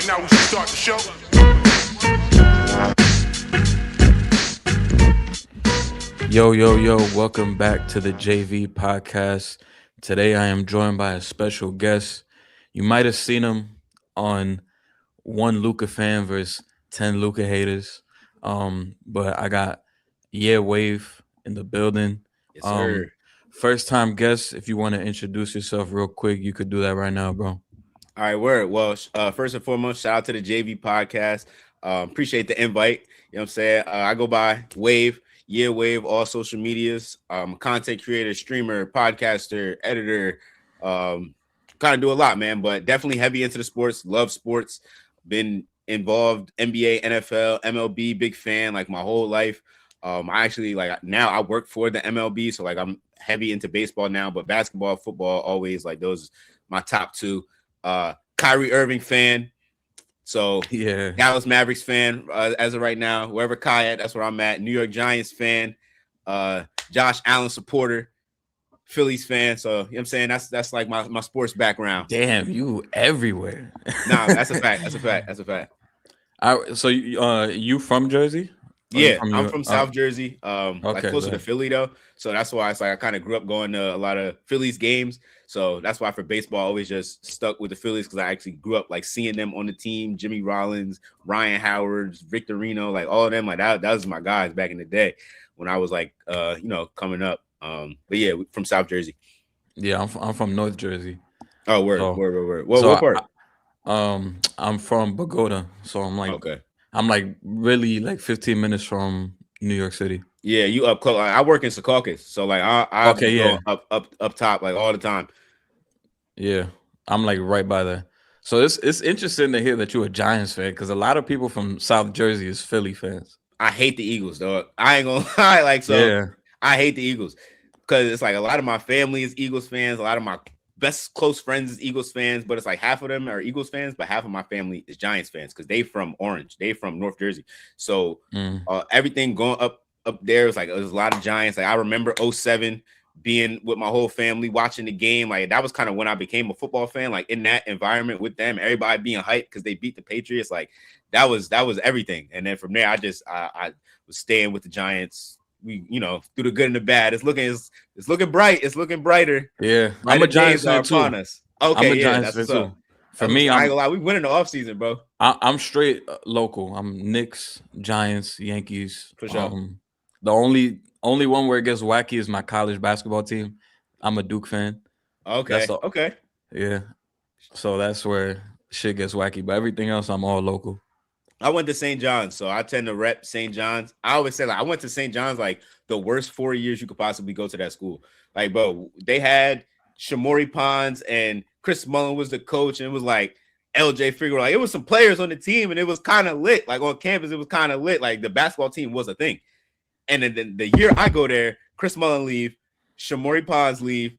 right now we should start the show. Yo, welcome back to the JV podcast. Today I am joined by a special guest. You might have seen him on one Luka fan versus 10 Luka haters. But I got Yeawave in the building. Yes, sir. First time guest, if you want to introduce yourself real quick, you could do that right now, bro. All right, word. Well, first and foremost, shout out to the JV podcast. Appreciate the invite. You know what I'm saying? I go by Wave, Yeawave, all social medias. Content creator, streamer, podcaster, editor. Kind of do a lot, man, but definitely heavy into the sports. Love sports. Been involved NBA, NFL, MLB, big fan like my whole life. I actually now I work for the MLB, so I'm heavy into baseball now, but basketball, football, always those my top two. Kyrie Irving fan, so Yeah. Dallas Mavericks fan as of right now. Wherever Kai at, that's where I'm at. New York Giants fan, Josh Allen supporter, Phillies fan. So you know what I'm saying, that's like my sports background. Damn, you everywhere. Nah, that's a fact. That's a fact. So you from Jersey? Yeah, I'm from South Jersey, okay, closer to Philly though. So that's why it's I kind of grew up going to a lot of Phillies games. So that's why for baseball, I always just stuck with the Phillies because I actually grew up seeing them on the team. Jimmy Rollins, Ryan Howard, Victorino, all of them. That was my guys back in the day when I was coming up. But yeah, from South Jersey. Yeah, I'm from North Jersey. Oh, word. What part? I'm from Bogota, so I'm okay. I'm really 15 minutes from New York City. Yeah, you up close. I work in Secaucus, so I go up top all the time. Yeah, I'm right by there. So it's interesting to hear that you're a Giants fan because a lot of people from South Jersey is Philly fans. I hate the Eagles, dog. I ain't gonna lie. Yeah. I hate the Eagles because it's a lot of my family is Eagles fans. A lot of my best close friends is Eagles fans, but it's half of them are Eagles fans, but half of my family is Giants fans because they from Orange, they from North Jersey. So everything going up there was there's a lot of Giants. I remember 2007 being with my whole family watching the game. That was kind of when I became a football fan. In that environment with them, everybody being hyped because they beat the Patriots. That was everything. And then from there, I was staying with the Giants. We, through the good and the bad. It's looking bright. It's looking brighter. Yeah, I'm a Giants fan too. Okay, I'm a Giants fan too. For me, I ain't gonna lie, we win in the offseason, bro. I'm straight local. I'm Knicks, Giants, Yankees. For sure. The only one where it gets wacky is my college basketball team. I'm a Duke fan. Okay. Okay. Yeah. So that's where shit gets wacky. But everything else, I'm all local. I went to St. John's, so I tend to rep St. John's. I always say I went to St. John's the worst 4 years you could possibly go to that school. Bro, they had Shamori Pons and Chris Mullen was the coach, and it was LJ Figueroa. It was some players on the team, and it was kind of lit. On campus, it was kind of lit. The basketball team was a thing. And then the year I go there, Chris Mullen leave, Shamori Pons leave,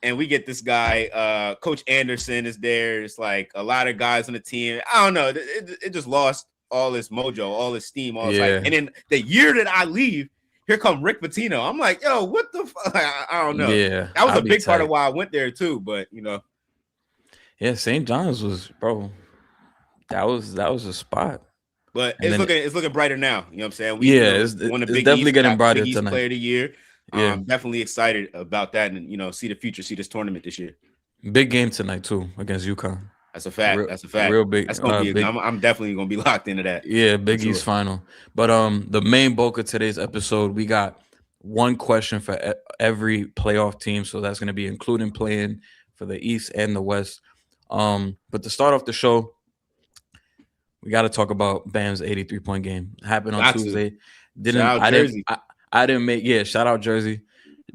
and we get this guy, Coach Anderson is there. It's a lot of guys on the team. I don't know. It just lost all this mojo, all this steam, all this and then the year that I leave, here come Rick Pitino. I'm yo, what the fuck? I don't know. Yeah, that was a big part of why I went there too. But yeah, St. John's was, bro. That was a spot. But it's looking brighter now. You know what I'm saying? It's definitely getting brighter tonight. Player of the year. Yeah. I'm definitely excited about that, and see the future, see this tournament this year. Big game tonight too against UConn. That's a fact. That's a fact. Real big. That's gonna be. I'm definitely gonna be locked into that. Yeah, Big East final. But the main bulk of today's episode, we got one question for every playoff team, so that's gonna be including playing for the East and the West. But to start off the show, we got to talk about Bam's 83-point game. It happened on Tuesday. I didn't make shout out Jersey.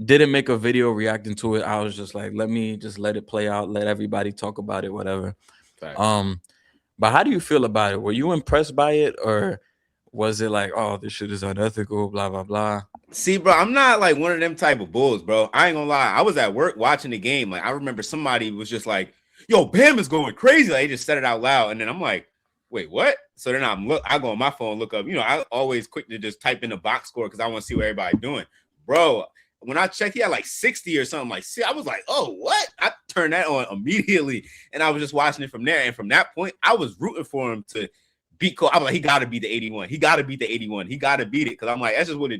Didn't make a video reacting to it. I was just let me just let it play out, let everybody talk about it, whatever. Right. But how do you feel about it? Were you impressed by it, or was it oh, this shit is unethical, blah blah blah? See, bro, I'm not one of them type of bulls, bro. I ain't gonna lie. I was at work watching the game. I remember somebody was just yo, Bam is going crazy. They just said it out loud, and then I'm wait, what? So then I go on my phone, look up. I always quick to just type in the box score because I want to see what everybody's doing. Bro, when I checked, he had like 60 or something. Like, see, I was like, oh, what? I turned that on immediately, and I was just watching it from there. And from that point, I was rooting for him to beat Kobe. I was like, he got to beat the 81. He got to beat the 81. He got to beat it, because I'm like, that's just what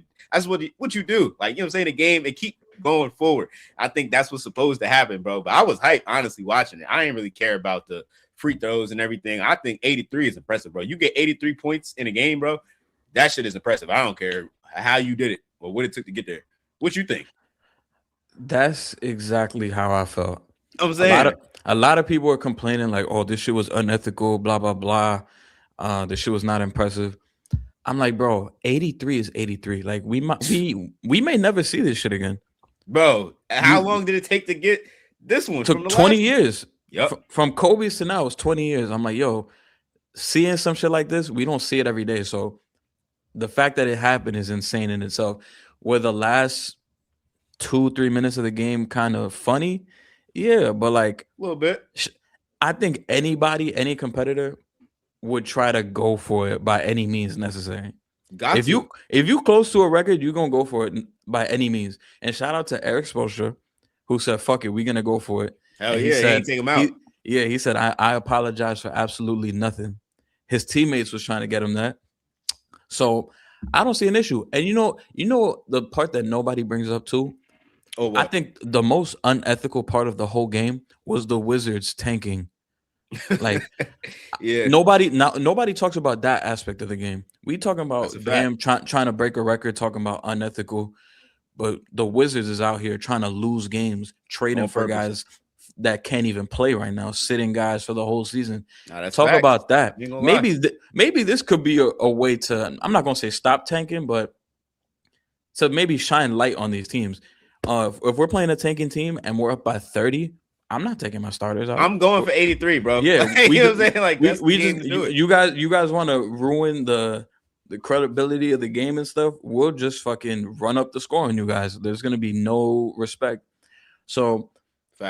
you do. Like, you know what I'm saying? The game, and keep going forward. I think that's what's supposed to happen, bro. But I was hyped, honestly, watching it. I didn't really care about the free throws and everything. I think 83 is impressive, bro. You get 83 points in a game, bro. That shit is impressive. I don't care how you did it or what it took to get there. What you think? That's exactly how I felt. I'm saying A lot of people are complaining like, "Oh, this shit was unethical," blah blah blah. This shit was not impressive. I'm like, bro, 83 is 83. Like we may never see this shit again. Bro, how long did it take to get this one? Took 20 years. Yep. From Kobe's to now, it's 20 years. I'm like, yo, seeing some shit like this, we don't see it every day. So the fact that it happened is insane in itself. Were the last 2-3 minutes of the game kind of funny? Yeah, but like a little bit. I think any competitor would try to go for it by any means necessary. If you close to a record, you're gonna go for it by any means. And shout out to Eric Spoelstra, who said, "Fuck it, we're gonna go for it." Hell yeah, he ain't take him out. He said, I apologize for absolutely nothing. His teammates was trying to get him that. So I don't see an issue. And you know the part that nobody brings up too? Oh, what? I think the most unethical part of the whole game was the Wizards tanking. Like, yeah, nobody talks about that aspect of the game. We talking about them trying to break a record, talking about unethical, but the Wizards is out here trying to lose games, trading for guys that can't even play right now, sitting guys for the whole season. Talk about that. Maybe this could be a way to, I'm not gonna say stop tanking, but to maybe shine light on these teams. If we're playing a tanking team and we're up by 30, I'm not taking my starters out. I'm going for 83, bro. Yeah, you know what I'm saying? Like, you guys want to ruin the credibility of the game and stuff. We'll just fucking run up the score on you guys. There's gonna be no respect. So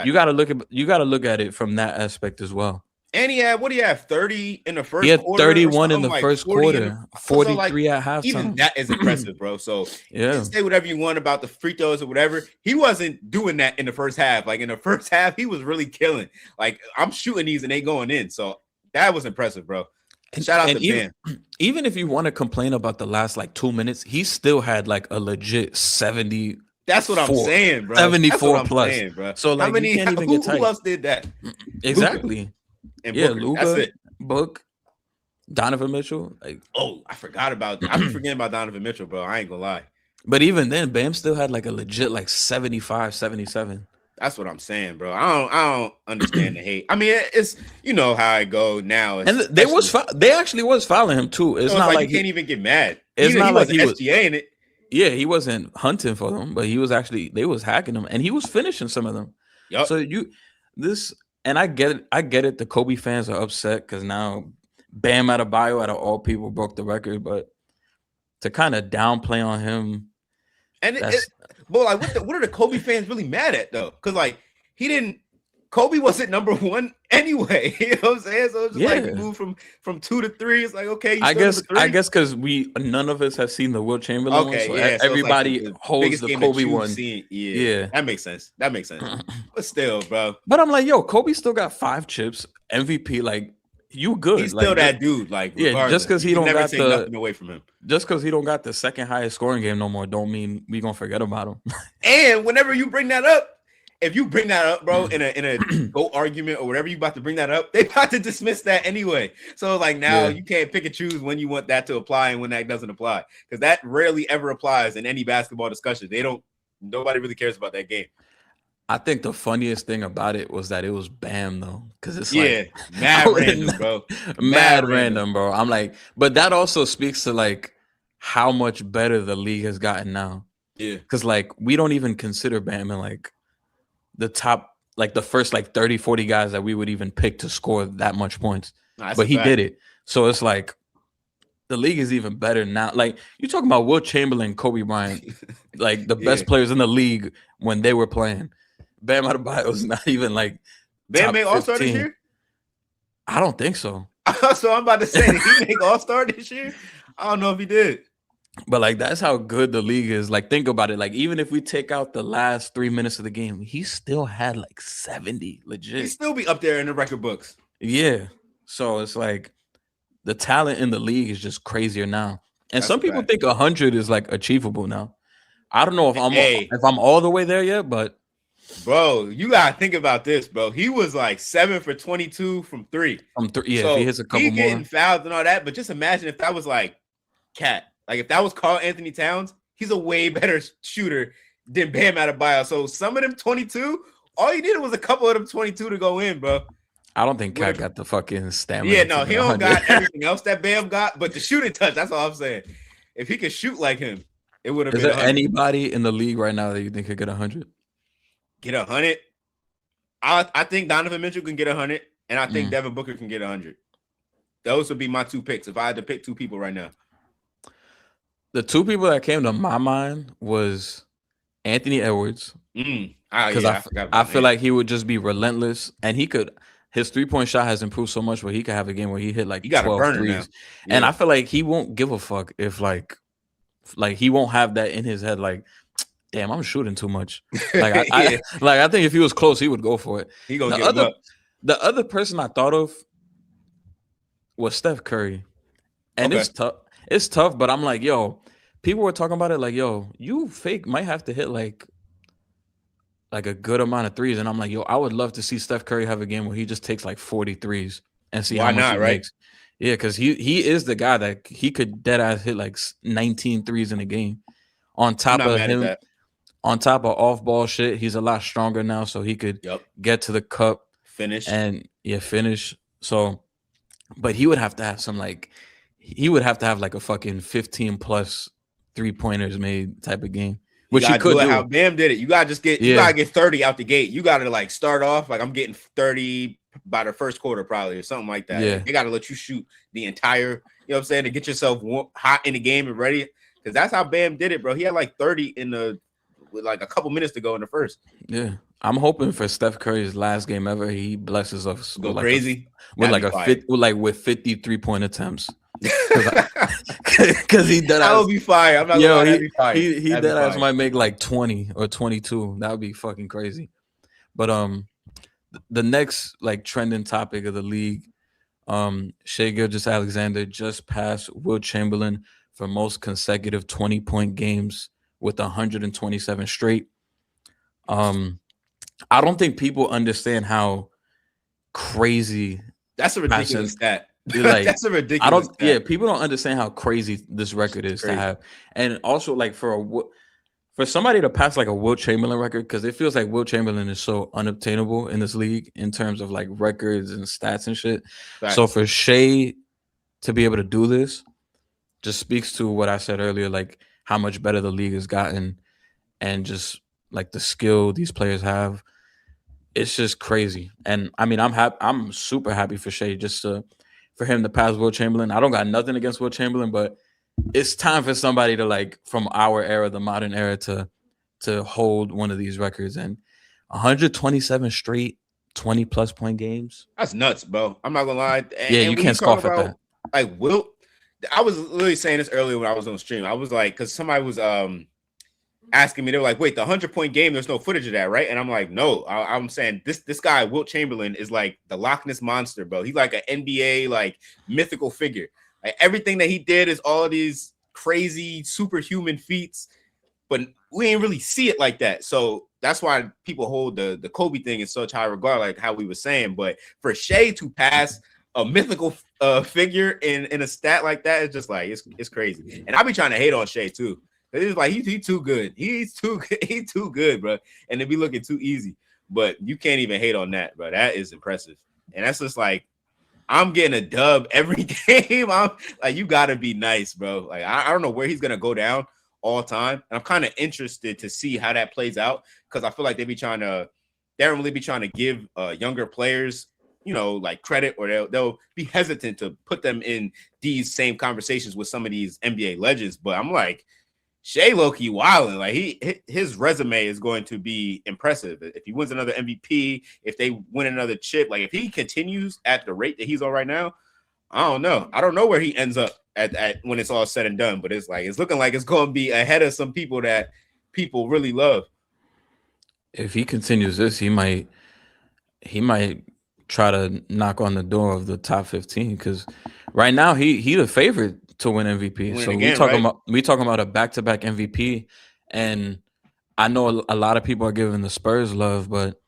you gotta look at it from that aspect as well. And he had 30 in the first quarter? He had 31 in the first quarter, 43 at halftime. Even that is impressive, bro. So you can say whatever you want about the free throws or whatever. He wasn't doing that in the first half. Like in the first half, he was really killing. Like, I'm shooting these and they going in. So that was impressive, bro. Shout out to Ben. Even if you want to complain about the last like 2 minutes, he still had like a legit 70. That's what I'm saying, bro. 74 plus. Saying, bro. So like, who else did that? Exactly. Luka. That's it. Book, Donovan Mitchell. Like, I forgot about that. I've been forgetting about Donovan Mitchell, bro. I ain't gonna lie. But even then, Bam still had like a legit like 75, 77. That's what I'm saying, bro. I don't understand the hate. I mean, it's you know how I go now. And they actually was fouling him too. It's not like you can't even get mad. It's not like he was SGA in it. Yeah, he wasn't hunting for them, but he was actually, they was hacking them and he was finishing some of them. Yep. So and I get it. The Kobe fans are upset because now Bam Adebayo out of all people broke the record, but to kind of downplay on him. And but like, what are the Kobe fans really mad at though? Because like Kobe wasn't number one anyway. You know what I'm saying? So it's just like we moved from 2 to 3. It's like, okay, I guess because none of us have seen the Wilt Chamberlain one, so everybody holds the Kobe one. Yeah, that makes sense. But still, bro. But I'm like, yo, Kobe still got 5 chips, MVP. Like, you good? He's still that dude. Like, yeah, just because he don't got nothing away from him. Just because he don't got the second highest scoring game no more, don't mean we gonna forget about him. And whenever you bring that up. If you bring that up, bro, in a GOAT argument or whatever you about to bring that up, they about to dismiss that anyway. So like now you can't pick and choose when you want that to apply and when that doesn't apply, because that rarely ever applies in any basketball discussion. Nobody really cares about that game. I think the funniest thing about it was that it was Bam though, because it's mad random, bro. Mad random, bro. I'm like, but that also speaks to like how much better the league has gotten now. Yeah, because like we don't even consider Bam in like the top, like the first like 30, 40 guys that we would even pick to score that much points. But he did it. So it's like the league is even better now. Like you talking about Wilt Chamberlain, Kobe Bryant, like the best players in the league when they were playing. Bam Adebayo is not even like Bam made All-Star this year? I don't think so. So I'm about to say, did he make All-Star this year? I don't know if he did. But like that's how good the league is. Like think about it. Like even if we take out the last 3 minutes of the game, he still had like 70 He legit. still be up there in the record books. Yeah. So it's like the talent in the league is just crazier now. And That's some a people fact. think 100 is like achievable now. I don't know Hey, if I'm all the way there yet, but bro, you gotta think about this, bro. He was like 7 for 22 from 3. yeah, if he So hits a he couple getting more, fouled and all that. But just imagine if that was like Cat. Like if that was Karl Anthony Towns, he's a way better shooter than Bam Adebayo. So some of them 22, all you needed was a couple of them 22 to go in, bro. I don't think Cat got the fucking Yeah, stamina to no, he get don't 100. got everything else that Bam got, but the shooting touch, that's all I'm saying. If he could shoot like him, it would have Is been there 100. anybody in the league right now that you think could get 100? Get 100. I think Donovan Mitchell can get 100, and I think Devin Booker can get 100. Those would be my 2 picks if I had to pick 2 people right now. The 2 people that came to my mind was Anthony Edwards. Because I feel like he would just be relentless, and he could. His 3-point shot has improved so much where he could have a game where he hit like 12 threes. Yeah. And I feel like he won't give a fuck if like he won't have that in his head. Like, damn, I'm shooting too much. Like I think if he was close, he would go for it. He gonna get up. The other person I thought of was Steph Curry, and it's tough. It's tough, but I'm like, yo, people were talking about it like, yo, you fake might have to hit like a good amount of threes, and I'm like, yo, I would love to see Steph Curry have a game where he just takes like 40 threes and see how much he makes. Yeah, because he is the guy that he could dead ass hit like 19 threes in a game. On top of him, on top of off ball shit, he's a lot stronger now, so he could get to the cup, finish. So, but he would have to have some like he would have to have like a fucking 15 plus 3-pointers made type of game. Which you could do. How Bam did it. You gotta just get you gotta get 30 out the gate. You gotta like start off like I'm getting 30 by the first quarter, probably, or something like that. Yeah. They gotta let you shoot the entire, you know what I'm saying, to get yourself hot in the game and ready. Because that's how Bam did it, bro. He had like 30 with like a couple minutes to go in the first. Yeah. I'm hoping for Steph Curry's last game ever, he blesses us go crazy with with 50 3-point attempts. Because he dead that would be fire. I'm not gonna lie, be fire. He dead ass might make like 20 or 22. That would be fucking crazy. But the next like trending topic of the league, Shai Gilgeous-Alexander just passed Wilt Chamberlain for most consecutive 20-point games with 127 straight. I don't think people understand how crazy that's a ridiculous stat. Like, that's a ridiculous stat. Yeah, people don't understand how crazy this record is to have. And also like for somebody to pass like a Wilt Chamberlain record, because it feels like Wilt Chamberlain is so unobtainable in this league in terms of like records and stats and shit. Right. So for Shai to be able to do this just speaks to what I said earlier, like how much better the league has gotten and just like the skill these players have. It's just crazy. And I mean, I'm super happy for Shai for him to pass Wilt Chamberlain. I don't got nothing against Wilt Chamberlain, but it's time for somebody to like from our era, the modern era, to hold one of these records. And 127 straight 20+ point games. That's nuts, bro. I'm not gonna lie. And you can't scoff at that. Like Wilt, I was literally saying this earlier when I was on stream. I was like, because somebody was asking me, they were like, wait, the 100-point game, there's no footage of that, right? And I'm like, no. I'm saying this guy, Wilt Chamberlain, is like the Loch Ness Monster, bro. He's like an NBA like mythical figure. Like everything that he did is all of these crazy superhuman feats, but we ain't really see it like that. So that's why people hold the Kobe thing in such high regard, like how we were saying. But for Shai to pass a mythical figure in a stat like that, it's just like it's crazy. And I be trying to hate on Shai too. It's like he's too good. He's too good, bro. And it be looking too easy. But you can't even hate on that, bro. That is impressive. And that's just like, I'm getting a dub every game. I'm like, you gotta be nice, bro. Like, I don't know where he's gonna go down all time. And I'm kind of interested to see how that plays out, because I feel like they don't really be trying to give younger players, you know, like credit, or they'll be hesitant to put them in these same conversations with some of these NBA legends. But I'm like, Shai low-key wilding. Like his resume is going to be impressive. If he wins another MVP, if they win another chip, like if he continues at the rate that he's on right now, I don't know. I don't know where he ends up at when it's all said and done. But it's looking like it's going to be ahead of some people that people really love. If he continues this, he might try to knock on the door of the top 15 because right now he the favorite to win MVP. Win So we again, talking right? about we talking about a back-to-back MVP, and I know a lot of people are giving the Spurs love, but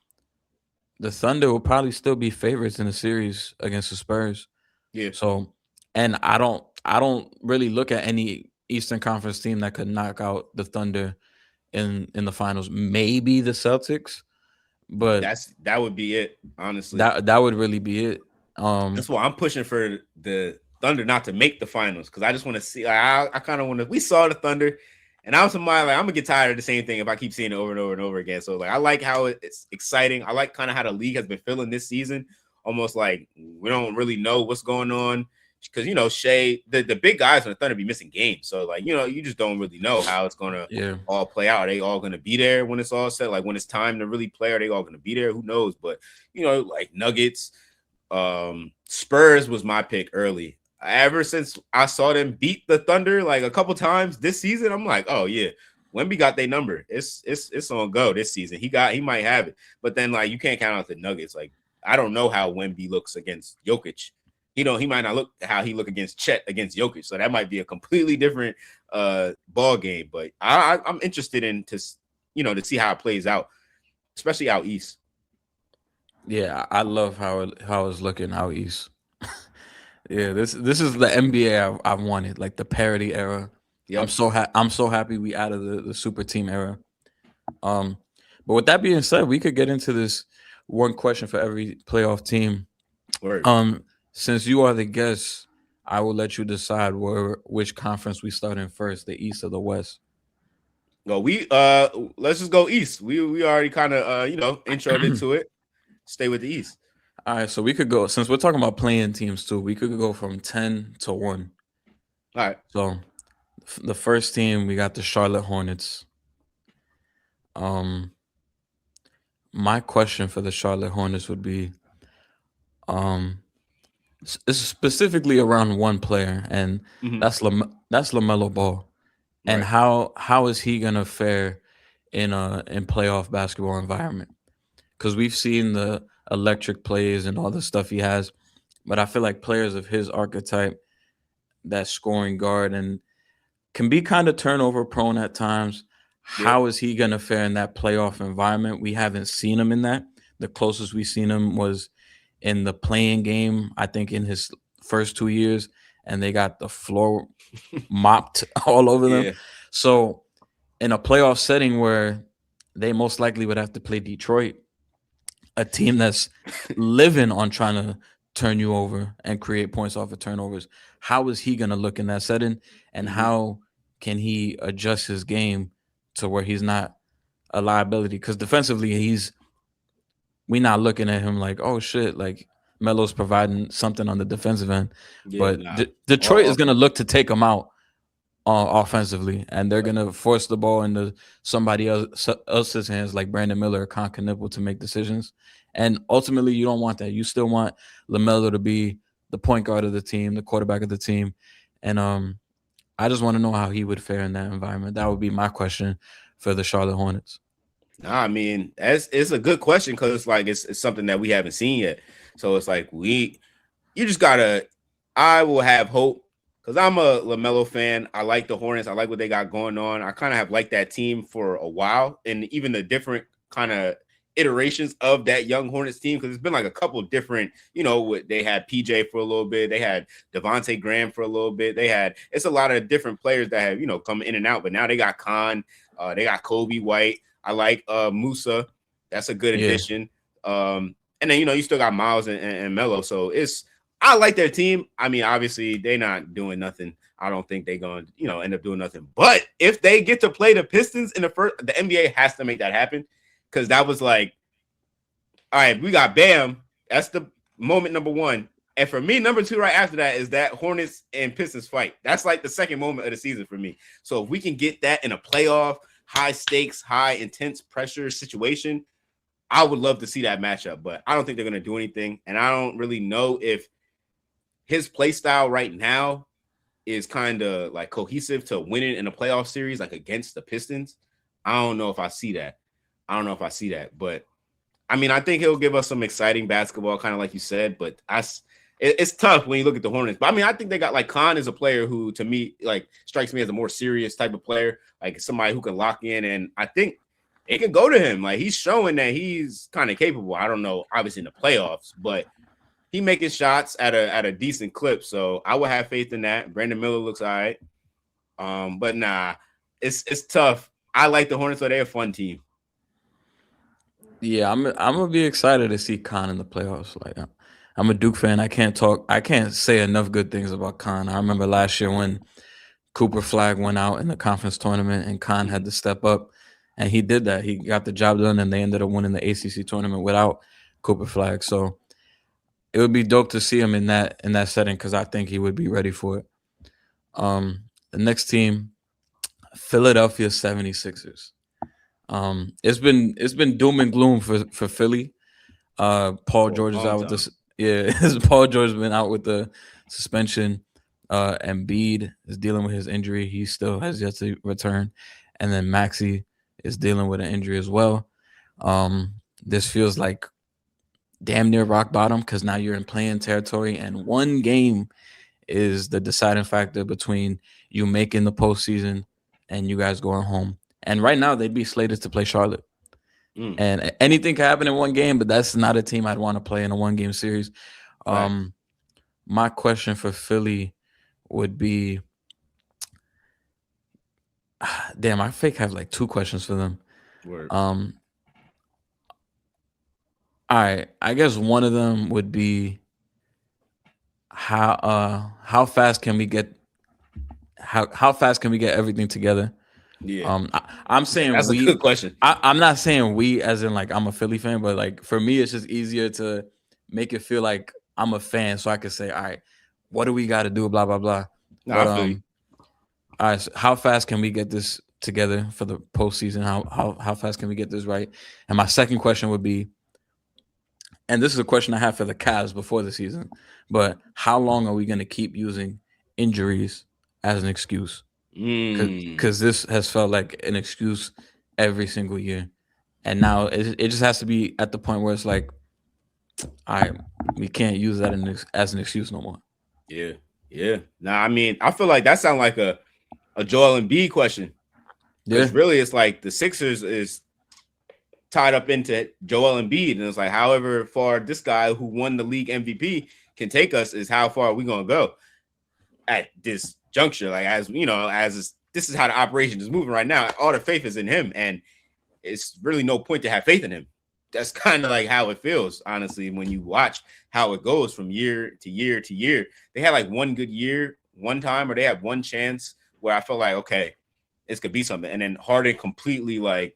the Thunder will probably still be favorites in the series against the Spurs. Yeah, So, and I don't really look at any Eastern Conference team that could knock out the Thunder in the finals. Maybe the Celtics, but that would be it. Honestly, that would really be it. that's why I'm pushing for the Thunder not to make the finals because I just want to see. I kind of want to. We saw the Thunder, and I was somebody like I'm gonna get tired of the same thing if I keep seeing it over and over and over again. So like I like how it's exciting. I like kind of how the league has been feeling this season. Almost like we don't really know what's going on because Shai, the big guys on the Thunder be missing games. So like you just don't really know how it's gonna all play out. Are they all gonna be there when it's all set? Like when it's time to really play, are they all gonna be there? Who knows? But like Nuggets. Spurs was my pick early. Ever since I saw them beat the Thunder like a couple times this season, I'm like, oh yeah, Wemby got their number. It's on go this season. He might have it, but then like you can't count out the Nuggets. Like I don't know how Wemby looks against Jokic. He might not look how he look against Chet against Jokic. So that might be a completely different ball game. But I'm interested in to see how it plays out, especially out east. Yeah, I love how it's looking out east. Yeah, this is the NBA I wanted, like the parity era. Yep. I'm so happy we out of the super team era. Um, but with that being said, we could get into this one question for every playoff team. Word. Since you are the guest, I will let you decide which conference we start in first, the East or the West. Well, let's just go East. We already kind of introed into it. Stay with the East. All right, so we could go since we're talking about playing teams too. We could go from 10 to 1. All right. So the first team we got the Charlotte Hornets. My question for the Charlotte Hornets would be, it's specifically around one player, and that's LaMelo Ball, and how is he gonna fare in playoff basketball environment? Because we've seen the electric plays and all the stuff he has, but I feel like players of his archetype, that scoring guard, and can be kind of turnover prone at times. How is he going to fare in that playoff environment? We haven't seen him in that. The closest we've seen him was in the playing game, I think in his first 2 years, and they got the floor mopped all over them. So in a playoff setting where they most likely would have to play Detroit, a team that's living on trying to turn you over and create points off of turnovers, how is he going to look in that setting, and how can he adjust his game to where he's not a liability? Because defensively, we're not looking at him like, oh shit, like Melo's providing something on the defensive end. But Detroit is going to look to take him out offensively, and they're going to force the ball into somebody else's hands, like Brandon Miller or Con Knipple, to make decisions. And ultimately, you don't want that. You still want LaMelo to be the point guard of the team, the quarterback of the team. And I just want to know how he would fare in that environment. That would be my question for the Charlotte Hornets. Nah, I mean, it's a good question because it's like it's something that we haven't seen yet. So it's like you just gotta. I will have hope because I'm a LaMelo fan. I like the Hornets. I like what they got going on. I kind of have liked that team for a while, and even the different kind of iterations of that young Hornets team, because it's been like a couple different, they had PJ for a little bit, they had Devontae Graham for a little bit, it's a lot of different players that have come in and out, but now they got Khan, they got Kobe White. I like Musa, that's a good addition. And then you still got Miles and Melo, so I like their team. I mean, obviously they're not doing nothing. I don't think they're going to end up doing nothing, but if they get to play the Pistons in the NBA has to make that happen. Because that was like, all right, we got Bam. That's the moment number one. And for me, number two right after that is that Hornets and Pistons fight. That's like the second moment of the season for me. So if we can get that in a playoff, high stakes, high intense pressure situation, I would love to see that matchup. But I don't think they're going to do anything. And I don't really know if his play style right now is kind of like cohesive to winning in a playoff series, like against the Pistons. I don't know if I see that. But I mean, I think he'll give us some exciting basketball, kind of like you said. But it's tough when you look at the Hornets. But I mean, I think they got like Khan is a player who, to me, like strikes me as a more serious type of player, like somebody who can lock in. And I think it can go to him. Like he's showing that he's kind of capable. I don't know, obviously in the playoffs, but he making shots at a decent clip. So I would have faith in that. Brandon Miller looks all right. But nah, it's tough. I like the Hornets, so they're a fun team. Yeah, I'm gonna be excited to see Khan in the playoffs. Like I'm a Duke fan. I can't say enough good things about Khan. I remember last year when Cooper Flag went out in the conference tournament and Khan had to step up, and he did that. He got the job done, and they ended up winning the ACC tournament without Cooper Flag. So it would be dope to see him in that setting because I think he would be ready for it. The next team, Philadelphia 76ers. It's been doom and gloom for Philly. Paul George is out with this. Yeah, Paul George has been out with the suspension. Embiid is dealing with his injury. He still has yet to return, and then Maxey is dealing with an injury as well. This feels like damn near rock bottom because now you're in playing territory, and one game is the deciding factor between you making the postseason and you guys going home. And right now, they'd be slated to play Charlotte. And anything can happen in one game, but that's not a team I'd want to play in a one-game series. Right. My question for Philly would be, damn, I fake have like two questions for them. Word. All right, I guess one of them would be how fast can we get everything together? Yeah, I'm saying that's a good question. I'm not saying we as in like I'm a Philly fan, but like for me, it's just easier to make it feel like I'm a fan, so I can say, all right, what do we got to do? Blah blah blah. Nah, but all right, so how fast can we get this together for the postseason? How fast can we get this right? And my second question would be, and this is a question I have for the Cavs before the season, but how long are we going to keep using injuries as an excuse? Because this has felt like an excuse every single year, and now it just has to be at the point where it's like, all right, we can't use that as an excuse no more. Yeah. Nah, I mean, I feel like that sounds like a Joel Embiid question. Because really, it's like the Sixers is tied up into Joel Embiid, and it's like, however far this guy who won the league MVP can take us is how far are we gonna go at this juncture. Like, as you know, this is how the operation is moving right now. All the faith is in him, and it's really no point to have faith in him. That's kind of like how it feels, honestly, when you watch how it goes from year to year to year. They had like one good year one time, or they had one chance where I felt like, okay, this could be something. And then Harden completely like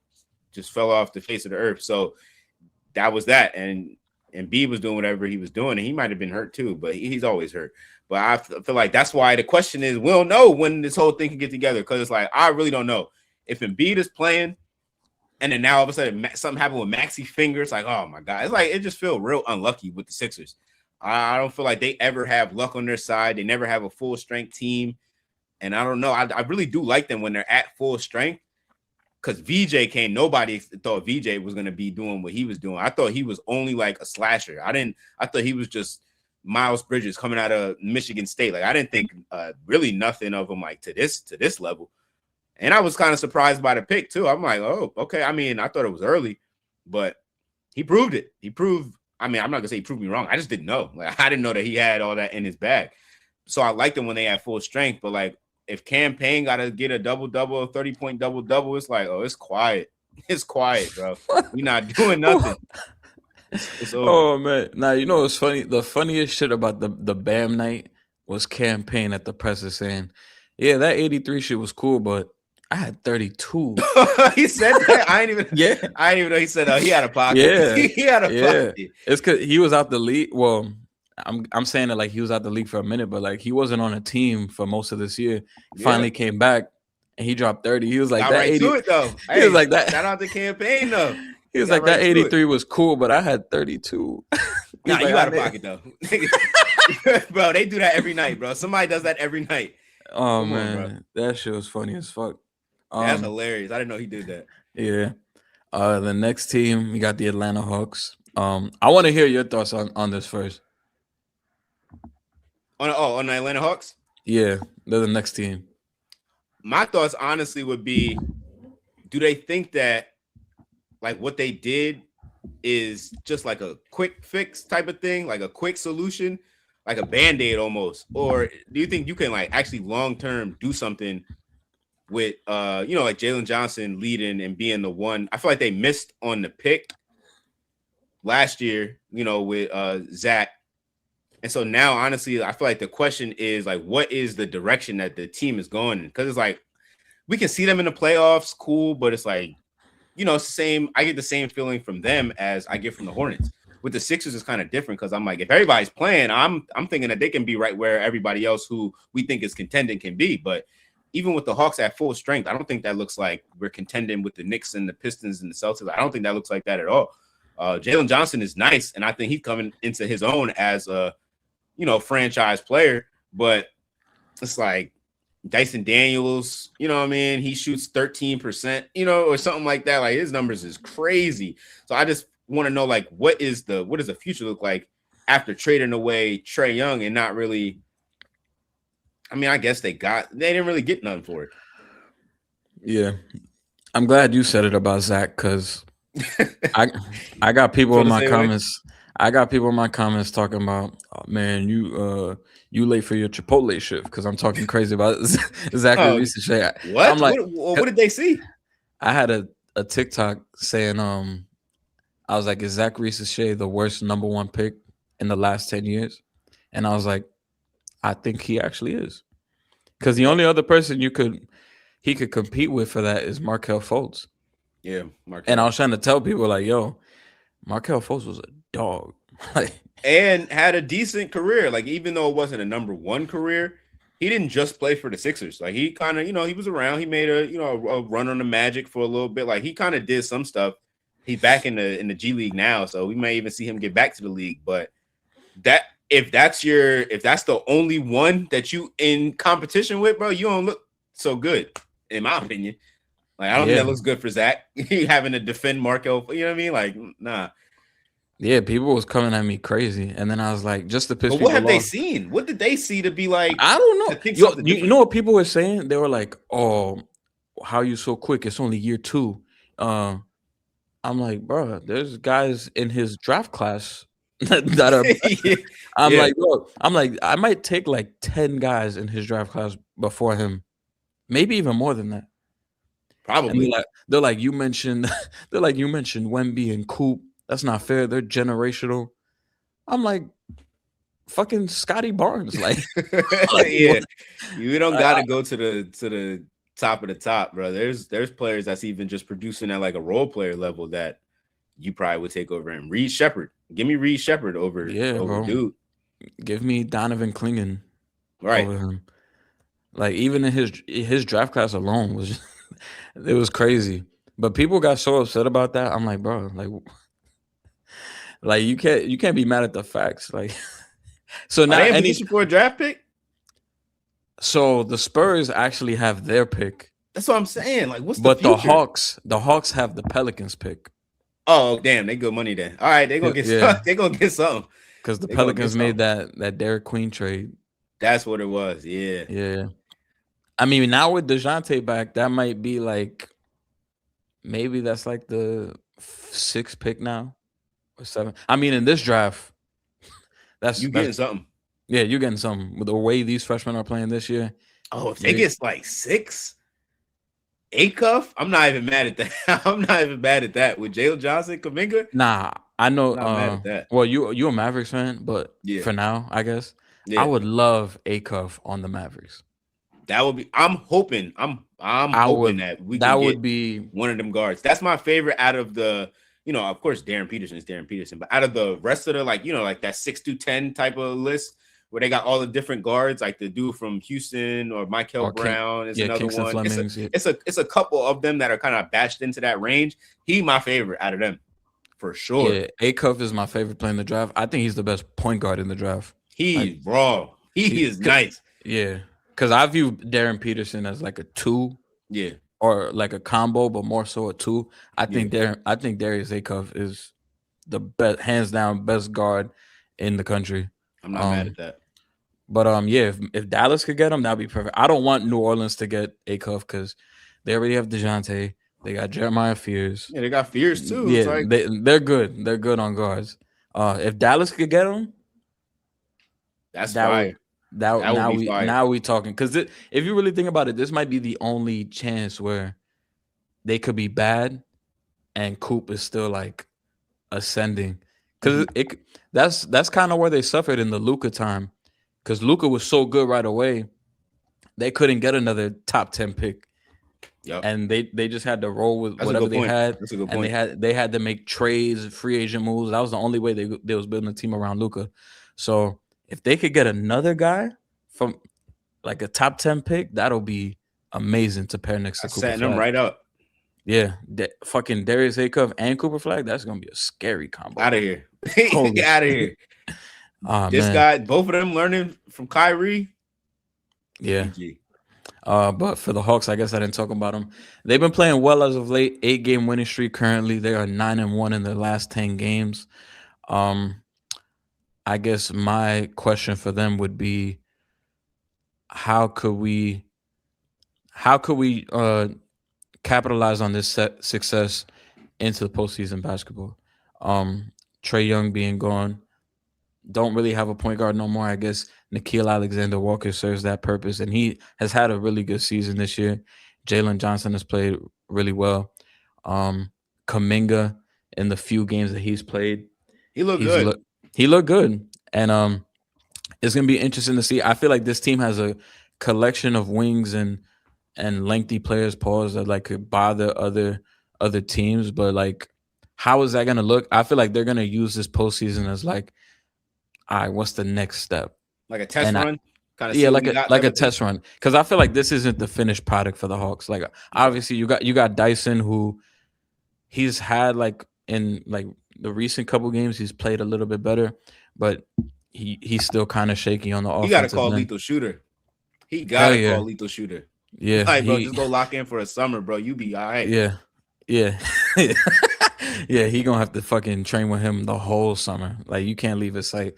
just fell off the face of the earth. So that was that. And Embiid was doing whatever he was doing, and he might have been hurt too, but he's always hurt. But I feel like that's why the question is, we'll know when this whole thing can get together, because it's like, I really don't know. If Embiid is playing, and then now all of a sudden something happened with Maxey fingers, like, oh my God. It's like, it just feels real unlucky with the Sixers. I don't feel like they ever have luck on their side. They never have a full strength team. And I don't know. I really do like them when they're at full strength. Because VJ came, nobody thought VJ was going to be doing what he was doing. I thought he was only like a slasher. I thought he was just Miles Bridges coming out of Michigan State. Like, I didn't think really nothing of him like to this level. And I was kind of surprised by the pick too. I'm like, oh, okay. I mean, I thought it was early, but he proved it. I mean, I'm not gonna say he proved me wrong. I just didn't know. Like, I didn't know that he had all that in his bag. So I liked him when they had full strength. But like, if Cam Payne got to get a double-double, 30-point double-double, it's like, oh, it's quiet. It's quiet, bro. We're not doing nothing. It's over. Oh man. Now, you know what's funny? The funniest shit about the BAM night was Cam Payne at the presser saying, yeah, that 83 shit was cool, but I had 32. He said that. I didn't even know he said he had a pocket. Yeah. He had a pocket. It's because he was out the league. Well, I'm saying that like he was out the league for a minute, but like he wasn't on a team for most of this year. Finally came back and he dropped 30. He was like, that 80 to it though. He was like that. Shout out the campaign though. He was like, that 83 was cool, but I had 32. Nah, you out of pocket though. Bro, they do that every night, bro. Somebody does that every night. Oh Come on, bro. man, that shit was funny as fuck. That's Um, hilarious. I didn't know he did that. yeah. The next team we got the Atlanta Hawks. I want to hear your thoughts on this first. On the Atlanta Hawks. Yeah, they're the next team. My thoughts honestly would be, do they think that like what they did is just like a quick fix type of thing, like a quick solution, like a band-aid almost? Or do you think you can like actually long-term do something with like Jalen Johnson leading and being the one? I feel like they missed on the pick last year, with Zach. And so now, honestly, I feel like the question is like, what is the direction that the team is going in? Because it's like we can see them in the playoffs, cool, but it's like, it's the same. I get the same feeling from them as I get from the Hornets. With the Sixers, it's kind of different because I'm like, if everybody's playing, I'm thinking that they can be right where everybody else who we think is contending can be. But even with the Hawks at full strength, I don't think that looks like we're contending with the Knicks and the Pistons and the Celtics. I don't think that looks like that at all. Jalen Johnson is nice, and I think he's coming into his own as a franchise player, but it's like Dyson Daniels, you know what I mean? He shoots 13%, or something like that. Like his numbers is crazy. So I just want to know, like, what does the future look like after trading away Trae Young and not really? I mean, I guess they didn't really get none for it. Yeah, I'm glad you said it about Zach because I got people in my comments. I got people in my comments talking about, oh, man, you late for your Chipotle shift because I'm talking crazy about Zachary Reese. What? I'm like, what did they see? I had a TikTok saying, I was like, is Zach Reese the worst number one pick in the last 10 years? And I was like, I think he actually is. Because the only other person he could compete with for that is Markelle Fultz. Yeah, And I was trying to tell people like, yo, Markelle Fultz was a dog. And had a decent career. Like, even though it wasn't a number one career, he didn't just play for the Sixers. Like, he kind of, he was around. He made a run on the Magic for a little bit. Like, he kind of did some stuff. He's back in the G League now, so we may even see him get back to the league. But if that's the only one that you in competition with, bro, you don't look so good, in my opinion. Like, I don't think that looks good for Zach. Having to defend Markelle, you know what I mean? Like, nah. Yeah, people was coming at me crazy, and then I was like, just to piss people off. What have they seen? What did they see to be like? I don't know. You know what people were saying? They were like, "Oh, how you so quick? It's only year 2." I'm like, bro, there's guys in his draft class that are. I'm like, I might take like 10 guys in his draft class before him, maybe even more than that. Probably. And they're like you mentioned Wemby and Coop. That's not fair. They're generational. I'm like, fucking Scotty Barnes. Like yeah, you don't got to go to the top of the top, bro. There's players that's even just producing at like a role player level that you probably would take over him. Reed Shepherd. Give me Reed Shepherd over bro. dude. Give me Donovan Clingan over him. Like, even in his draft class alone was it was crazy. But people got so upset about that. I'm like, bro, like you can't be mad at the facts. Like, so now any for a draft pick. So the Spurs actually have their pick. That's what I'm saying. Like, what's the future? The Hawks have the Pelicans pick. Oh, damn, they good money then. All right, they gonna get they gonna get something because the Pelicans made that Derek Queen trade. That's what it was. Yeah, yeah. I mean, now with DeJounte back, that might be like, maybe that's like the 6th pick now or 7. I mean, in this draft, you getting something. Yeah, you're getting something with the way these freshmen are playing this year. Oh, if they get like 6, A-Cuff, I'm not even mad at that. I'm not even mad at that with Jalen Johnson, Kuminga. Nah, I know. Not mad at that. Well, you a Mavericks fan, but for now, I guess I would love A-Cuff on the Mavericks. That would be. I'm hoping. I'm hoping that we can would be one of them guards. That's my favorite out of the. Of course, Darren Peterson is Darren Peterson, but out of the rest of the like that 6 to 10 type of list where they got all the different guards, like the dude from Houston or Michael Brown is another Kingston one. Flemings, it's a couple of them that are kind of bashed into that range. He my favorite out of them for sure. Yeah, A-Cuff is my favorite player in the draft. I think he's the best point guard in the draft. He's raw. He is nice. Yeah. because I view Darren Peterson as like a 2 Yeah, or like a combo, but more so a 2. yeah. I think Darius Akov is the best, hands down, best guard in the country. I'm not mad Um, at that. but yeah, if Dallas could get him, that'd be perfect. I don't want New Orleans to get Akov because they already have DeJounte. They got Jeremiah Fears. Yeah, they got fears too. It's Yeah, like they're good. They're good on guards. If Dallas could get him, that's that would fire. That would be fire. now we talking because if you really think about it, this might be the only chance where they could be bad and Coop is still like ascending because Mhm. that's kind of where they suffered in the Luka time because Luka was so good right away they couldn't get another top 10 pick Yep. and they just had to roll with That's a whatever good they point. had That's a good and point. they had to make trades, free agent moves. That was the only way they was building a team around Luka. So if they could get another guy from like a top 10 pick, that'll be amazing to pair next to That's Cooper setting them Flag. right up. Yeah, fucking Darius Akov and Cooper Flag, that's gonna be a scary combo. Out of here. Holy Out of shit. here. This guy, both of them learning from Kyrie. Yeah. GG. But for the Hawks, I guess I didn't talk about them. They've been playing well as of late. 8-game winning streak currently. They are 9-1 in their last 10 games. I guess my question for them would be, how could we capitalize on this success into the postseason basketball? Trae Young being gone, don't really have a point guard no more. I guess Nikhil Alexander-Walker serves that purpose, and he has had a really good season this year. Jalen Johnson has played really well. Kuminga, in the few games that he's played, He looked good. He looked good, and it's gonna be interesting to see. I feel like this team has a collection of wings and lengthy players, pause, that like could bother other teams, but like, how is that gonna look? I feel like they're gonna use this postseason as like, all right, what's the next step? Like a test And run. Kind of see yeah, what we got like type a of thing. test run, because I feel like this isn't the finished product for the Hawks. Like, obviously, you got Dyson, who he's had like in like the recent couple games, he's played a little bit better, but he's still kind of shaky on the He got to offensive call end. lethal shooter. He got Hell to yeah, call lethal shooter. yeah, Like, bro, just go lock in for a summer, bro. You be all right. yeah, yeah. Yeah, he gonna have to fucking train with him the whole summer. Like, you can't leave his sight.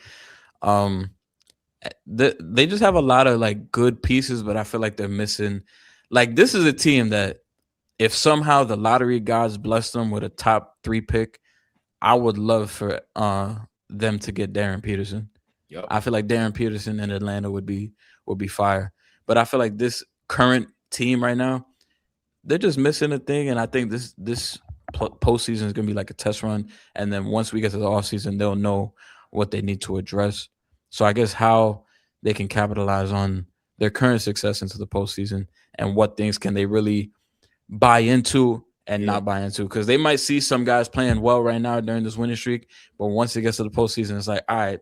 They just have a lot of like good pieces, but I feel like they're missing. Like, this is a team that if somehow the lottery gods bless them with a top 3 pick, I would love for them to get Darren Peterson. Yep. I feel like Darren Peterson in Atlanta would be fire. But I feel like this current team right now, they're just missing a thing, and I think this postseason is gonna be like a test run, and then once we get to the offseason, they'll know what they need to address. So I guess how they can capitalize on their current success into the postseason, and what things can they really buy into and not buy into, because they might see some guys playing well right now during this winning streak, but once it gets to the postseason, it's like, all right,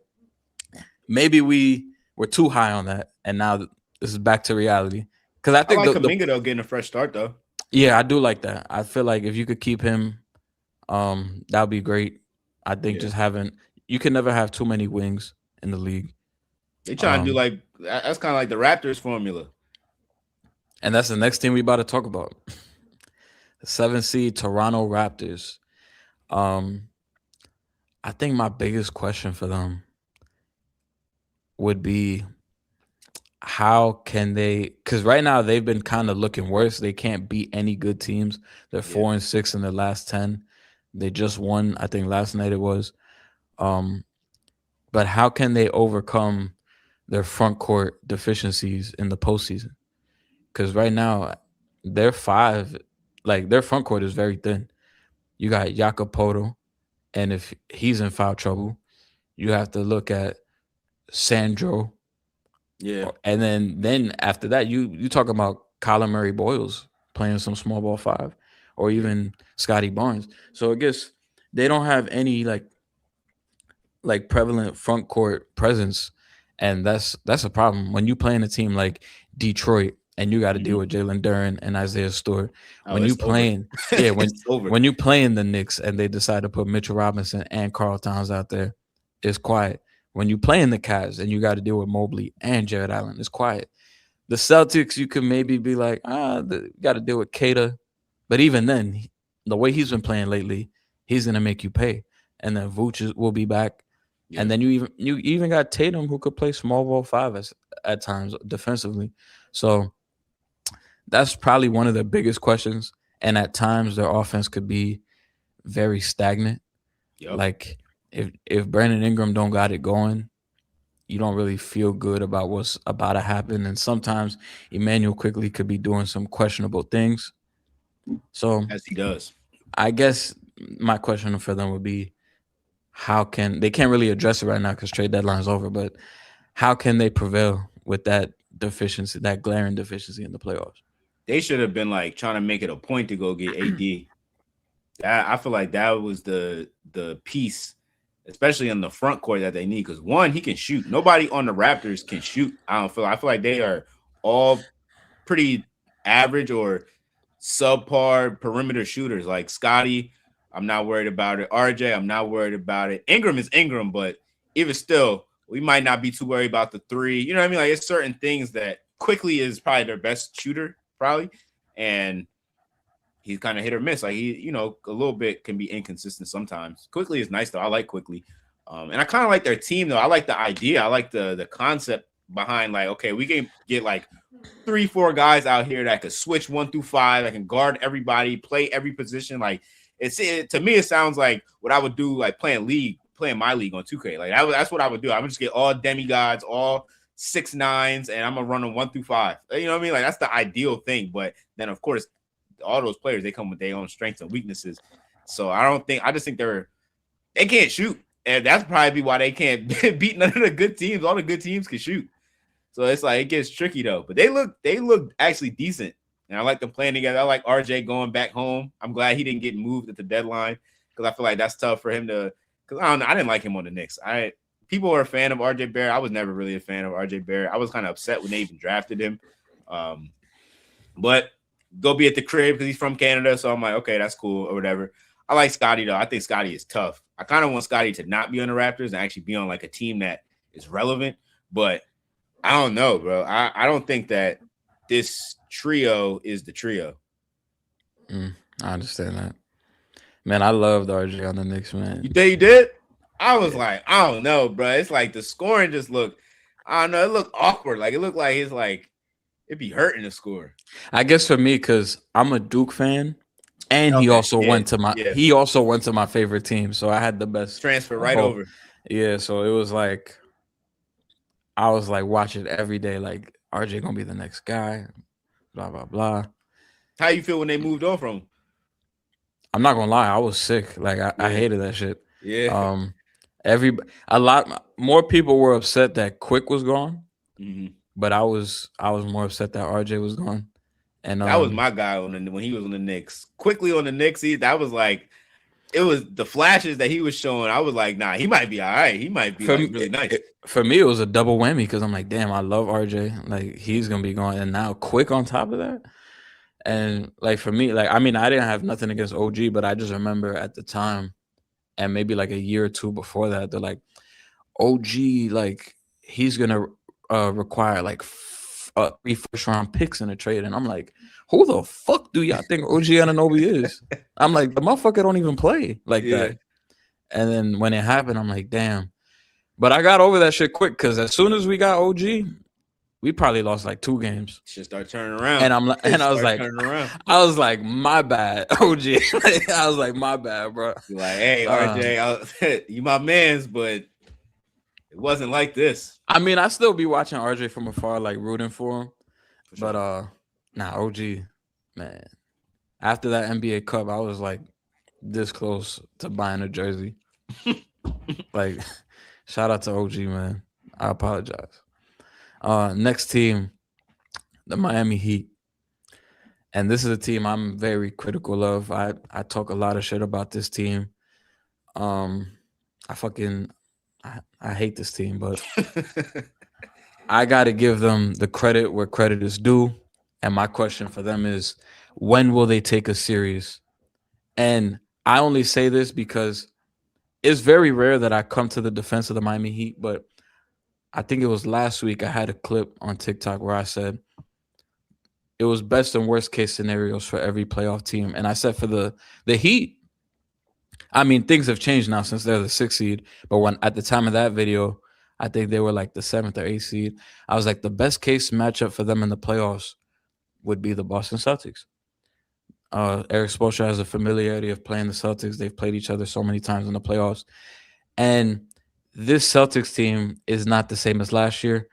maybe we were too high on that, and now this is back to reality. Because I think I like Kuminga though getting a fresh start though. Yeah, I do like that. I feel like if you could keep him, that would be great. I think just you can never have too many wings in the league. They trying to do like that's kind of like the Raptors formula. And that's the next team we about to talk about. The 7th seed Toronto Raptors. I think my biggest question for them would be, how can they, because right now they've been kind of looking worse. They can't beat any good teams. They're 4-6 in their last 10. They just won, I think last night it was. But how can they overcome their front court deficiencies in the postseason? Because right now they're 5, like their front court is very thin. You got Jakopoto, and if he's in foul trouble, you have to look at Sandro. Yeah. And then after that, you talk about Colin Murray Boyles playing some small ball 5, or even Scotty Barnes. So I guess they don't have any like prevalent front court presence, and that's a problem when you play in a team like Detroit and you got to deal with Jalen Duren and Isaiah Stewart. When you playing, when you playing the Knicks and they decide to put Mitchell Robinson and Karl Towns out there, it's quiet. When you play in the Cavs and you got to deal with Mobley and Jared Allen, it's quiet. The Celtics, you could maybe be like, got to deal with Kata. But even then, the way he's been playing lately, he's gonna make you pay. And then Vooch will be back. Yeah. And then you even got Tatum who could play small ball five at times defensively. So that's probably one of the biggest questions. And at times their offense could be very stagnant. Yep. Like if Brandon Ingram don't got it going, you don't really feel good about what's about to happen. And sometimes Emmanuel quickly could be doing some questionable things. So as he does. I guess my question for them would be, how can they can't really address it right now because trade deadline is over, but how can they prevail with that deficiency, that glaring deficiency in the playoffs? They should have been like trying to make it a point to go get AD. I feel like that was the piece, especially on the front court, that they need, because one, he can shoot. Nobody on the Raptors can shoot. I feel like they are all pretty average or subpar perimeter shooters. Like Scotty, I'm not worried about it. RJ, I'm not worried about it. Ingram is Ingram, but even still, we might not be too worried about the three. You know what I mean? Like, it's certain things that Quickly is probably their best shooter, probably, and he's kind of hit or miss. Like, he, a little bit can be inconsistent sometimes. Quickly is nice though. I like Quickly, and I kind of like their team though. I like the idea. I like the concept behind, like, okay, we can get like 3-4 guys out here that could switch 1 through 5, that can guard everybody, play every position. Like, to me, it sounds like what I would do, like playing my league on 2K. Like, that's what I would do. I would just get all demigods, all 6'9s, and I'm gonna run them 1 through 5. You know what I mean? Like, that's the ideal thing. But then, of course, all those players, they come with their own strengths and weaknesses. So I just think they can't shoot, and that's probably why they can't beat none of the good teams. All the good teams can shoot. So it's like, it gets tricky though. But they look actually decent, and I like them playing together. I like RJ going back home. I'm glad he didn't get moved at the deadline, because I feel like that's tough for him to. Because I don't know, I didn't like him on the Knicks. People are a fan of RJ Barrett. I was never really a fan of RJ Barrett. I was kind of upset when they even drafted him. But go be at the crib because he's from Canada, so I'm like, okay, that's cool or whatever. I like Scotty though. I think Scotty is tough. I kind of want Scotty to not be on the Raptors and actually be on like a team that is relevant, but I don't know, bro. I don't think that this trio is the trio. I understand that. Man, I loved RJ on the Knicks, man. You think you did? I was like, I don't know, bro. It's like the scoring just looked, I don't know, it looked awkward. Like, it looked like it's like it'd be hurting to score. I guess for me, because I'm a Duke fan, and he also went to my favorite team, so I had the best transfer right over. Yeah, so it was like I was like watching every day, like RJ gonna be the next guy, blah blah blah. How you feel when they moved on from him? I'm not gonna lie, I was sick. Like I hated that shit. Yeah. A lot more people were upset that Quick was gone, but I was more upset that RJ was gone. And that was my guy when he was on the Knicks. Quickly on the Knicks, that was like, it was the flashes that he was showing. I was like, nah, he might be all right. He might be really nice. For me, it was a double whammy because I'm like, damn, I love RJ. Like, he's gonna be gone, and now Quick on top of that. And like, for me, like, I mean, I didn't have nothing against OG, but I just remember at the time, and maybe like a year or two before that, they're like, OG, like, he's gonna require like 3 first-round picks in a trade, and I'm like, who the fuck do y'all think OG Anunoby is? I'm like, the motherfucker don't even play like that. And then when it happened, I'm like, damn. But I got over that shit quick, because as soon as we got OG, we probably lost like 2 games. Should start turning around. And I was like, my bad, OG. I was like, my bad, bro. You're like, hey, RJ, you my man's, but it wasn't like this. I mean, I still be watching RJ from afar, like rooting for him. But OG, man. After that NBA Cup, I was like this close to buying a jersey. Like, shout out to OG, man. I apologize. Next team, the Miami Heat. And this is a team I'm very critical of. I talk a lot of shit about this team. I hate this team, but I got to give them the credit where credit is due. And my question for them is, when will they take us serious? And I only say this because it's very rare that I come to the defense of the Miami Heat, but I think it was last week I had a clip on TikTok where I said, it was best and worst case scenarios for every playoff team. And I said for the Heat, I mean, things have changed now since they're the 6th seed. But when at the time of that video, I think they were like the 7th or 8th seed. I was like, the best case matchup for them in the playoffs would be the Boston Celtics. Eric Spoelstra has a familiarity of playing the Celtics. They've played each other so many times in the playoffs. And this Celtics team is not the same as last year.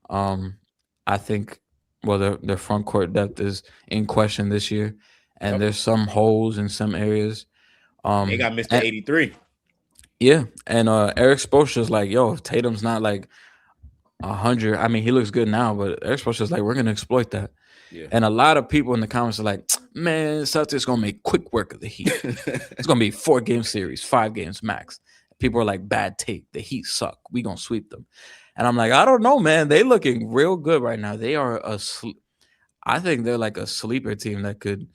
I think, well, their front court depth is in question this year, and Yep. there's some holes in some areas. They got Mr. And 83. yeah, and Eric Spoelstra's like, yo, if Tatum's not like 100, I mean, he looks good now, but Eric Spoelstra's like, we're gonna exploit that. Yeah. And a lot of people in the comments are like, man, Celtics gonna make quick work of the Heat. It's gonna be 4-game series, 5 games max. People are like, bad take. The Heat suck. We gonna sweep them. And I'm like, I don't know, man. They looking real good right now. They are I think they're like a sleeper team that could.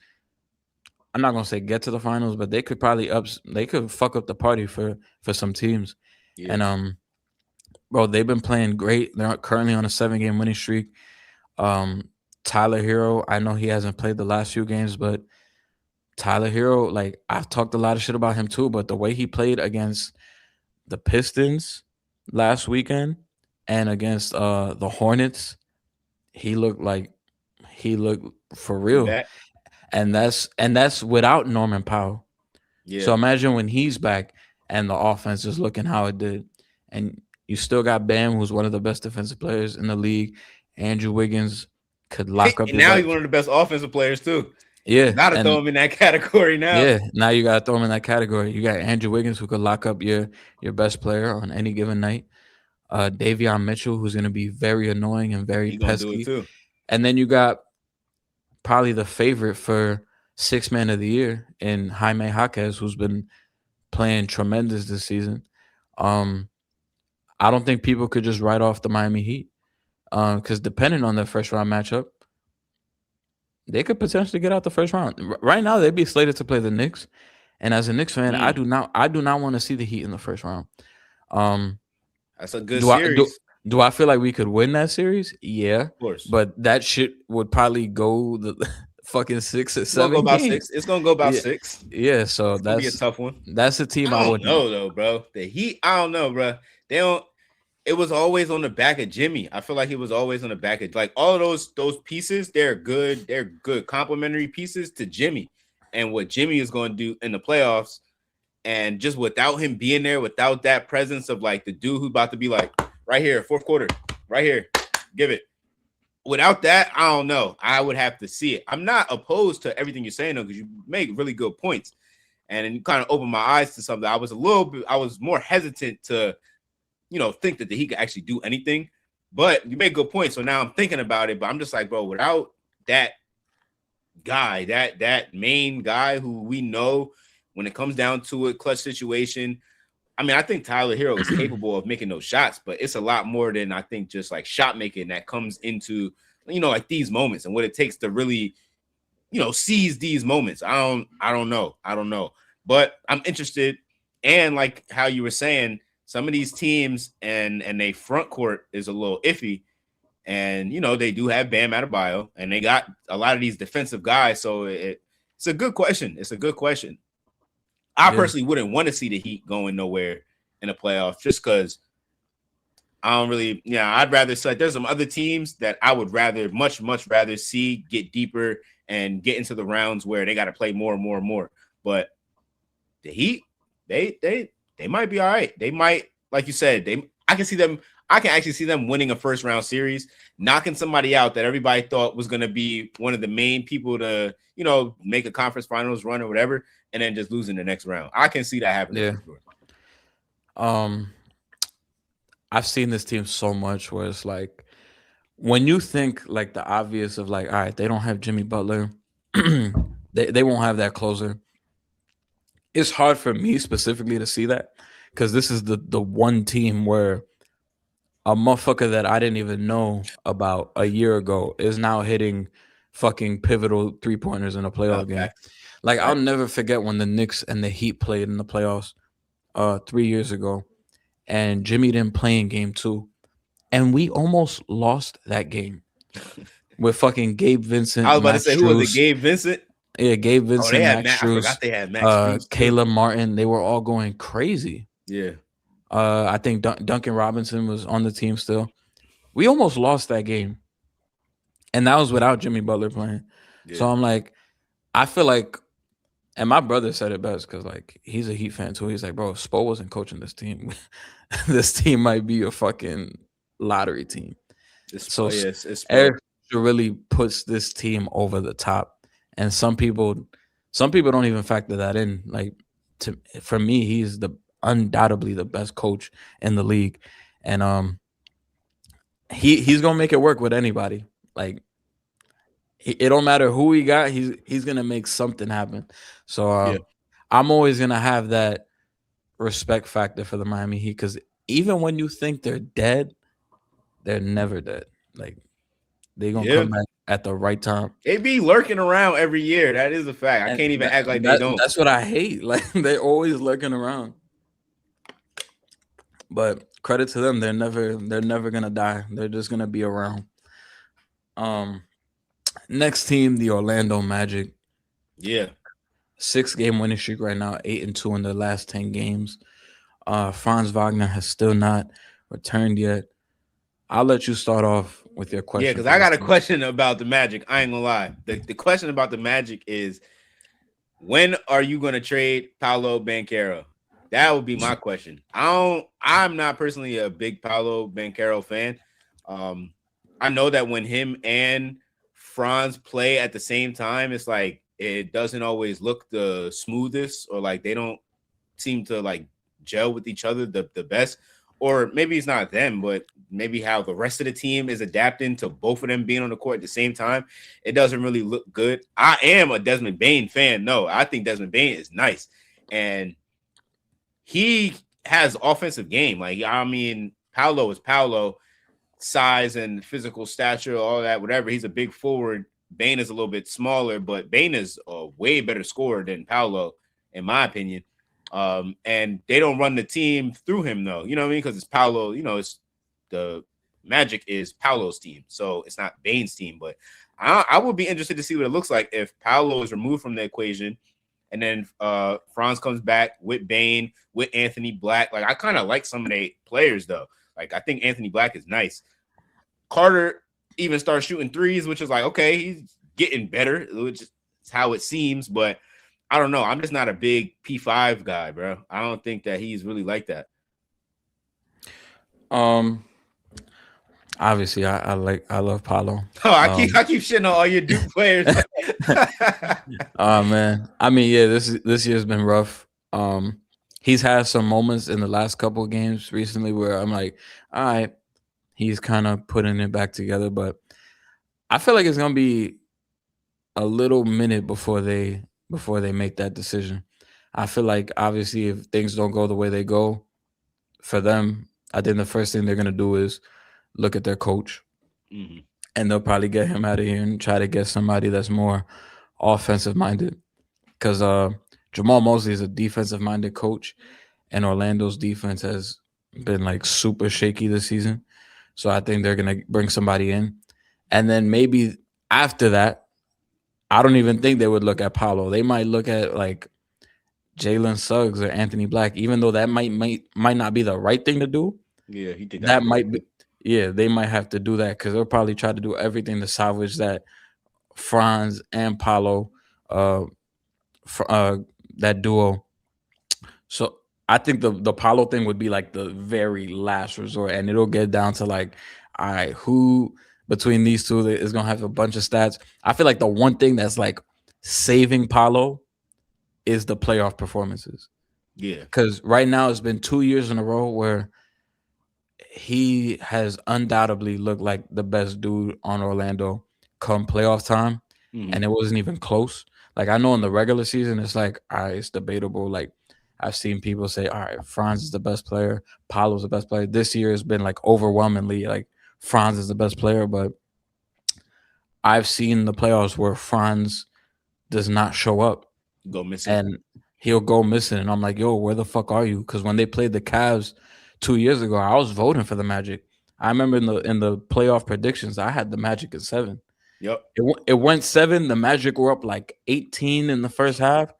I'm not gonna say get to the finals, but they could probably They could fuck up the party for some teams. Yeah. And bro, they've been playing great. They're currently on a 7-game winning streak. Tyler Hero, I know he hasn't played the last few games, but Tyler Hero, like I've talked a lot of shit about him too, but the way he played against the Pistons last weekend and against the Hornets, he looked for He real. back. And that's without Norman Powell. Yeah. So imagine when he's back and the offense is looking how it did. And you still got Bam, who's one of the best defensive players in the league. Andrew Wiggins could lock up And your now back. he's one of the best offensive players too. Yeah. Gotta throw him in that category now. Yeah, now you gotta throw him in that category. You got Andrew Wiggins who could lock up your best player on any given night. Davion Mitchell, who's gonna be very annoying and very He gonna do it pesky. too. And then you got probably the favorite for 6th man of the year in Jaime Jaquez, who's been playing tremendous this season. I don't think people could just write off the Miami Heat. Because depending on their first round matchup, they could potentially get out the first round. Right now, they'd be slated to play the Knicks. And as a Knicks fan, I do not want to see the Heat in the first round. That's a good do I series. do I feel like we could win that series? Yeah, Of course. but that shit would probably go the fucking 6 or It's gonna 7 go about games. 6. It's gonna go about Yeah. 6. Yeah, so It's gonna be a that's tough one. a team I I don't would know though, bro. The Heat, I don't know, bro. They don't. It was always on the back of Jimmy. I feel like he was always on the back of like all of those pieces. They're good. They're good complementary pieces to Jimmy and what Jimmy is going to do in the playoffs. And just without him being there, without that presence of like the dude who's about to be like right here, 4th quarter, right here, give it. Without that, I don't know. I would have to see it. I'm not opposed to everything you're saying though, because you make really good points. And then you kind of opened my eyes to something. I was more hesitant to, think that he could actually do anything. But you make good points. So now I'm thinking about it. But I'm just like, bro, without that guy, that main guy who we know when it comes down to it, clutch situation. I mean, I think Tyler Hero is capable of making those shots, but it's a lot more than I think just like shot making that comes into, like these moments and what it takes to really, seize these moments. I don't know. But I'm interested. And like how you were saying, some of these teams and they front court is a little iffy. And, they do have Bam Adebayo and they got a lot of these defensive guys. So it's a good question. It's a good question. I personally wouldn't want to see the Heat going nowhere in the playoffs just because I don't really, I'd rather say there's some other teams that I would much rather see get deeper and get into the rounds where they got to play more and more and more. But the Heat, they might be all right. They might, like you said, I can actually see them winning a first round series, knocking somebody out that everybody thought was going to be one of the main people to, make a conference finals run or whatever, and then just losing the next round. I can see that happening. Yeah. For sure. I've seen this team so much where it's like when you think like the obvious of like, all right, they don't have Jimmy Butler, they won't have that closer. It's hard for me specifically to see that because this is the one team where a motherfucker that I didn't even know about a year ago is now hitting fucking pivotal 3-pointers in a playoff game. Like I'll never forget when the Knicks and the Heat played in the playoffs 3 years ago, and Jimmy didn't play in game 2, and we almost lost that game. with fucking Gabe Vincent, I was about to Max say, who was it? Strus. Gabe Vincent? Yeah, Gabe Oh, they Vincent, had Max Matt. I Strus, forgot they had Max Strus too. Caleb Martin. They were all going crazy. Yeah. I think Duncan Robinson was on the team still. We almost lost that game, and that was without Jimmy Butler playing. So Yeah. I'm like, I feel like, and my brother said it best because like he's a Heat fan too. He's like, bro, if Spo wasn't coaching this team, this team might be a fucking lottery team. So Yes, it's Eric really puts this team over the top, and some people don't even factor that in. Like, for me, he's undoubtedly the best coach in the league, and he's gonna make it work with anybody. Like, it don't matter who he got, he's gonna make something happen. So Yeah. I'm always gonna have that respect factor for the Miami Heat, because even when you think they're dead, they're never dead. Like, they gonna come back at the right time. They be lurking around every year. That is a fact. I can't even act like they don't. That's what I hate. Like, they're always lurking around. But credit to them, they're never gonna die. They're just gonna be around. Next team, the Orlando Magic. Yeah. 6-game winning streak right now, 8-2 in the last 10 games. Franz Wagner has still not returned yet. I'll let you start off with your question. Yeah, because I got a question about the Magic. I ain't gonna lie. The question about the Magic is, when are you gonna trade Paolo Banchero? That would be my question. I'm not personally a big Paolo Banchero fan. I know that when him and Franz play at the same time, it's like it doesn't always look the smoothest, or like they don't seem to like gel with each other the best. Or maybe it's not them, but maybe how the rest of the team is adapting to both of them being on the court at the same time. It doesn't really look good. I am a Desmond Bane fan. No, I think Desmond Bane is nice. And he has offensive game. Like, I mean, Paolo is Paolo, size and physical stature, all that, whatever. He's a big forward. Bane is a little bit smaller, but Bane is a way better scorer than Paolo, in my opinion. And they don't run the team through him, though. You know what I mean? Because it's Paolo, it's the Magic is Paolo's team. So it's not Bane's team. But I would be interested to see what it looks like if Paolo is removed from the equation, and then Franz comes back with Bane, with Anthony Black. Like, I kind of like some of the players, though. Like, I think Anthony Black is nice. Carter even starts shooting threes, which is like, okay, he's getting better, which is how it seems. But I don't know. I'm just not a big P5 guy, bro. I don't think that he's really like that. Obviously, I love Paolo. Oh, I keep shitting on all your Duke players. Oh man, I mean, yeah, this year's been rough. He's had some moments in the last couple of games recently where I'm like, all right, he's kind of putting it back together, but I feel like it's gonna be a little minute before they make that decision. I feel like, obviously, if things don't go the way they go for them, I think the first thing they're gonna do is look at their coach, and they'll probably get him out of here and try to get somebody that's more offensive minded. Because Jamal Mosley is a defensive minded coach, and Orlando's defense has been like super shaky this season. So I think they're gonna bring somebody in, and then maybe after that, I don't even think they would look at Paolo. They might look at like Jalen Suggs or Anthony Black, even though that might not be the right thing to do. Yeah, he did that might be. Yeah, they might have to do that because they'll probably try to do everything to salvage that Franz and Paolo, that duo. So I think the Paolo thing would be like the very last resort, and it'll get down to like, all right, who between these two is gonna have a bunch of stats. I feel like the one thing that's like saving Paolo is the playoff performances. Yeah, because right now it's been 2 years in a row where he has undoubtedly looked like the best dude on Orlando come playoff time, and it wasn't even close. Like, I know in the regular season, it's like, all right, it's debatable. Like, I've seen people say, all right, Franz is the best player, Paolo's the best player. This year has been like overwhelmingly like Franz is the best player, but I've seen the playoffs where Franz does not show up, go missing, and he'll go missing, and I'm like, yo, where the fuck are you? Because when they played the Cavs 2 years ago, I was voting for the Magic. I remember in the playoff predictions, I had the Magic at 7. Yep. It went 7. The Magic were up like 18 in the first half,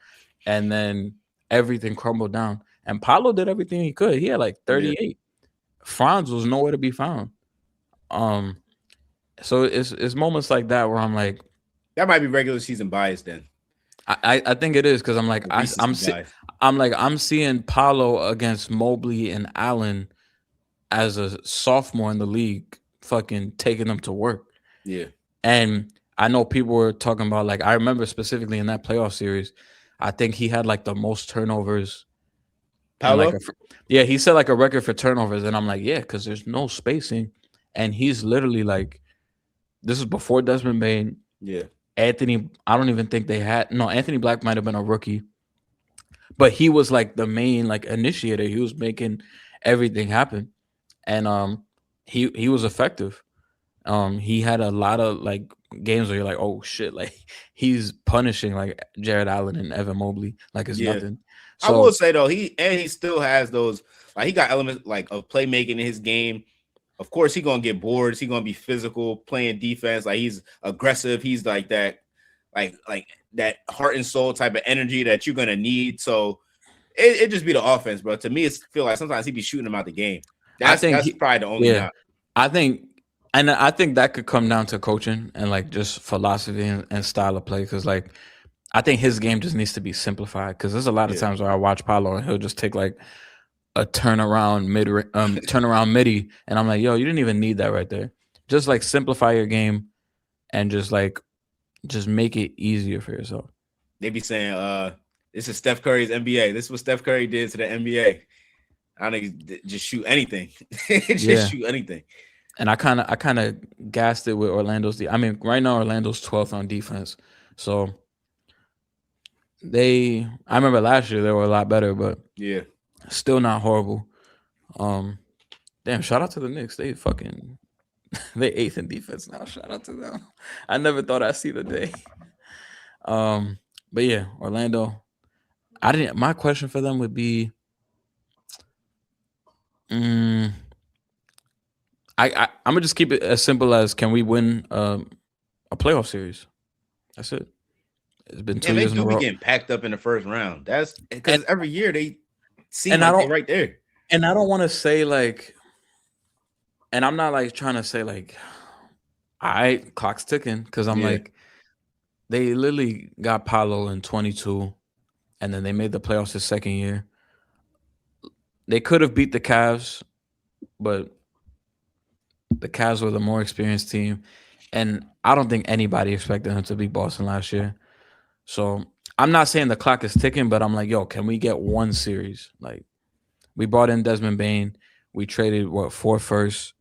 and then everything crumbled down. And Paolo did everything he could. He had like 38. Yeah. Franz was nowhere to be found. So it's moments like that where I'm like, that might be regular season bias then. I think it is because I'm like I'm seeing Paolo against Mobley and Allen as a sophomore in the league, fucking taking them to work. Yeah. And I know people were talking about, like, I remember specifically in that playoff series, I think he had like the most turnovers. Paolo? He said like a record for turnovers. And I'm like, yeah, because there's no spacing. And he's literally like, this is before Desmond Bain. Yeah. Anthony, I don't even think they had. No, Anthony Black might have been a rookie. But he was like the main like initiator. He was making everything happen. And he was effective. He had a lot of like games where you're like, oh shit, like he's punishing like Jared Allen and Evan Mobley like it's nothing. So, I will say though, he still has those, like, he got elements like of playmaking in his game. Of course, he's gonna get boards. He's gonna be physical, playing defense. Like, he's aggressive. He's like that, like that heart and soul type of energy that you're gonna need. So it just be the offense, bro. To me, it feel like sometimes he be shooting him out the game. That's probably the only. Yeah, I think that could come down to coaching and like just philosophy and style of play. Because like I think his game just needs to be simplified. Because there's a lot of times where I watch Paolo and he'll just take like a turnaround midi, and I'm like, yo, you didn't even need that right there. Just like simplify your game and just make it easier for yourself. They be saying, this is Steph Curry's NBA. This is what Steph Curry did to the NBA. I don't just shoot anything. Shoot anything. And I kind of gassed it with Orlando's. I mean, right now Orlando's 12th on defense. So I remember last year they were a lot better, but yeah, still not horrible. Damn, shout out to the Knicks. They 8th in defense now. Shout out to them. I never thought I'd see the day. But yeah, Orlando. My question for them would be, I'm gonna just keep it as simple as, can we win a playoff series? That's it. It's been 2 years in a row. They do be getting packed up in the first round. That's because every year they seem like they're right there. And I don't want to say like, and I'm not like trying to say like, all right, clock's ticking, because I'm like, they literally got Paolo in 22, and then they made the playoffs his second year. They could have beat the Cavs, but the Cavs were the more experienced team, and I don't think anybody expected him to beat Boston last year. So I'm not saying the clock is ticking, but I'm like, yo, can we get one series? Like, we brought in Desmond Bain. We traded 4 firsts.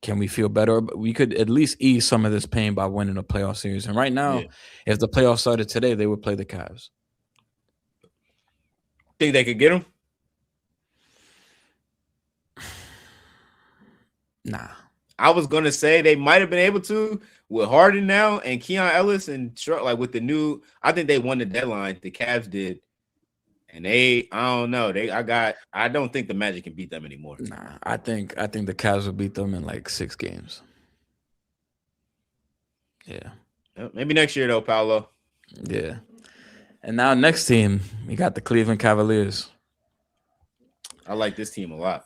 Can we feel better? We could at least ease some of this pain by winning a playoff series. And right now, if the playoffs started today, they would play the Cavs. Think they could get them? Nah. I was gonna say they might have been able to with Harden now and Keon Ellis and like with the new. I think they won the deadline. The Cavs did, and I don't know. I don't think the Magic can beat them anymore. Nah, I think the Cavs will beat them in like 6 games. Yeah. Maybe next year though, Paolo. Yeah. And now next team, we got the Cleveland Cavaliers. I like this team a lot.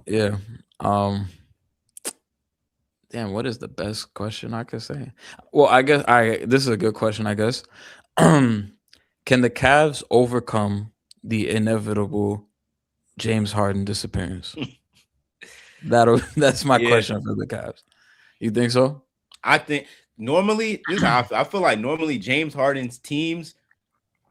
Yeah. Damn, what is the best question I could say? Well, I guess this is a good question, I guess. Can the Cavs overcome the inevitable James Harden disappearance? That's my question for the Cavs. You think so? I think normally, this is how I feel like normally James Harden's teams,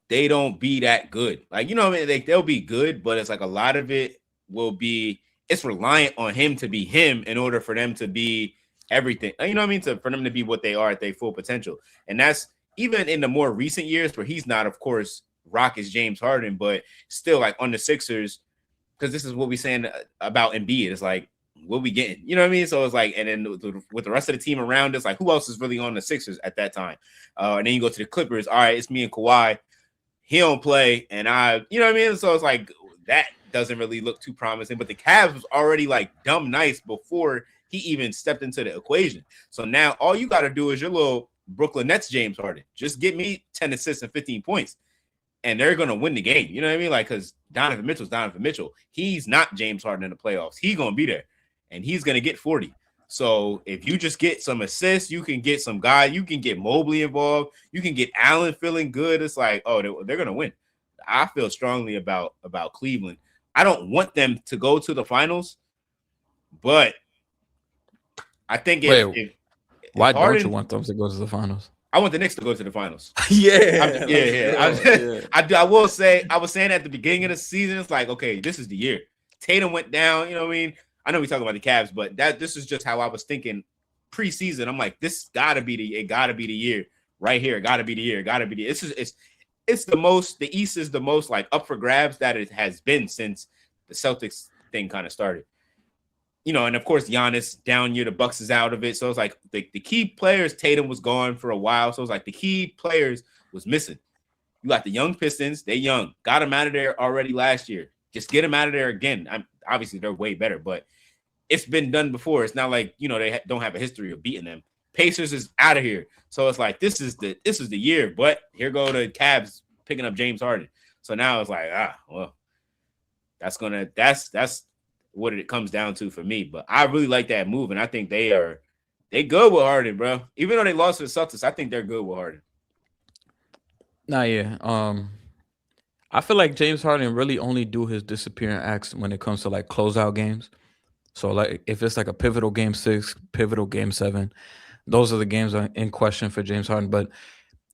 they don't be that good. Like, you know what I mean? They'll be good, but it's like a lot of it will be, it's reliant on him to be him in order for them to be everything. You know what I mean? For them to be what they are at their full potential. And that's even in the more recent years where he's not, of course, rock is James Harden, but still like on the Sixers, because this is what we're saying about Embiid. It's like, what we getting? You know what I mean? So it's like, and then with the rest of the team around us, like who else is really on the Sixers at that time? And then you go to the Clippers. All right, it's me and Kawhi. He don't play, and you know what I mean? So it's like that doesn't really look too promising. But the Cavs was already like dumb nice before he even stepped into the equation. So now all you got to do is your little Brooklyn Nets James Harden. Just get me 10 assists and 15 points, and they're going to win the game. You know what I mean? Like, because Donovan Mitchell's Donovan Mitchell. He's not James Harden in the playoffs. He's going to be there, and he's going to get 40. So if you just get some assists, you can get some guy. You can get Mobley involved. You can get Allen feeling good. It's like, oh, they're going to win. I feel strongly about Cleveland. I don't want them to go to the finals, but why don't you want them to go to the finals? I want the Knicks to go to the finals. I will say, I was saying at the beginning of the season, it's like, okay, this is the year. Tatum went down, you know what I mean? I know we talk about the Cavs, but this is just how I was thinking preseason. I'm like, this gotta be the year right here. Gotta be the year. It's the most, the East is the most like up for grabs that it has been since the Celtics thing kind of started. You know, and of course, Giannis down year, the Bucks is out of it. So it's like the key players, Tatum was gone for a while. So it's like the key players was missing. You got the young Pistons, they young. Got them out of there already last year. Just get them out of there again. Obviously, they're way better, but it's been done before. It's not like, you know, they don't have a history of beating them. Pacers is out of here. So it's like, this is the year, but here go the Cavs picking up James Harden. So now it's like, well, that's what it comes down to for me. But I really like that move, and I think they good with Harden, bro. Even though they lost to the Celtics, I think they're good with Harden. I feel like James Harden really only do his disappearing acts when it comes to like closeout games. So like if it's like a pivotal game 6, pivotal game 7, those are the games in question for James Harden. But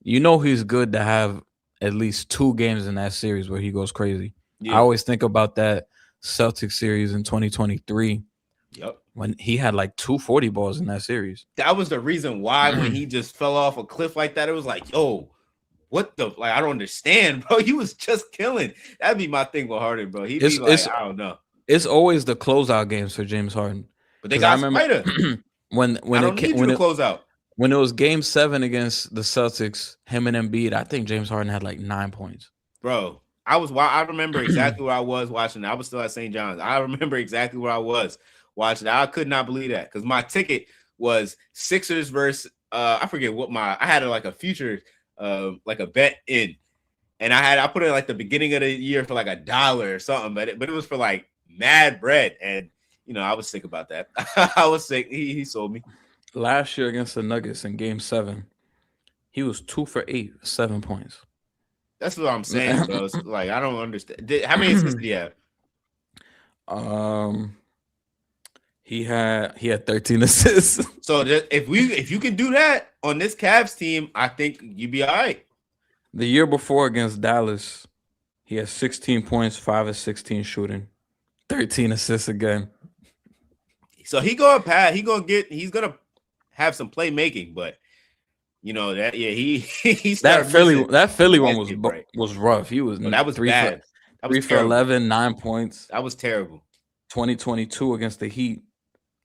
you know he's good to have at least 2 games in that series where he goes crazy. Yeah. I always think about that Celtics series in 2023. Yep. When he had like 240 balls in that series. That was the reason why when he just fell off a cliff like that, it was like, yo, what the, like, I don't understand, bro. He was just killing. That'd be my thing with Harden, bro. He'd be like, I don't know. It's always the closeout games for James Harden. But they got Spider. when it close out. When it was game 7 against the Celtics, him and Embiid, I think James Harden had like 9 points. Bro, I remember exactly where I was watching. I was still at St. John's. I remember exactly where I was watching. I could not believe that because my ticket was Sixers versus I forget what I had like a future like a bet in, and I put it like the beginning of the year for like $1 or something, but it was for like mad bread, and you know I was sick about that. I was sick. He sold me. Last year against the Nuggets in game 7, he was 2 for 8, 7 points. That's what I'm saying, bro. It's like I don't understand. How many assists did he have? He had 13 assists. So if you can do that on this Cavs team, I think you'd be all right. The year before against Dallas, he had 16 points, 5 of 16 shooting, 13 assists again. So he's gonna have some playmaking, but you know that he that Philly one was rough. He was that was bad. That was 3 for 11, 9 points. That was terrible. 2022 against the Heat,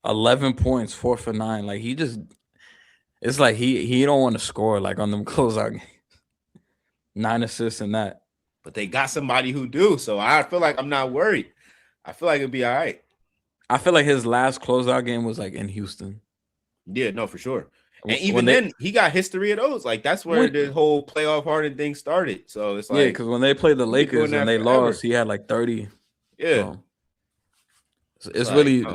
11 points, 4 for 9. Like it's like he don't want to score like on them closeout games. 9 assists in that. But they got somebody who do, so I feel like I'm not worried. I feel like it'll be all right. I feel like his last closeout game was like in Houston. Yeah, no, for sure. And even then, he got history of those. Like that's where the whole playoff Harden thing started. So it's like because when they played the Lakers and they lost, he had like 30. Yeah. So it's like, really,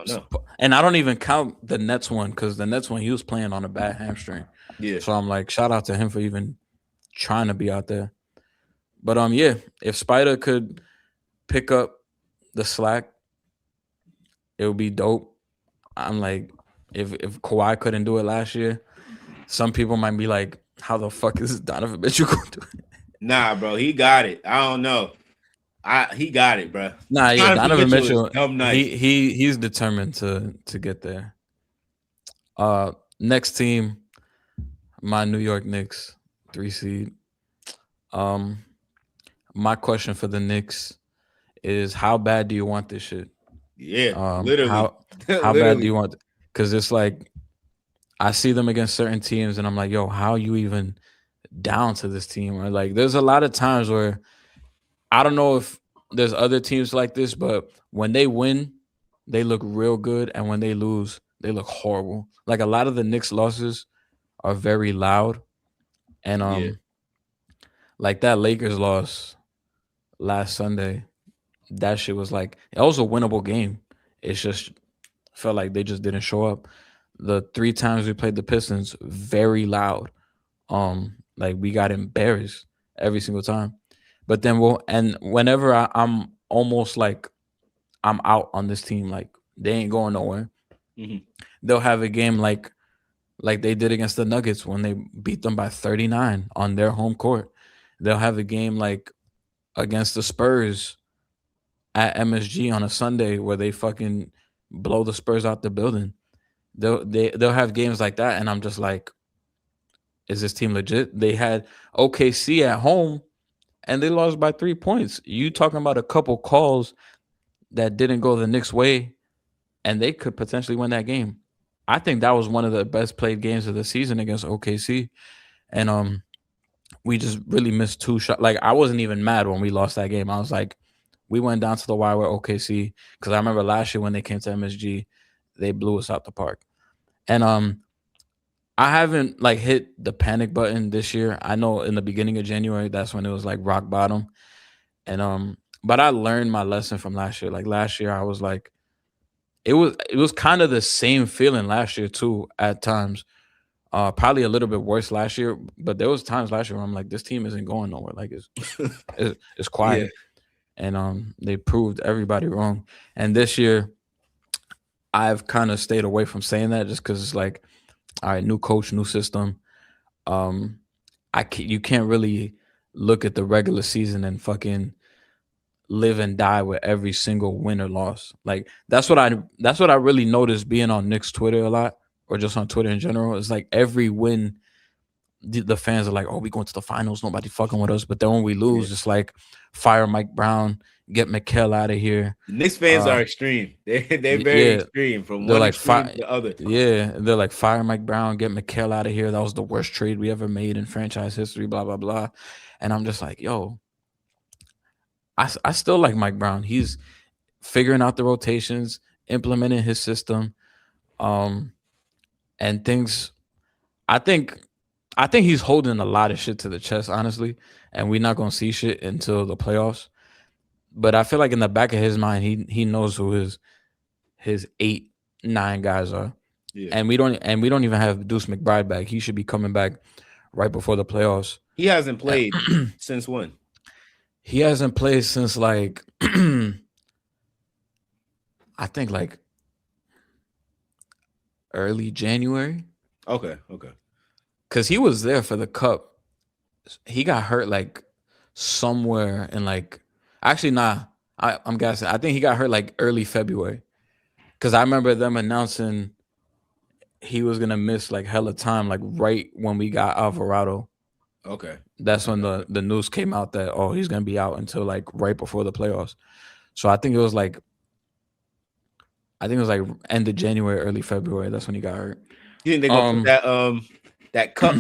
and I don't even count the Nets one because the Nets one he was playing on a bad hamstring. Yeah. So I'm like, shout out to him for even trying to be out there. But if Spider could pick up the slack, it would be dope. I'm like, if Kawhi couldn't do it last year, some people might be like, how the fuck is Donovan Mitchell going to do it? Nah, bro, he got it. I don't know. He got it, bro. Nah, yeah, Donovan Mitchell, he's determined to get there. Next team, my New York Knicks, 3 seed. My question for the Knicks is, how bad do you want this shit? Yeah, literally. How bad do you want? Because it's like, I see them against certain teams, and I'm like, yo, how are you even down to this team? Or like, there's a lot of times where I don't know if there's other teams like this, but when they win, they look real good, and when they lose, they look horrible. Like a lot of the Knicks losses are very loud, and Yeah. like that Lakers loss last Sunday, that shit was like it was a winnable game. It's just felt like they just didn't show up. The three times we played the Pistons, very loud. Like we got embarrassed every single time. But then and whenever I'm almost like I'm out on this team, like they ain't going nowhere. Mhm. They'll have a game like they did against the Nuggets when they beat them by 39 on their home court. They'll have a game like against the Spurs at MSG on a Sunday where they fucking blow the Spurs out the building. They'll have games like that, and I'm just like, is this team legit? They had OKC at home and they lost by 3 points. You talking about a couple calls that didn't go the Knicks' way, and they could potentially win that game. I think that was one of the best played games of the season against OKC, and we just really missed two shots. Like I wasn't even mad when we lost that game. I was like, we went down to the wire with OKC because I remember last year when they came to MSG, they blew us out the park, and I haven't like hit the panic button this year. I know in the beginning of January, that's when it was like rock bottom. And but I learned my lesson from last year. Like last year, I was like, it was kind of the same feeling last year too at times. Probably a little bit worse last year, but there was times last year where I'm like, this team isn't going nowhere. Like it's Yeah. quiet. And they proved everybody wrong. And this year, I've kind of stayed away from saying that just because it's like, all right, new coach, new system. Um, you can't really look at the regular season and fucking live and die with every single win or loss. Like that's what I really noticed being on Nick's Twitter a lot, or just on Twitter in general. It's like every win, the fans are like, "Oh, we going to the finals. Nobody fucking with us." But then when we Yeah. lose, it's like fire Mike Brown, get McHale out of here. The Knicks fans are extreme. They're very Yeah, extreme from they're one like extreme to fire. the other. Yeah, they're like fire Mike Brown, get McHale out of here. That was the worst trade we ever made in franchise history. Blah blah blah. And I'm just like, yo, I still like Mike Brown. He's figuring out the rotations, implementing his system, um, and things. I think I think he's holding a lot of shit to the chest, honestly, and we're not gonna see shit until the playoffs. But I feel like in the back of his mind, he knows who his 8, 9 guys are, Yeah. and we don't even have Deuce McBride back. He should be coming back right before the playoffs. He hasn't played since when? He hasn't played since like I think like early January, Okay. Okay. because he was there for the cup. He got hurt like somewhere in like actually nah. I'm guessing. I think he got hurt like early February. Because I remember them announcing he was gonna miss like hella time, like right when we got Alvarado. Okay. That's when the news came out that he's gonna be out until like right before the playoffs. So I think it was like end of January, early February. That's when he got hurt. You think they're gonna put that cup?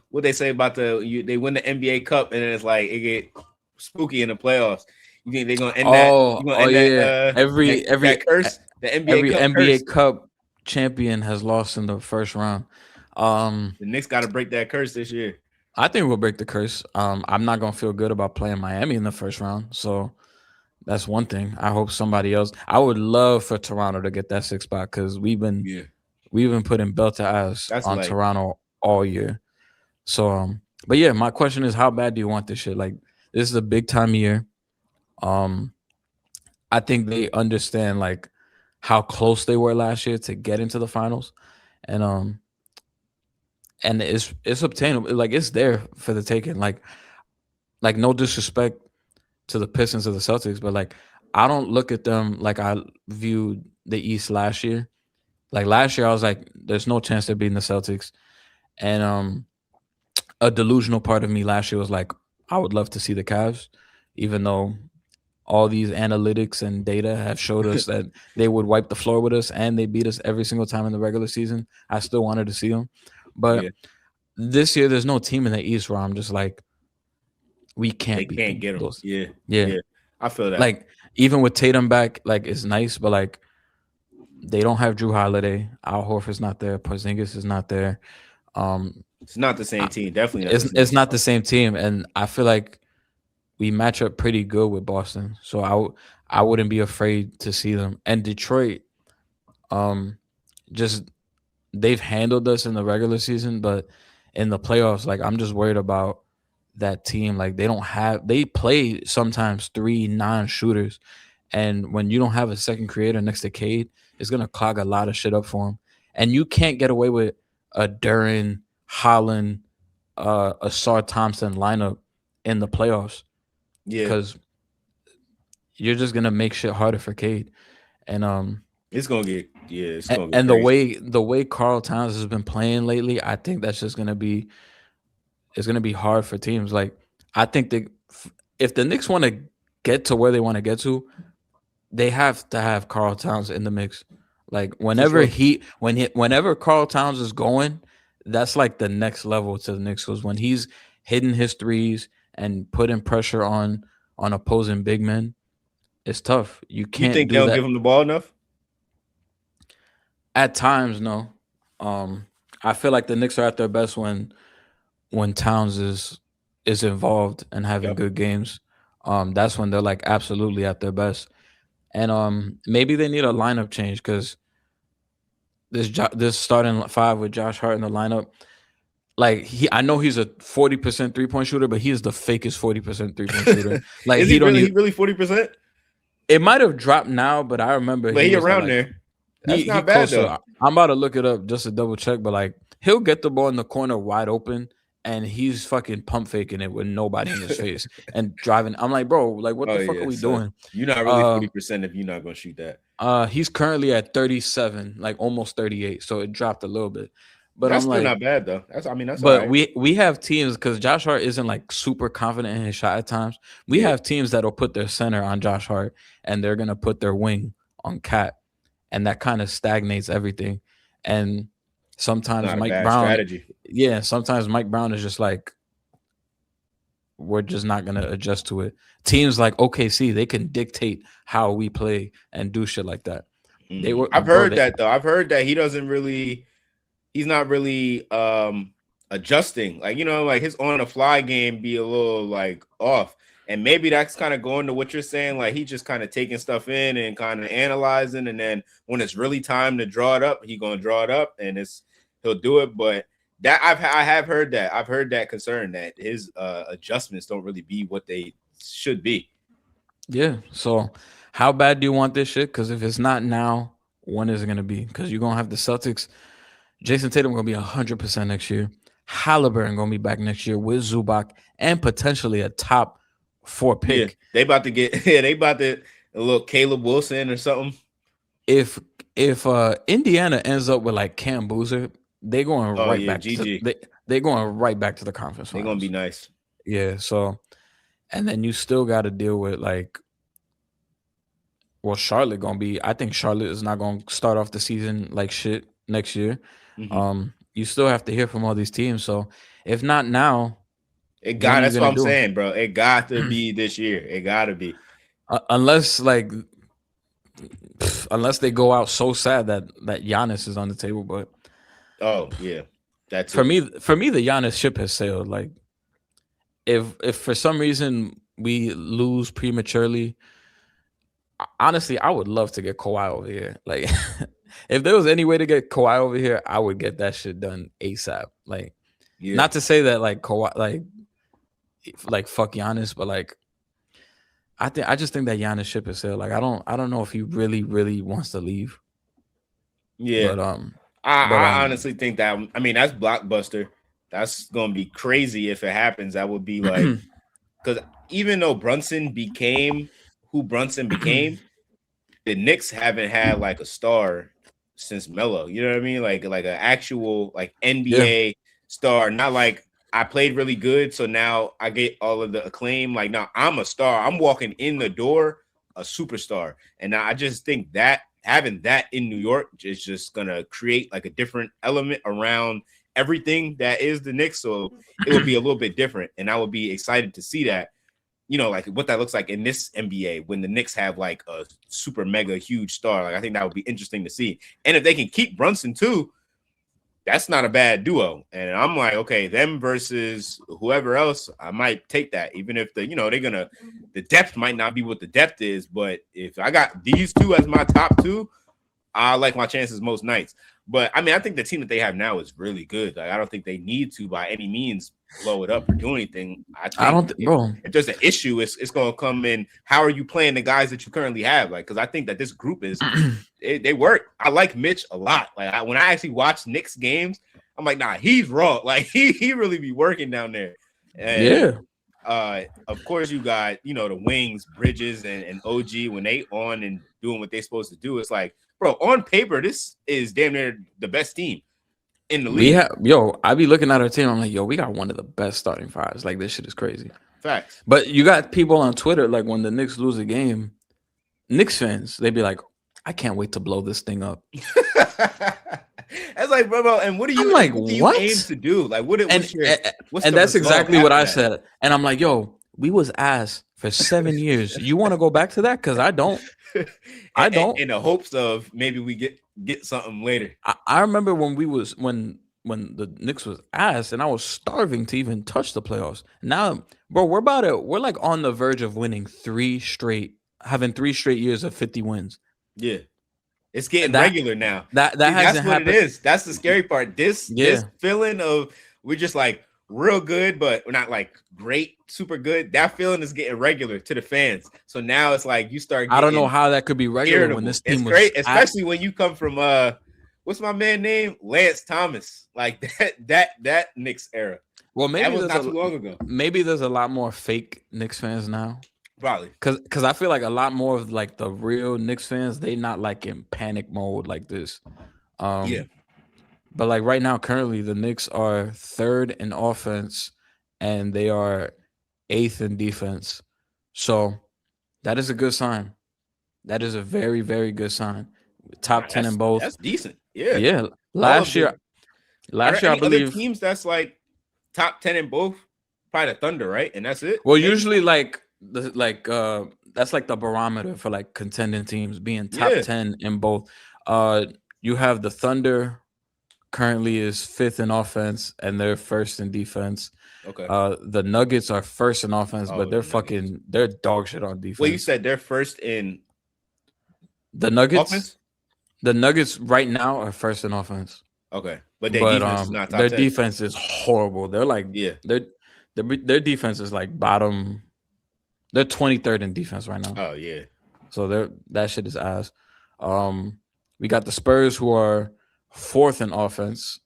What they say about they win the NBA Cup and then it's like it get spooky in the playoffs. You think they're gonna end that? Every that curse, the NBA every Cup NBA curse. Cup champion has lost in the first round. The Knicks got to break that curse this year. I think we'll break the curse. I'm not gonna feel good about playing Miami in the first round. So that's one thing. I hope somebody else. I would love for Toronto to get that 6th spot because we've been putting belt to ass on Toronto all year. So but yeah, my question is, how bad do you want this shit? Like this is a big time year. I think they understand like how close they were last year to get into the finals, and it's obtainable. Like it's there for the taking. Like no disrespect to the Pistons or the Celtics, but like I don't look at them like I viewed the East last year. Like last year, I was like, "There's no chance they're beating the Celtics," and a delusional part of me last year was like, "I would love to see the Cavs," even though all these analytics and data have showed us that they would wipe the floor with us and they beat us every single time in the regular season. I still wanted to see them, but this year there's no team in the East where I'm just like, we can't beat them. Get them. Yeah. I feel that. Like even with Tatum back, like it's nice, but like They don't have Drew Holiday. Al Horford's not there. Porzingis is not there. It's not the same team. Definitely not the same It's team. not the same team, and I feel like we match up pretty good with Boston. So I wouldn't be afraid to see them. And Detroit, um, just they've handled us in the regular season, but in the playoffs, like I'm just worried about that team. Like they play sometimes three non-shooters, and when you don't have a second creator next to Cade, it's gonna clog a lot of shit up for him. And you can't get away with a Duran, Holland, a Sar Thompson lineup in the playoffs Yeah, because you're just gonna make shit harder for Cade. And it's gonna get and crazy. the way Carl Towns has been playing lately, I think that's just gonna be it's gonna be hard for teams. Like I think that if the Knicks want to get to where they want to get to, they have to have Carl Towns in the mix. Like For sure. whenever Carl Towns is going, that's like the next level to the Knicks. Because when he's hitting his threes and putting pressure on opposing big men, it's tough. You You can't think do they'll give that him the ball enough? at times. No, I feel like the Knicks are at their best when Towns is involved and having Yep. good games. That's when they're like absolutely at their best. And maybe they need a lineup change because this starting five with Josh Hart in the lineup, like I know he's a 40% 3-point shooter, but he is the fakest 40% 3-point shooter. Like Is he he don't really? even. He really 40%? It might have dropped now, but I remember But he he was at around like there. That's he not bad close to. though. I'm about to look it up just to double check, but like he'll get the ball in the corner wide open, and he's fucking pump faking it with nobody in his face and driving. I'm like, bro, like what Oh the fuck are yeah, we so doing? you're not really Um, 40% if you're not gonna shoot that. he's currently at 37, like almost 38, so it dropped a little bit. But That's I'm still like, not bad though. That's all but right. we have teams because Josh Hart isn't like super confident in his shot at times. We Yeah, have teams that'll put their center on Josh Hart and they're gonna put their wing on Cat, and that kind of stagnates everything. And sometimes not a Mike bad Brown, strategy. yeah, sometimes Mike Brown is just like, we're just not gonna adjust to it. Teams like OKC, they can dictate how we play and do shit like that. They were, I've bro. heard that though. I've heard that he doesn't really he's not really adjusting. Like, like his on the fly game be a little like off. And maybe that's kind of going to what you're saying. Like he just kind of taking stuff in and kind of analyzing. And then when it's really time to draw it up, he gonna draw it up and he'll do it. But that I have heard that. I've heard that concern that his adjustments don't really be what they should be. Yeah. So, how bad do you want this shit? Because if it's not now, when is it gonna be? Because you're gonna have the Celtics. Jason Tatum gonna be 100% next year. Halliburton gonna be back next year with Zubac and potentially a top 4 Yeah, pick. they about to get they about to a little Caleb Wilson or something. If Indiana ends up with like Cam Boozer, they going Oh right yeah, back to GG. they going right back to the conference They're gonna be finals. nice. Yeah. So, and then you still got to deal with like, well, Charlotte gonna be. I think Charlotte is not gonna start off the season like shit next year. Mm-hmm. You still have to hear from all these teams. So if not now, when are you That's what gonna I'm do? saying, bro. It got to be this year. It got to be. Unless like, unless they go out so sad that Giannis is on the table. But Oh yeah, that for too. me, the Giannis ship has sailed. Like if for some reason we lose prematurely, honestly, I would love to get Kawhi over here. Like, if there was any way to get Kawhi over here, I would get that shit done ASAP. Like, Yeah, not to say that like Kawhi, like fuck Giannis, but like I just think that Giannis ship is sailed. Like, I don't know if he really wants to leave, yeah. but but I honestly think that. I mean, that's blockbuster. That's gonna be crazy if it happens. That would be like because even though Brunson became who Brunson became, the Knicks haven't had like a star since Melo. You know what I mean? Like an actual like yeah, NBA star, not like I played really good, so now I get all of the acclaim. Like now I'm a star. I'm walking in the door, a superstar. And now I just think that having that in New York is just gonna create like a different element around everything that is the Knicks. So it will be a little bit different, and I will be excited to see that. like what that looks like in this NBA when the Knicks have like a super mega huge star. Like I think that would be interesting to see. And if they can keep Brunson too, that's not a bad duo. And I'm like, okay, them versus whoever else, I might take that. Even if the depth might not be what the depth is, but if I got these two as my top two, I like my chances most nights. But I mean, I think the team that they have now is really good. Like, I don't think they need to by any means blow it up or do anything. I don't, bro. If there's an issue, it's going to come in. How are you playing the guys that you currently have? Like, because I think that this group is they work. I like Mitch a lot. Like when I actually watch Knicks games, I'm like, nah, he's raw. Like he really be working down there. And, of course, you got the wings, Bridges and OG when they on and doing what they're supposed to do. It's like, bro, on paper, this is damn near the best team in the league. I be looking at our team. I'm like, we got one of the best starting fives. Like, this shit is crazy. Facts. But you got people on Twitter, like when the Knicks lose a game, Knicks fans, they be like, I can't wait to blow this thing up. That's like, bro, and what do you aim to do? Like, what's that's exactly what I said. And I'm like, we was ass for 7 years. You want to go back to that? Because I don't. I don't. In the hopes of maybe we get something later. I remember when the Knicks was ass, and I was starving to even touch the playoffs. Now, bro, we're like on the verge of winning having 3 straight years of 50 wins. Yeah. It's getting regular now. That's what it is. That's the scary part. This feeling of we're just like real good, but we're not like great, super good. That feeling is getting regular to the fans. So now it's like you start. I don't know how that could be regular irritable. When this team was great, especially when you come from what's my man name? Lance Thomas. Like that Knicks era. Well, maybe that was not too long ago. Maybe there's a lot more fake Knicks fans now. Probably because I feel like a lot more of like the real Knicks fans, they not like in panic mode like this. But like right now, currently the Knicks are 3rd in offense and they are 8th in defense. So that is a good sign. That is a very, very good sign. Top 10 in both. That's decent. Yeah. Yeah. Last year, I believe teams that's like top 10 in both. Probably the Thunder, right? And that's it. Well, usually that's like the barometer for like contending teams being top 10 in both. You have the Thunder currently is 5th in offense and they're 1st in defense. Okay. The Nuggets are 1st in offense, but they're dog shit on defense. Well, you said they're 1st in the Nuggets. Offense? The Nuggets right now are 1st in offense. Okay, but their defense is not top their 10. Defense is horrible. They're like their defense is like bottom. They're 23rd in defense right now. Oh yeah. So that shit is ass. We got the Spurs who are 4th in offense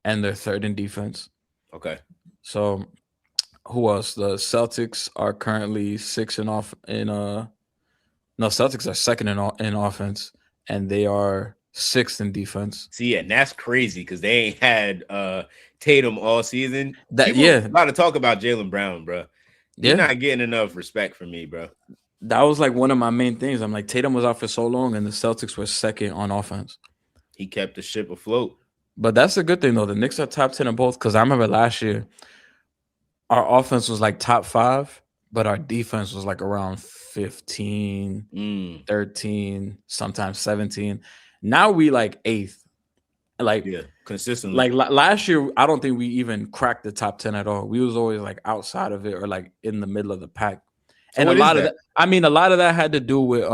and they're 3rd in defense. Okay. So who else? The Celtics are currently 6th Celtics are 2nd in offense and they are 6th in defense. See, and that's crazy because they ain't had Tatum all season. A lot to talk about Jaylen Brown, bro. You're not getting enough respect from me, bro. That was like one of my main things. I'm like, Tatum was out for so long, and the Celtics were 2nd on offense. He kept the ship afloat. But that's a good thing, though. The Knicks are top 10 in both because I remember last year, our offense was like top 5, but our defense was like around 15, 13, sometimes 17. Now we like 8th. Like consistently. Like last year, I don't think we even cracked the top 10 at all. We was always like outside of it or like in the middle of the pack. So and a lot of that had to do with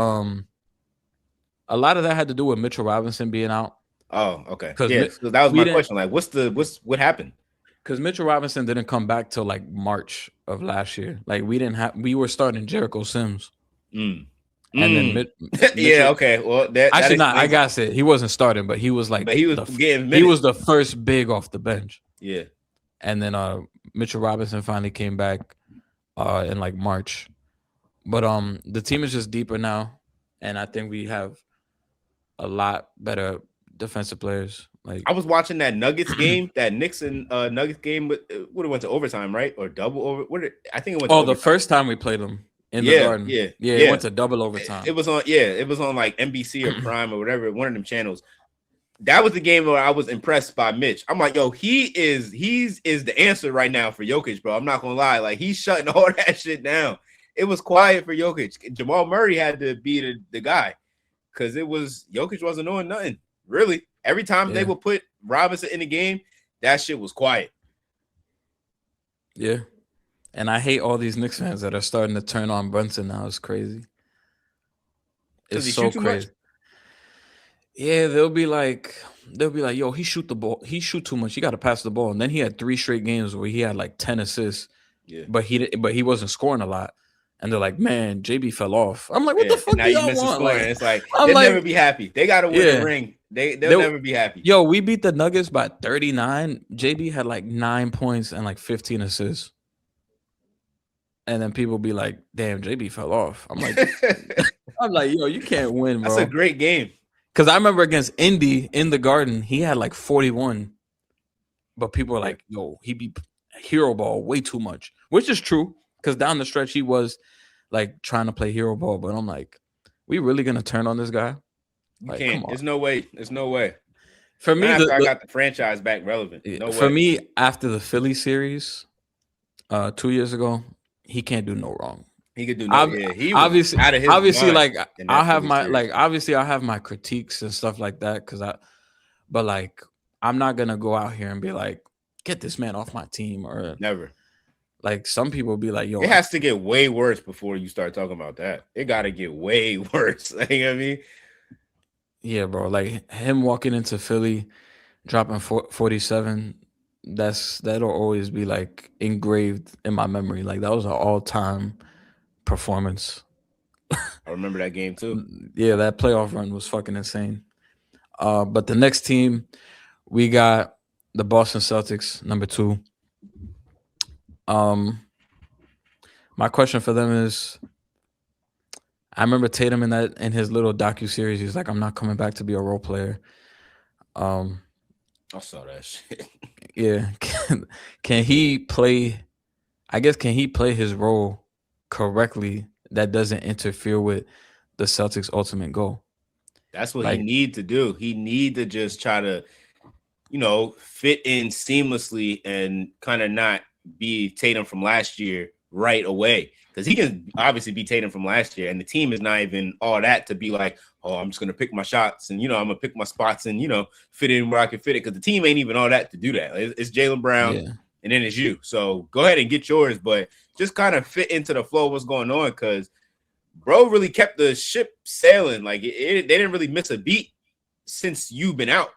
Mitchell Robinson being out. Oh, okay. Because that was my question. Like, what happened? Because Mitchell Robinson didn't come back till like March of last year. Like we were starting Jericho Sims. And then okay. Well, actually not. I gotta say he wasn't starting, but he was like he was getting minutes. He was the first big off the bench. Yeah. And then Mitchell Robinson finally came back in like March. But the team is just deeper now, and I think we have a lot better defensive players. Like I was watching that Nuggets game, that Knicks and Nuggets game, but would have went to overtime, right? Or double over. I think it went. The first time we played them. In the Garden. It went to double overtime. It was on like NBC or Prime or whatever, one of them channels. That was the game where I was impressed by Mitch. I'm like, he's the answer right now for Jokic, bro. I'm not gonna lie. Like he's shutting all that shit down. it was quiet for Jokic. Jamal Murray had to be the guy because it was Jokic wasn't doing nothing really. Every time they would put Robinson in the game, that shit was quiet. Yeah. And I hate all these Knicks fans that are starting to turn on Brunson now. It's crazy. It's so crazy. Yeah, they'll be like, yo, he shoot the ball. He shoot too much. He got to pass the ball. And then he had 3 straight games where he had like 10 assists. Yeah. But he wasn't scoring a lot. And they're like, man, JB fell off. I'm like, what the fuck do y'all want? Like, it's like they'll never be happy. They got to win the ring. They'll never be happy. Yo, we beat the Nuggets by 39. JB had like 9 points and like 15 assists. And then people be like, damn, JB fell off. I'm like, yo, you can't win, bro. That's a great game. Because I remember against Indy in the Garden, he had like 41. But people are like, yo, he beat hero ball way too much, which is true. Because down the stretch, he was like trying to play hero ball. But I'm like, we really going to turn on this guy? You can't. There's no way. There's no way. For me, I got the franchise back relevant. No for way. Me, after the Philly series 2 years ago, he can't do no wrong. He could do no. He obviously, out of his obviously, mind like I'll have my series. Like obviously, I'll have my critiques and stuff like that but like I'm not gonna go out here and be like, get this man off my team or never. Like some people be like, yo, it has to get way worse before you start talking about that. It got to get way worse. Like, you know what I mean? Yeah, bro. Like him walking into Philly, dropping 47. That'll always be like engraved in my memory. Like that was an all-time performance. I remember that game too. Yeah, that playoff run was fucking insane. But the next team, we got the Boston Celtics, number 2. My question for them is, I remember Tatum in his little docu-series, he's like, I'm not coming back to be a role player. I saw that shit. Yeah. Can he play? I guess can he play his role correctly that doesn't interfere with the Celtics' ultimate goal? That's what he need to do. He need to just try to, fit in seamlessly and kind of not be Tatum from last year right away. Because he can obviously be Tatum from last year, and the team is not even all that to be like, oh, I'm just going to pick my shots and, I'm going to pick my spots and, fit in where I can fit it. Because the team ain't even all that to do that. It's Jaylen Brown, and then it's you. So go ahead and get yours, but just kind of fit into the flow of what's going on because bro really kept the ship sailing. Like, they didn't really miss a beat since you've been out.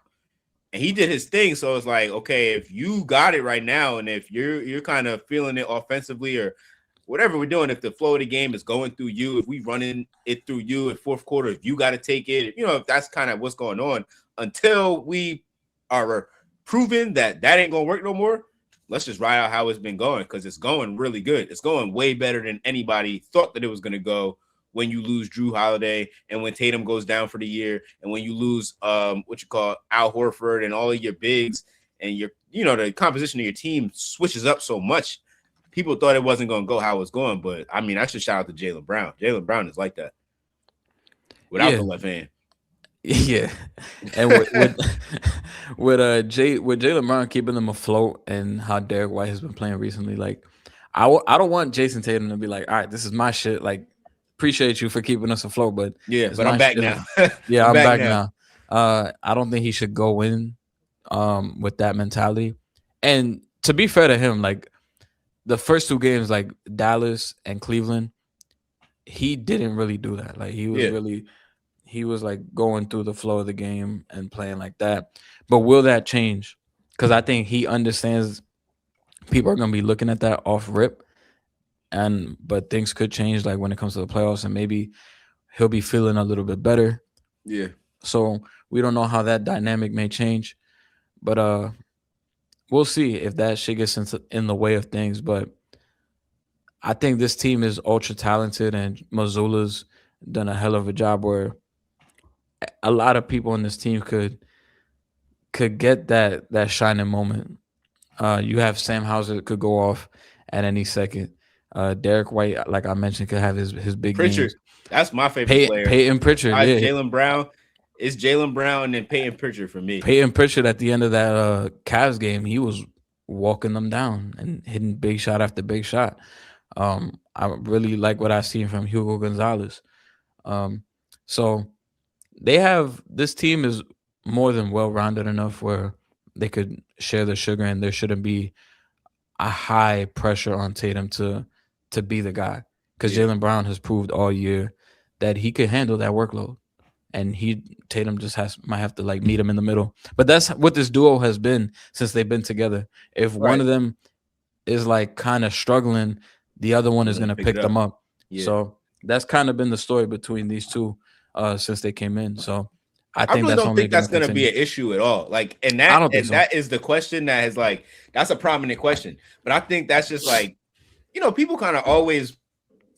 And he did his thing. So it's like, okay, if you got it right now and if you're kind of feeling it offensively or – whatever we're doing, if the flow of the game is going through you, if we running it through you at fourth quarter, if you got to take it, if that's kind of what's going on, until we are proven that ain't going to work no more, let's just ride out how it's been going because it's going really good. It's going way better than anybody thought that it was going to go when you lose Drew Holiday and when Tatum goes down for the year and when you lose Al Horford and all of your bigs and the composition of your team switches up so much. People thought it wasn't going to go how it was going, but I mean, I should shout out to Jaylen Brown. Jaylen Brown is like that without the left hand. Yeah, and with Jaylen Brown keeping them afloat and how Derek White has been playing recently, like I don't want Jason Tatum to be like, all right, this is my shit. Like, appreciate you for keeping us afloat, but but I'm back now. Yeah, I'm back now. I don't think he should go in with that mentality. And to be fair to him, like. The first 2 games, like Dallas and Cleveland, he didn't really do that. Like he was like going through the flow of the game and playing like that. But will that change? Because I think he understands people are going to be looking at that off rip. But things could change like when it comes to the playoffs and maybe he'll be feeling a little bit better. Yeah. So we don't know how that dynamic may change. But we'll see if that shit gets in the way of things, but I think this team is ultra talented, and Mazzulla's done a hell of a job where a lot of people on this team could get that shining moment. You have Sam Hauser that could go off at any second. Derek White, like I mentioned, could have his big Pritchard. games. That's my favorite player. Peyton Pritchard. Yeah. Jaylen Brown. It's Jaylen Brown and then Peyton Pritchard for me. Peyton Pritchard at the end of that Cavs game, he was walking them down and hitting big shot after big shot. I I really like what I've seen from Hugo Gonzalez. So this team is more than well rounded enough where they could share the sugar, and there shouldn't be a high pressure on Tatum to be the guy, because Yeah. Jaylen Brown has proved all year that he can handle that workload, and Tatum just might have to like meet him in the middle. But that's what this duo has been since they've been together. If one Right. of them is like kind of struggling, the other one is Gonna gonna pick it pick them up. up. Yeah. So that's kind of been the story between these two since they came in. So I I think really that's don't only think gonna that's gonna be continue. an issue at all. Like, and I that don't think and so. that is the question that is like that's a prominent question. But I think that's just like, people kind of always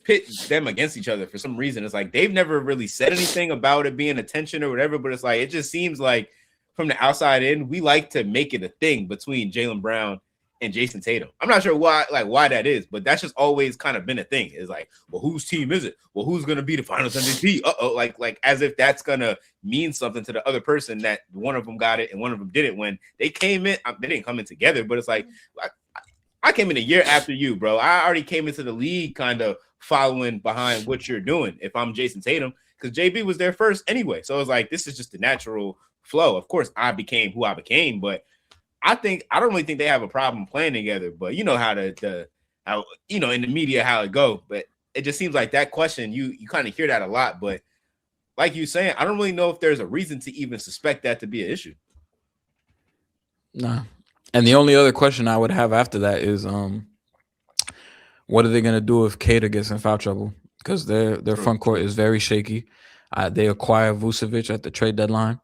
pit them against each other for some reason. It's like they've never really said anything about it being attention or whatever, but it's like it just seems like from the outside in, we like to make it a thing between Jaylen Brown and Jason Tatum. I'm not sure why that is, but that's just always kind of been a thing. It's like, well, whose team is it? Well, who's gonna be the Finals MVP? Like as if that's gonna mean something to the other person that one of them got it and one of them didn't. When they came in, they didn't come in together, but it's like I came in a year after you, bro. I already came into the league kind of following behind what you're doing. If I'm Jason Tatum, because JB was there first anyway, so it was like this is just the natural flow. Of course, I became who I became, but I don't really think they have a problem playing together. But you know how how in the media how it go. But it just seems like that question you kind of hear that a lot. But like you saying, I don't really know if there's a reason to even suspect that to be an issue. Nah. And the only other question I would have after that is, what are they gonna do if Kata gets in foul trouble? Because their front court is very shaky. They acquired Vucevic at the trade deadline,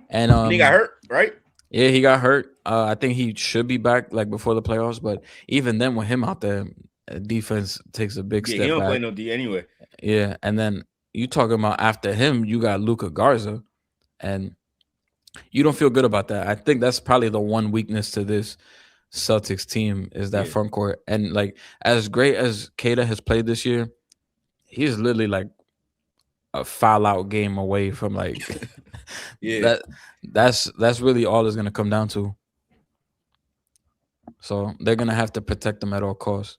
and he got hurt, right? Yeah, he got hurt. I think he should be back like before the playoffs, but even then, with him out there, defense takes a big Yeah, step he don't back. play no D anyway. Yeah, and then you talking about after him, you got Luka Garza, and you don't feel good about that. I think that's probably the one weakness to this Celtics team is that front court. And like as great as Kata has played this year, he's literally like a foul out game away from like that's really all it's gonna come down to. So they're gonna have to protect them at all costs.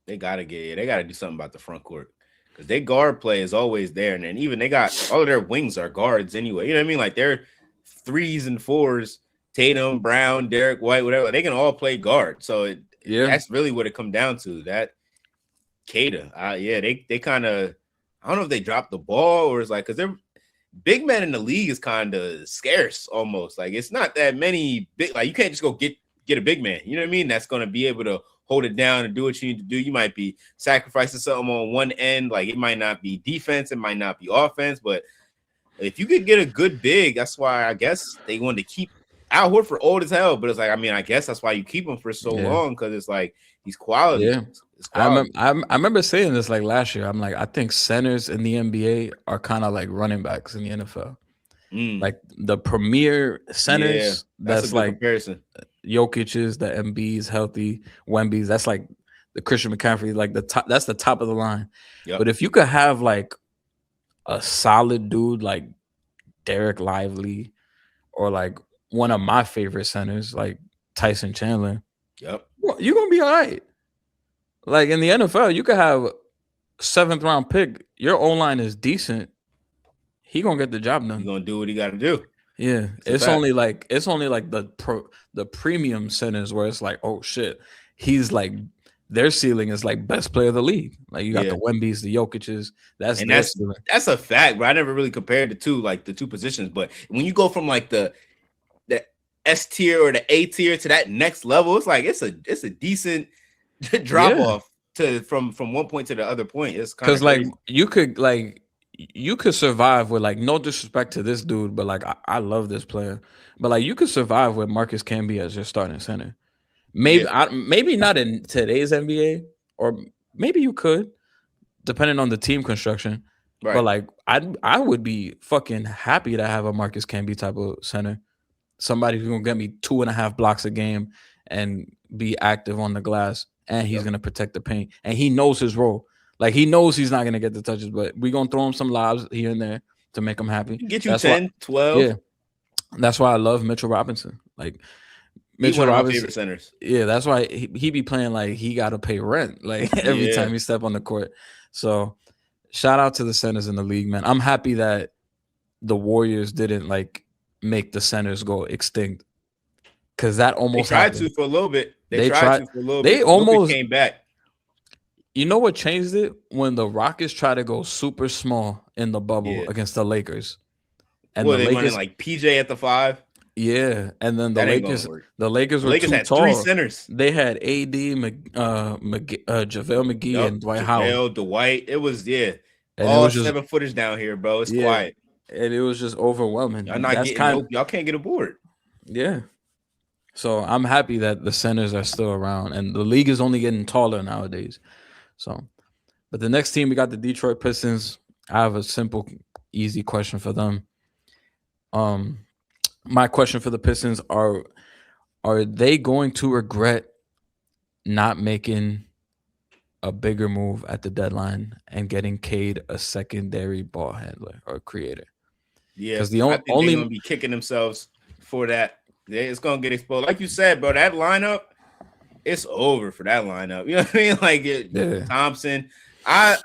They gotta do something about the front court. Because their guard play is always there. And then even they got all of their wings are guards anyway. You know what I mean? Like they're 3s and 4s, Tatum, Brown, Derek White, whatever. They can all play guard. So that's really what it come down to. That Kata. They kind of, I don't know if they dropped the ball or it's like, because they're big men in the league is kind of scarce almost. Like it's not that many big, like you can't just go get a big man. You know what I mean? That's going to be able to hold it down and do what you need to do. You might be sacrificing something on one end. Like it might not be defense. It might not be offense. But if you could get a good big, that's why I guess they wanted to keep Al Horford old as hell. But it's like, I mean, I guess that's why you keep him for so long because it's like he's quality. Yeah. It's quality. I remember saying this like last year. I'm like, I think centers in the NBA are kind of like running backs in the NFL. Like the premier centers, that's like comparison. Jokic's, the Embiid's healthy, Wemby's, that's like the Christian McCaffrey, like the top, that's the top of the line. Yep. But if you could have like a solid dude like Derek Lively or like one of my favorite centers like Tyson Chandler, you're gonna be all right. Like in the NFL, you could have 7th round pick, your O-line is decent, he gonna get the job done. He's gonna do what he got to do. Yeah, it's only like the premium centers where it's like, oh shit, he's like their ceiling is like best player of the league. Like you got the Wemby's, the Jokic's. That's a fact, but I never really compared the two positions. But when you go from like the S tier or the A tier to that next level, it's like it's a decent drop off from one point to the other point. It's kind of because you could survive with, like, no disrespect to this dude, but like I love this player, but like you could survive with Marcus Camby as your starting center. Maybe not in today's NBA, or maybe you could, depending on the team construction. Right. But like I would be fucking happy to have a Marcus Camby type of center, somebody who's gonna get me 2.5 blocks a game and be active on the glass, and he's gonna protect the paint, and he knows his role. Like he knows he's not gonna get the touches, but we're gonna throw him some lobs here and there to make him happy. Get you 10, 12. Yeah. That's why I love Mitchell Robinson. Like He's one Mitchell of my Robinson. favorite centers. Yeah, that's why he be playing like he got to pay rent like every time he step on the court. So shout out to the centers in the league, man. I'm happy that the Warriors didn't like make the centers go extinct because that They almost tried happened. to for a little bit. They tried. They But Luka almost came back. You know what changed it? When the Rockets try to go super small in the bubble Yeah. against the Lakers. And Well, the they Lakers running like PJ at the 5. Yeah, and then the That ain't gonna Lakers work. the Lakers were Lakers too had tall. 3 centers. They had AD, JaVale McGee, and Dwight Howard. Dwight. It was And all it was just 7 footers down here, bro. It's quiet. And it was just overwhelming. Y'all not y'all can't get aboard. Yeah. So I'm happy that the centers are still around, and the league is only getting taller nowadays. So, but the next team, we got the Detroit Pistons. I have a simple, easy question for them. My question for the Pistons are they going to regret not making a bigger move at the deadline and getting Cade a secondary ball handler or creator? Yeah, because I think they're gonna be kicking themselves for that. It's gonna get exposed, like you said, bro. That lineup, it's over for that lineup. You know what I mean? Like Thompson. I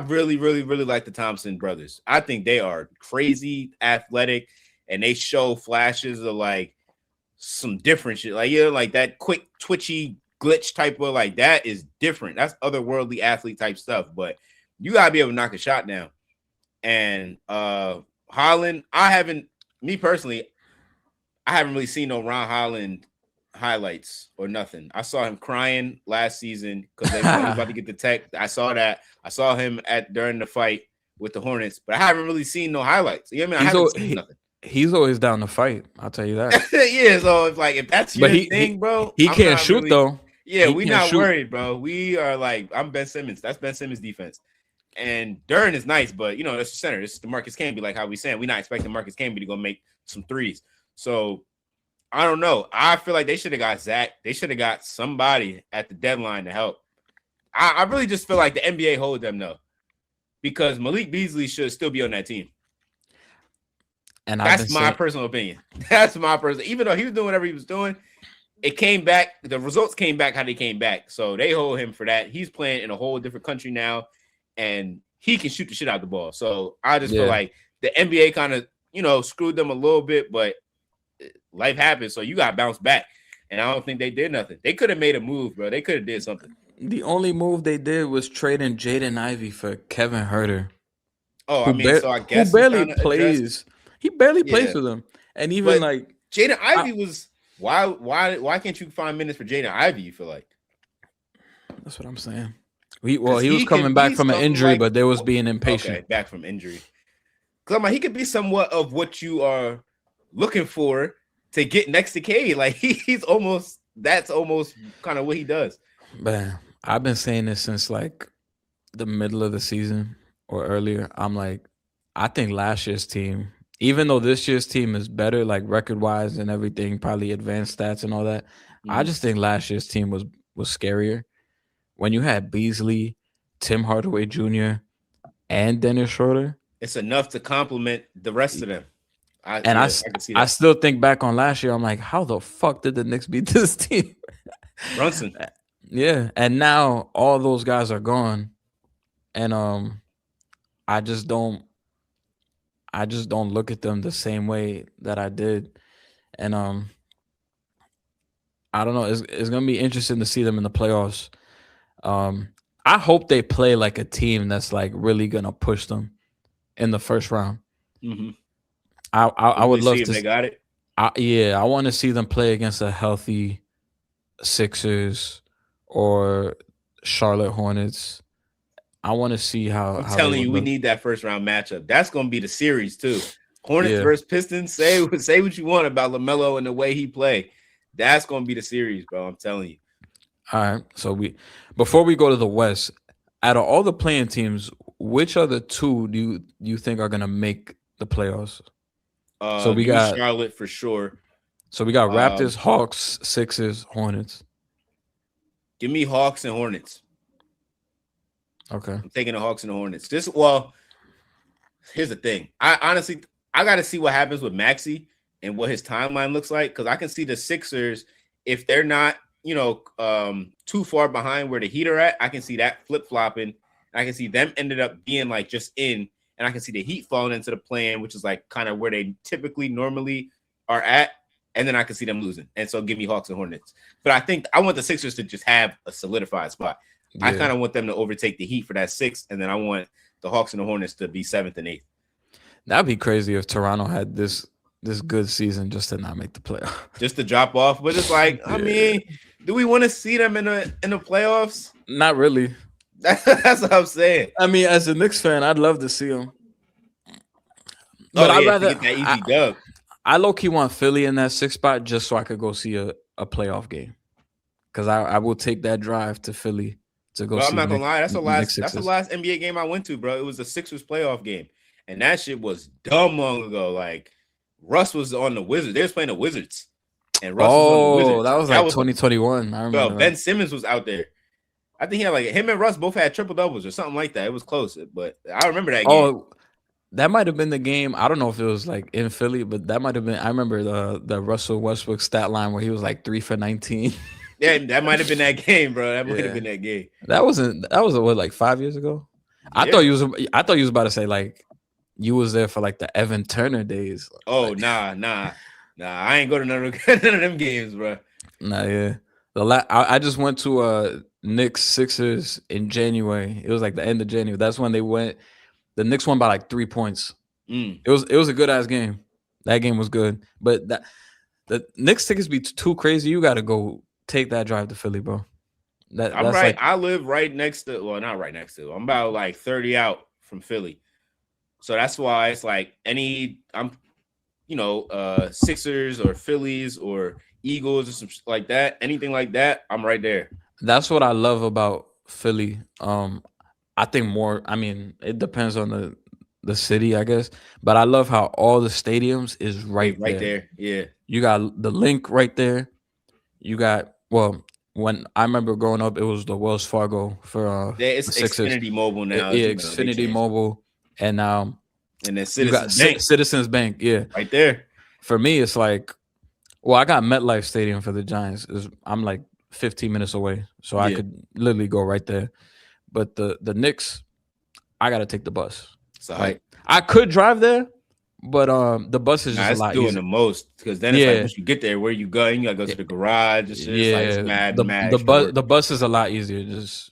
really, really, really like the Thompson brothers. I think they are crazy athletic, and they show flashes of like some different shit. Like like that quick twitchy glitch type of like that is different. That's otherworldly athlete type stuff. But you gotta be able to knock a shot down. And Holland, I haven't really seen no Ron Holland highlights or nothing. I saw him crying last season because they were about to get the tech. I saw that. I saw him during the fight with the Hornets, but I haven't really seen no highlights. You know what I mean? I haven't seen nothing. He's always down to fight. I'll tell you that. Yeah, so if that's your thing, bro, he can't shoot though. Yeah, we're not worried, bro. We are like, I'm Ben Simmons. That's Ben Simmons' defense. And Duren is nice, but that's the center. This is the Marcus Camby, like how we saying. We're not expecting Marcus Camby to go make some threes. So I don't know. I feel like they should have got Zach. They should have got somebody at the deadline to help. I really just feel like the NBA hold them though, because Malik Beasley should still be on that team. And that's my personal opinion. That's my personal. Even though he was doing whatever he was doing, it came back. The results came back how they came back. So they hold him for that. He's playing in a whole different country now, and he can shoot the shit out of the ball. So I just feel like the NBA kind of screwed them a little bit, but life happens, so you got to bounce back. And I don't think they did nothing. They could have made a move, bro. They could have did something. The only move they did was trading Jaden Ivey for Kevin Huerter. Oh, I guess who barely plays. He barely plays for them. And even like Jaden Ivey was why can't you find minutes for Jaden Ivey? You feel like that's what I'm saying. He was coming back from an injury, but they was being impatient. Okay, back from injury. Because he could be somewhat of what you are looking for to get next to Cade. Like that's almost kind of what he does. Man, I've been saying this since like the middle of the season or earlier. I'm like, I think last year's team, even though this year's team is better, like record wise and everything, probably advanced stats and all that. I just think last year's team was scarier. When you had Beasley, Tim Hardaway Jr., and Dennis Schroeder, it's enough to complement the rest of them. I can see that. I still think back on last year. I'm like, how the fuck did the Knicks beat this team? Brunson. Yeah, and now all those guys are gone, and I just don't look at them the same way that I did, and I don't know. It's gonna be interesting to see them in the playoffs. I hope they play like a team that's like really gonna push them in the first round. Mm-hmm. I would love to see if they got it. I want to see them play against a healthy Sixers or Charlotte Hornets. I want to see how. I'm telling you, we need that first round matchup. That's going to be the series too. Hornets versus Pistons. Say what you want about LaMelo and the way he play. That's going to be the series, bro. I'm telling you. All right. So before we go to the West, out of all the playing teams, which other two do you think are going to make the playoffs? So we got Charlotte for sure. So we got Raptors, Hawks, Sixers, Hornets. Give me Hawks and Hornets. Okay. I'm taking the Hawks and the Hornets. Here's the thing. I got to see what happens with Maxey and what his timeline looks like, because I can see the Sixers if they're not, too far behind where the Heat are at, I can see that flip-flopping. I can see them ended up being like just in, and I can see the Heat falling into the play-in, which is like kind of where they typically normally are at. And then I can see them losing. And so give me Hawks and Hornets. But I think I want the Sixers to just have a solidified spot. Yeah. I kind of want them to overtake the Heat for that 6th, and then I want the Hawks and the Hornets to be 7th and 8th. That'd be crazy if Toronto had this good season just to not make the playoffs. Just to drop off. But it's like, I mean, do we want to see them in the playoffs? Not really. That's what I'm saying. I mean, as a Knicks fan, I'd love to see them. But I'd rather get that easy dub. I low-key want Philly in that 6th spot just so I could go see a playoff game. Because I will take that drive to Philly to go see. I'm not going to lie. That's the last NBA game I went to, bro. It was a Sixers playoff game. And that shit was dumb long ago. Like, Russ was on the Wizards. They was playing the Wizards. And Russ was on the Wizards. That was like 2021. I remember. Bro, Ben Simmons was out there. I think he had him and Russ both had triple doubles or something like that. It was close. But I remember that game. Oh, that might have been the game. I don't know if it was like in Philly, but that might have been. I remember the Russell Westbrook stat line where he was like 3 for 19. Yeah, that might have been that game, bro. That might have been that game. That was what, like 5 years ago? Yeah. I thought you was about to say like you was there for like the Evan Turner days. Oh, nah. I ain't go to none of them games, bro. Nah, yeah. I just went to Knicks Sixers in January. It was like the end of January. That's when they went. The Knicks won by like 3 points. It was a good ass game. That game was good, but the Knicks tickets be too crazy. You got to go take that drive to Philly, bro. That's right. I live right next to. Well, not right next to. I'm about like 30 out from Philly, so that's why it's like Sixers or Phillies or Eagles or some like that. Anything like that, I'm right there. That's what I love about Philly. I think more. I mean, it depends on the city, I guess. But I love how all the stadiums is right there. Yeah, you got the Link right there. You got when I remember growing up, it was the Wells Fargo for it's Xfinity Mobile now. Yeah, Xfinity Mobile, and then Citizens Bank. Yeah, right there. For me, it's like, I got MetLife Stadium for the Giants. I'm like 15 minutes away, so I could literally go right there. But the Knicks, I gotta take the bus. So I could drive there, but the bus is just a lot doing easier. The most because then it's like once you get there, where you go, you gotta go to the garage. It's mad. The bus is a lot easier. Just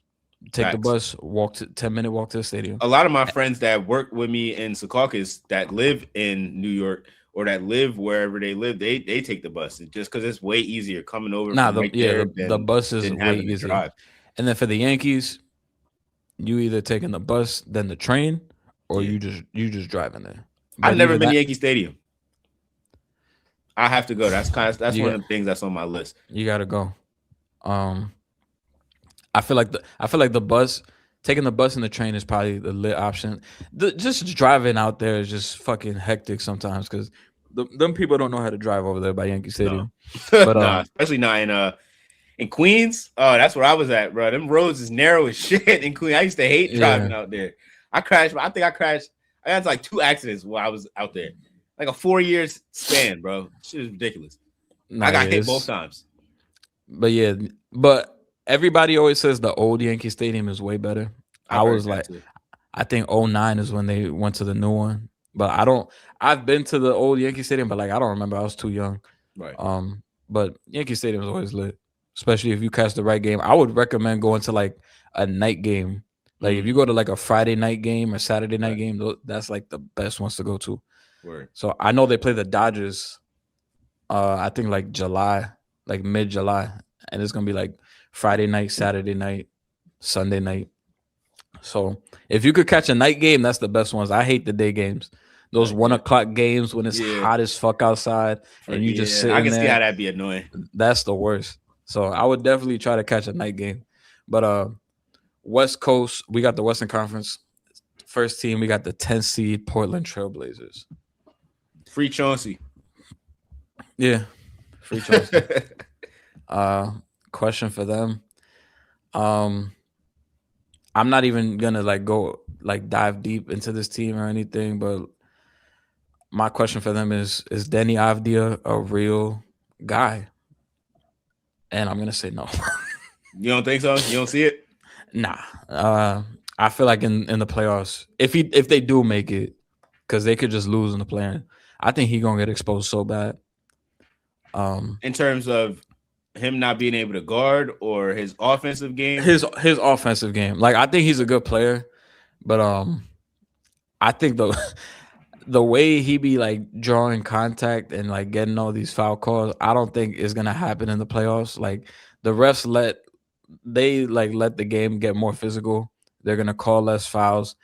take the bus, 10-minute walk to the stadium. A lot of my friends that work with me in Secaucus that live in New York or that live wherever they live, they take the bus just because it's way easier coming over. The bus is way easier. And then for the Yankees, you either taking the bus, then the train, or you just driving there. I've never been to Yankee Stadium. I have to go. That's one of the things that's on my list. You gotta go. I feel like the bus, taking the bus and the train is probably the lit option. Just driving out there is just fucking hectic sometimes because them people don't know how to drive over there by Yankee Stadium. No. But especially not in Queens. Oh, that's where I was at, bro. Them roads is narrow as shit in Queens. I used to hate driving out there. I crashed. I think I crashed. I had like 2 accidents while I was out there. Like a 4-year span, bro. Shit is ridiculous. I got hit both times. But everybody always says the old Yankee Stadium is way better. I think 2009 is when they went to the new one. But I've been to the old Yankee Stadium, but like I don't remember. I was too young. Right. But Yankee Stadium is always lit, especially if you catch the right game. I would recommend going to like a night game. Like if you go to like a Friday night game or Saturday night game, that's like the best ones to go to. Word. So I know they play the Dodgers. I think like July, like mid-July, and it's gonna be like Friday night, Saturday night, Sunday night. So if you could catch a night game, that's the best ones. I hate the day games. Those 1 o'clock games when it's hot as fuck outside and you just sit. I can see how that'd be annoying. That's the worst. So I would definitely try to catch a night game. But West Coast, we got the Western Conference. First team, we got the 10th seed Portland Trailblazers. Free Chauncey. Yeah, free Chauncey. Question for them. I'm not even gonna dive deep into this team or anything, but my question for them is Denny Avdia a real guy? and I'm gonna say no. You don't think so? You don't see it? Nah. I feel like in the playoffs, if they do make it, because they could just lose in the play-in, I think he gonna get exposed so bad. In terms of him not being able to guard or his offensive game. His offensive game, like I think he's a good player, but I think the way he be like drawing contact and like getting all these foul calls, I don't think is gonna happen in the playoffs. Like the refs let let the game get more physical. They're gonna call less fouls,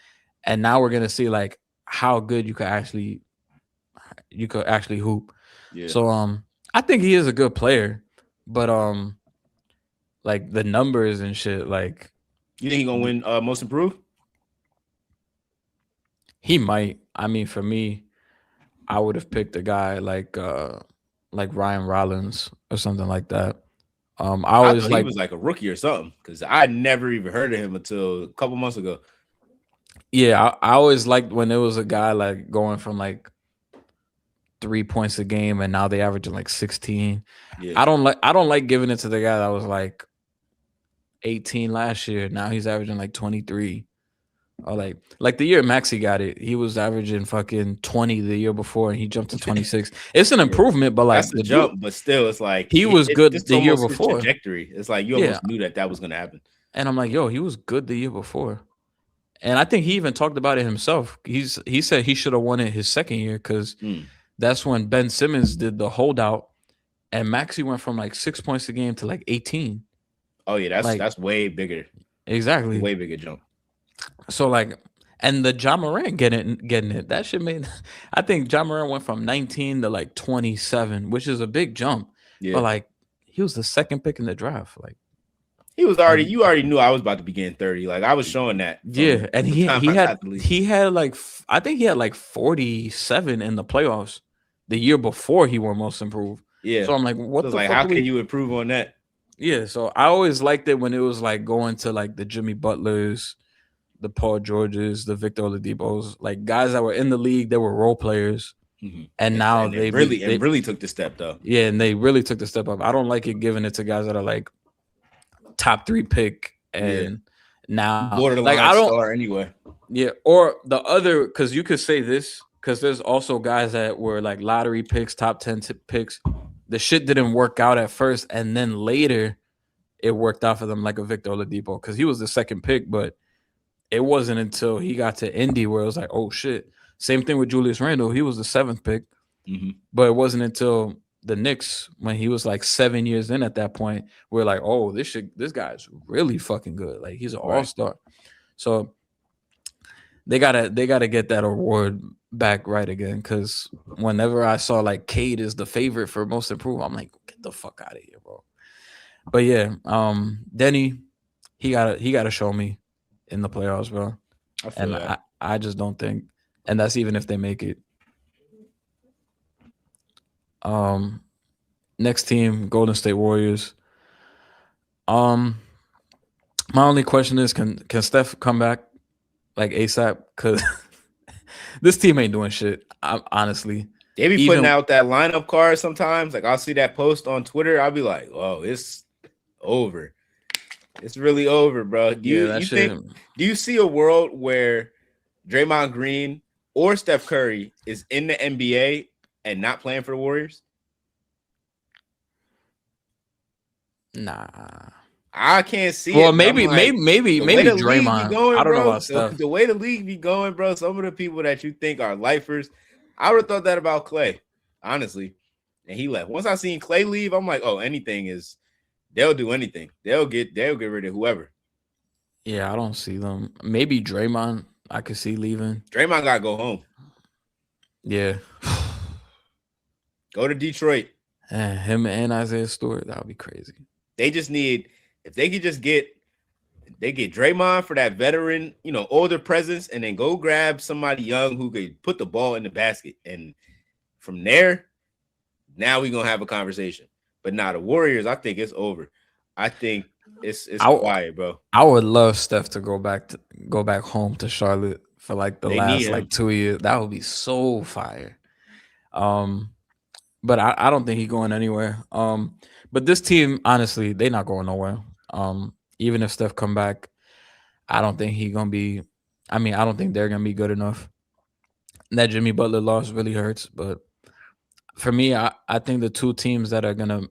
and now we're gonna see like how good you could actually hoop. Yeah. So I think he is a good player, but like the numbers and shit, like You think he gonna win most improved? he might. I mean, for me, I would have picked a guy like Ryan Rollins or something like that. I I always thought he like was like a rookie or something because I never even heard of him until a couple months ago. yeah, I always liked when it was a guy like going from like 3 points a game and now they averaging like 16. Yeah. I don't like giving it to the guy that was like 18 last year. Now he's averaging like 23. Or like the year Maxi got it, he was averaging fucking 20 the year before and he jumped to 26. It's an improvement, but like That's the jump, but still, it's like he was good it's the year almost his before. trajectory. It's like you Yeah. almost knew that was gonna happen. And I'm like, yo, he was good the year before. And I think he even talked about it himself. He said he should have won it his second year because that's when Ben Simmons did the holdout and Maxi went from like 6 points a game to like 18. Oh yeah, Like that's way bigger. exactly. Way bigger jump. So like, and the John Morant getting it, that shit made. I think John Morant went from 19 to like 27, which is a big jump. Yeah. But like, he was the second pick in the draft. Like, he was already. You already knew I was about to be getting 30. Like I was showing that. Yeah, and he had like I think he had like 47 in the playoffs the year before he won Most Improved. Yeah. So I'm like, what the like? fuck How can you improve on that? Yeah, so I always liked it when it was like going to like the Jimmy Butlers, the Paul Georges, the Victor Oladipos, like guys that were in the league, they were role players, and now they really took the step though. Yeah, and they really took the step up. I don't like it giving it to guys that are like top 3 pick and now borderline like I don't star anyway. Yeah, or the other, because you could say this, because there's also guys that were like lottery picks, top 10 picks. The shit didn't work out at first, and then later it worked out for them, like a Victor Oladipo, because he was the second pick, but it wasn't until he got to Indy where it was like, oh shit. Same thing with Julius Randle. He was the 7th pick, but it wasn't until the Knicks, when he was like 7 years in at that point, we're like, oh, this guy's really fucking good. Like he's an all-star. So they gotta get that award back right again. Because whenever I saw like Cade is the favorite for Most Improved, I'm like, get the fuck out of here, bro. But yeah, Denny, he gotta show me in the playoffs, bro. I just don't think, and that's even if they make it. Next team, Golden State Warriors. My only question is, can Steph come back like ASAP? Because this team ain't doing shit. Honestly, they be putting out that lineup card sometimes. Like I'll see that post on Twitter, I'll be like, "Oh, it's over. It's really over, bro." Do you see a world where Draymond Green or Steph Curry is in the NBA and not playing for the Warriors? Nah. I can't see well, it. Maybe Draymond. Going, I don't know bro, about Steph. The way the league be going, bro, some of the people that you think are lifers, I would have thought that about Clay, honestly. And he left. Once I seen Clay leave, I'm like, oh, they'll do anything. They'll get rid of whoever. Yeah, I don't see them. Maybe Draymond, I could see leaving. Draymond gotta go home. Yeah. Go to Detroit. Him and Isaiah Stewart, that would be crazy. They just need, if they could just get Draymond for that veteran, older presence, and then go grab somebody young who could put the ball in the basket. And from there, now we're going to have a conversation. But now the Warriors, I think it's over. I think it's quiet, bro. I would love Steph to go back home to Charlotte for like the last like 2 years. That would be so fire. But I don't think he's going anywhere. But this team, honestly, they not going nowhere. Even if Steph come back, I don't think he gonna be. I mean, I don't think they're gonna be good enough. That Jimmy Butler loss really hurts, but for me, I think the two teams that are gonna,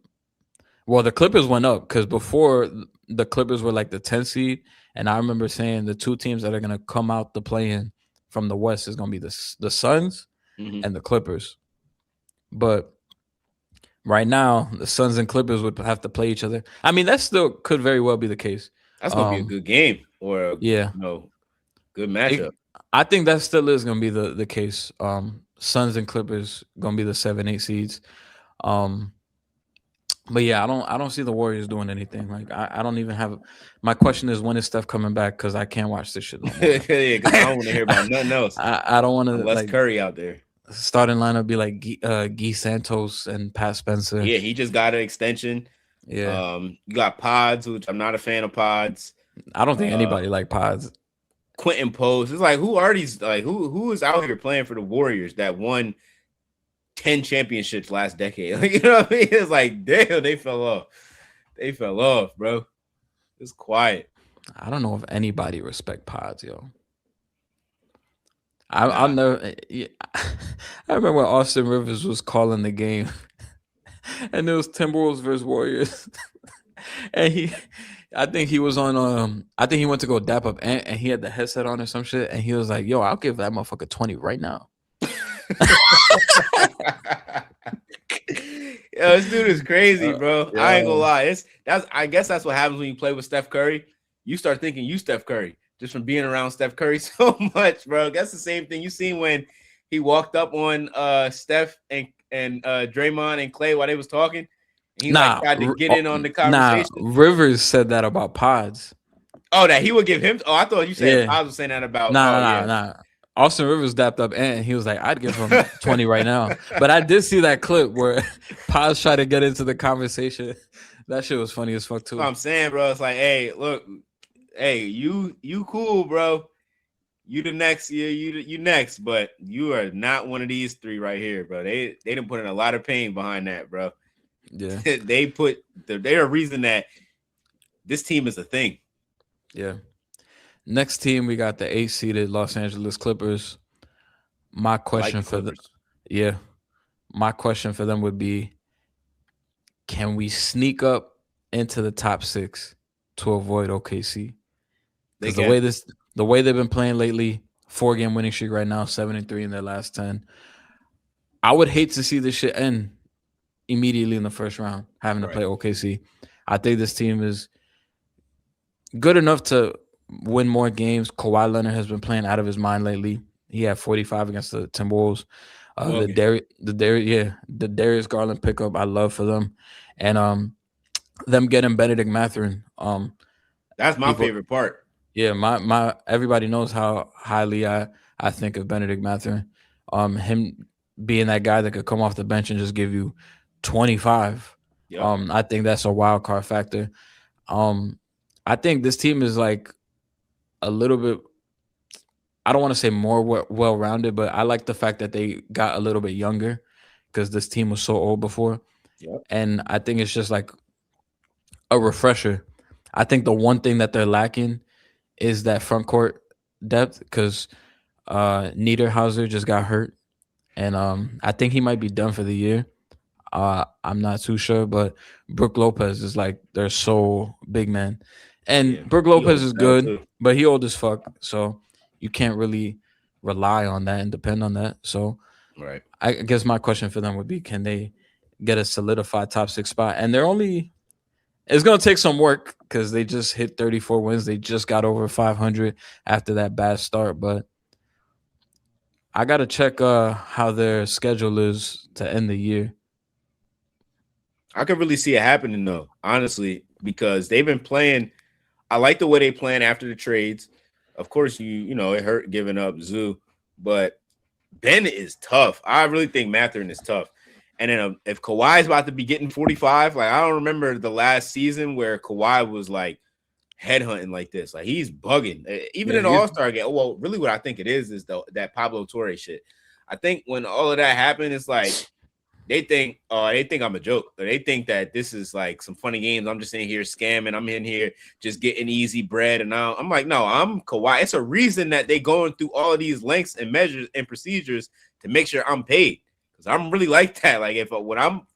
well, the Clippers went up because before the Clippers were like the 10th seed, and I remember saying the two teams that are gonna come out the play-in from the West is gonna be the Suns and the Clippers. But right now, the Suns and Clippers would have to play each other. I mean, that still could very well be the case. That's gonna be a good game or Yeah, good matchup. I think that still is gonna be the case. Suns and Clippers gonna be the 7-8 seeds. But yeah, I don't see the Warriors doing anything. Like I don't even have. My question is, when is Steph coming back? Because I can't watch this shit no more. Yeah, because I don't want to hear about nothing else. I don't want to unless Curry out there. Starting lineup be like Guy Santos and Pat Spencer. Yeah, he just got an extension. Yeah. You got Pods, which I'm not a fan of Pods. I don't think anybody like Pods. Quentin Post. It's like, who are these? Like, who is out here playing for the Warriors that won 10 championships last decade? Like, you know what I mean? It's like, damn, they fell off. They fell off, bro. It's quiet. I don't know if anybody respect Pods, yo. I'll never. Yeah, I remember when Austin Rivers was calling the game, and it was Timberwolves versus Warriors, and I think he was on. I think he went to go dap up, and he had the headset on or some shit, and he was like, "Yo, I'll give that motherfucker 20 right now." Yo, this dude is crazy, bro. Yeah. I ain't gonna lie. I guess that's what happens when you play with Steph Curry. You start thinking you Steph Curry just from being around Steph Curry so much, bro. That's the same thing you seen when he walked up on Steph and Draymond and Clay while they was talking. He tried to get in on the conversation. Rivers said that about Pods. Oh, that he would give him. Oh, I thought you said Pods was saying that about. Nah. Austin Rivers dapped up and he was like, I'd give him 20 right now. But I did see that clip where Pods tried to get into the conversation. That shit was funny as fuck too. That's what I'm saying, bro. It's like, hey, look, hey, you cool, bro. You the next, you next, but you are not one of these three right here, bro. They didn't put in a lot of pain behind that, bro. Yeah. They're a reason that this team is a thing. Yeah. Next team, we got the 8-seeded Los Angeles Clippers. My question for them, my question for them would be, can we sneak up into the top 6 to avoid OKC? Because the way they've been playing lately, 4-game winning streak right now, 7-3 in their last 10. I would hate to see this shit end immediately in the first round, having to play OKC. I think this team is good enough to win more games. Kawhi Leonard has been playing out of his mind lately. He had 45 against the Timberwolves. The Darius Garland pickup, I love for them, and them getting Benedict Mathurin. That's my favorite part. Yeah, my everybody knows how highly I think of Benedict Mathurin. Him being that guy that could come off the bench and just give you 25. Yep. I think that's a wild card factor. I think this team is like a little bit, I don't want to say more well-rounded, but I like the fact that they got a little bit younger because this team was so old before. Yep. And I think it's just like a refresher. I think the one thing that they're lacking is that front court depth because Niederhauser just got hurt. And I think he might be done for the year. I'm not too sure, but Brook Lopez is like their sole big man. And Brook Lopez is good, but he old as fuck. So you can't really rely on that and depend on that. So I guess my question for them would be, can they get a solidified top 6 spot? And it's going to take some work because they just hit 34 wins. They just got over 500 after that bad start. But I got to check how their schedule is to end the year. I could really see it happening, though, honestly, because they've been playing. I like the way they playing after the trades. Of course, it hurt giving up Zoo, but Ben is tough. I really think Mathurin is tough. And then if Kawhi is about to be getting 45, like I don't remember the last season where Kawhi was like headhunting like this. Like he's bugging. Even in the All-Star game. Well, really what I think it is that Pablo Torre shit. I think when all of that happened, it's like they think I'm a joke. They think that this is like some funny games. I'm just in here scamming. I'm in here just getting easy bread. And I'm like, no, I'm Kawhi. It's a reason that they going through all of these lengths and measures and procedures to make sure I'm paid. Because I'm really like that. Like when I'm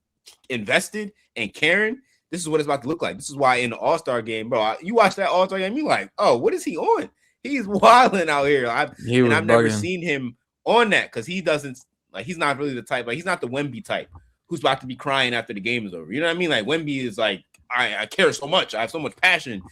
invested and caring, this is what it's about to look like. This is why in the All-Star game, bro, you watch that All-Star game, you like, oh, what is he on? He's wilding out here. I've never seen him on that because he doesn't like. He's not really the type. Like he's not the Wemby type who's about to be crying after the game is over. You know what I mean? Like Wemby is like, I care so much. I have so much passion.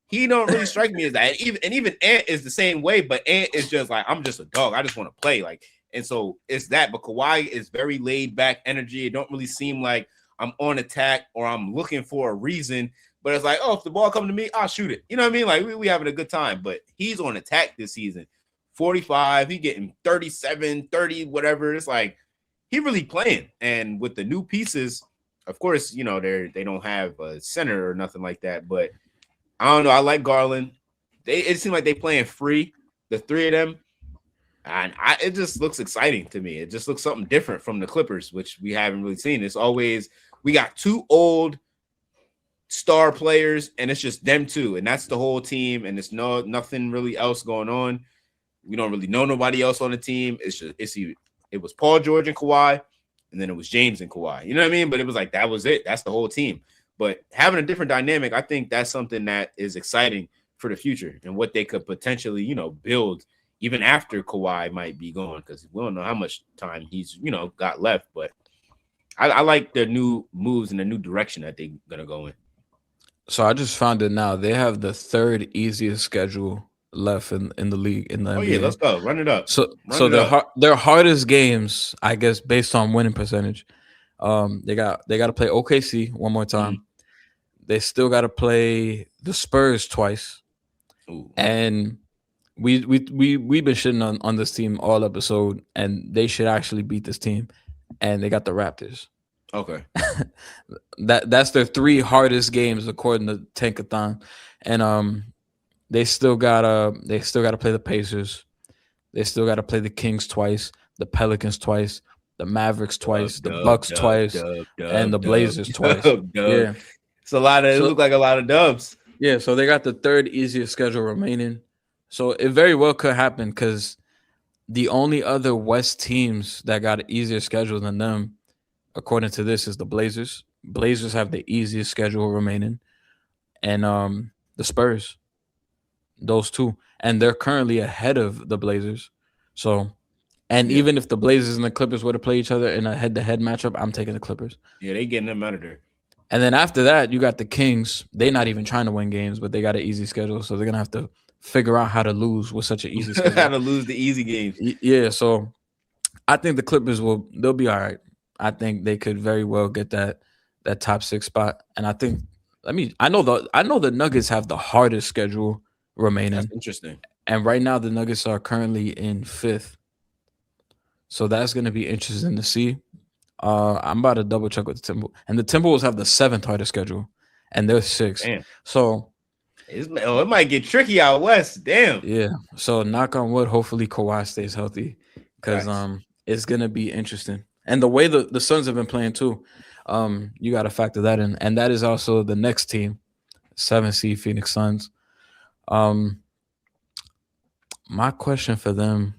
He don't really strike me as that. And even Ant is the same way, but Ant is just like, I'm just a dog. I just want to play. Like, and so it's that. But Kawhi is very laid back energy. It don't really seem like I'm on attack or I'm looking for a reason. But it's like, oh, if the ball comes to me, I'll shoot it. You know what I mean? Like we having a good time. But he's on attack this season. 45, he getting 37, 30, whatever. It's like he really playing. And with the new pieces, of course, you know, they don't have a center or nothing like that. But I don't know. I like Garland. It seems like they playing free, the three of them. And it just looks exciting to me. It just looks something different from the Clippers, which we haven't really seen. It's always we got two old star players, and it's just them two, and that's the whole team, and it's nothing really else going on. We don't really know nobody else on the team. It was Paul George and Kawhi, and then it was James and Kawhi. You know what I mean? But it was like that was it. That's the whole team. But having a different dynamic, I think that's something that is exciting for the future and what they could potentially, you know, build even after Kawhi might be gone, because we don't know how much time he's, you know, got left. But I like their new moves and the new direction that they're gonna go in. So I just found it now. They have the third easiest schedule left in the league in the NBA. Yeah, let's go. Run it up. So their hardest games, I guess, based on winning percentage. They got to play OKC one more time. Mm-hmm. They still got to play the Spurs twice. Ooh. And we've been shitting on this team all episode, and they should actually beat this team. And they got the Raptors. Okay. That's their three hardest games according to Tankathon. And they still gotta play the Pacers. They still gotta play the Kings twice, the Pelicans twice, the Mavericks twice, the Bucks twice, and the Blazers twice. Yeah. It's a lot of it look like a lot of dubs. Yeah, so they got the third easiest schedule remaining. So it very well could happen because the only other West teams that got an easier schedule than them, according to this, is the Blazers. Blazers have the easiest schedule remaining. And the Spurs. Those two. And they're currently ahead of the Blazers. So, and even if the Blazers and the Clippers were to play each other in a head-to-head matchup, I'm taking the Clippers. Yeah, they getting them out of there. And then after that, you got the Kings. They're not even trying to win games, but they got an easy schedule. So they're going to have to figure out how to lose with such an easy schedule. How to lose the easy games. Yeah, so I think the Clippers they'll be all right. I think they could very well get that top 6 spot. And I think I know the Nuggets have the hardest schedule remaining. That's interesting. And right now the Nuggets are currently in 5th. So that's going to be interesting to see. I'm about to double check with the Timberwolves. And the Timberwolves have the 7th hardest schedule, and they're 6th. Damn. So it might get tricky out west. Damn. Yeah. So knock on wood, hopefully Kawhi stays healthy, because it's gonna be interesting. And the way the Suns have been playing too, you got to factor that in. And that is also the next team, 7 seed Phoenix Suns. My question for them,